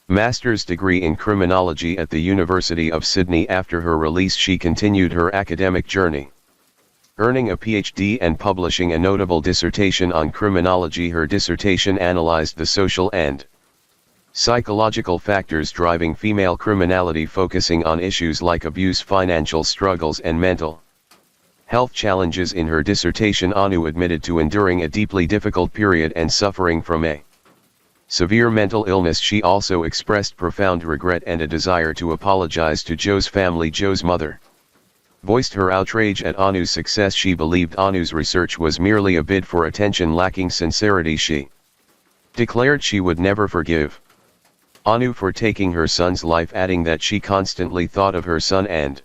master's degree in criminology at the University of Sydney. After her release, she continued her academic journey, earning a PhD and publishing a notable dissertation on criminology. Her dissertation analyzed the social and psychological factors driving female criminality, focusing on issues like abuse, financial struggles, and mental health challenges. In her dissertation, Anu admitted to enduring a deeply difficult period and suffering from a severe mental illness. She also expressed profound regret and a desire to apologize to Joe's family. Joe's mother voiced her outrage at Anu's success. She believed Anu's research was merely a bid for attention, lacking sincerity. She declared she would never forgive Anu for taking her son's life, adding that she constantly thought of her son and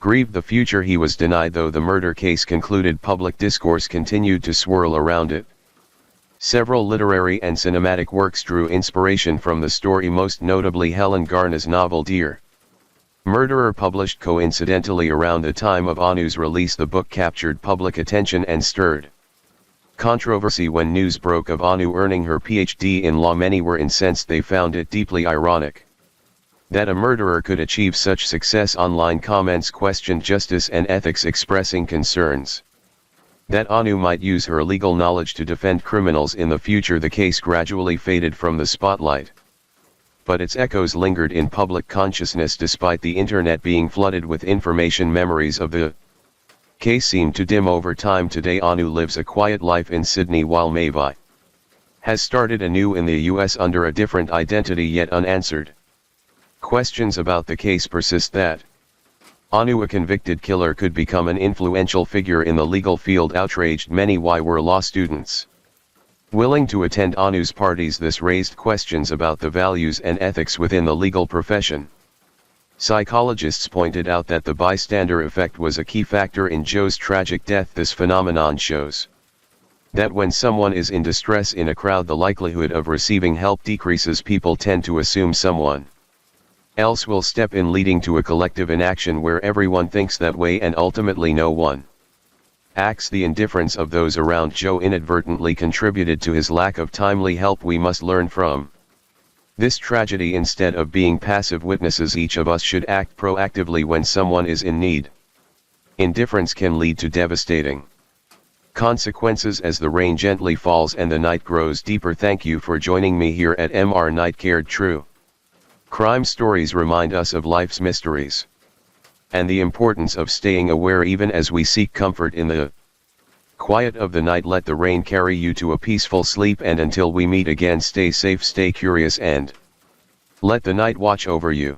grieved the future he was denied. Though the murder case concluded, public discourse continued to swirl around it. Several literary and cinematic works drew inspiration from the story, most notably Helen Garner's novel Dear Murderer, published coincidentally around the time of Anu's release. The book captured public attention and stirred controversy. When news broke of Anu earning her PhD in law, many were incensed. They found it deeply ironic that a murderer could achieve such success. Online comments questioned justice and ethics, expressing concerns that Anu might use her legal knowledge to defend criminals in the future. The case gradually faded from the spotlight, but its echoes lingered in public consciousness. Despite the internet being flooded with information, memories of the case seemed to dim over time. Today, Anu lives a quiet life in Sydney, while Mavi has started anew in the US under a different identity. Yet unanswered questions about the case persist. That Anu, a convicted killer, could become an influential figure in the legal field, outraged many. Why were law students willing to attend Anu's parties? This raised questions about the values and ethics within the legal profession. Psychologists pointed out that the bystander effect was a key factor in Joe's tragic death. This phenomenon shows that when someone is in distress in a crowd, the likelihood of receiving help decreases. People tend to assume someone else will step in, leading to a collective inaction where everyone thinks that way and ultimately no one acts. The indifference of those around Joe inadvertently contributed to his lack of timely help. We must learn from this tragedy. Instead of being passive witnesses, each of us should act proactively when someone is in need. Indifference can lead to devastating consequences as the rain gently falls and the night grows deeper. Thank you for joining me here at MR Night Cared. True crime stories remind us of life's mysteries and the importance of staying aware even as we seek comfort in the quiet of the night. Let the rain carry you to a peaceful sleep, and until we meet again, stay safe, stay curious, and let the night watch over you.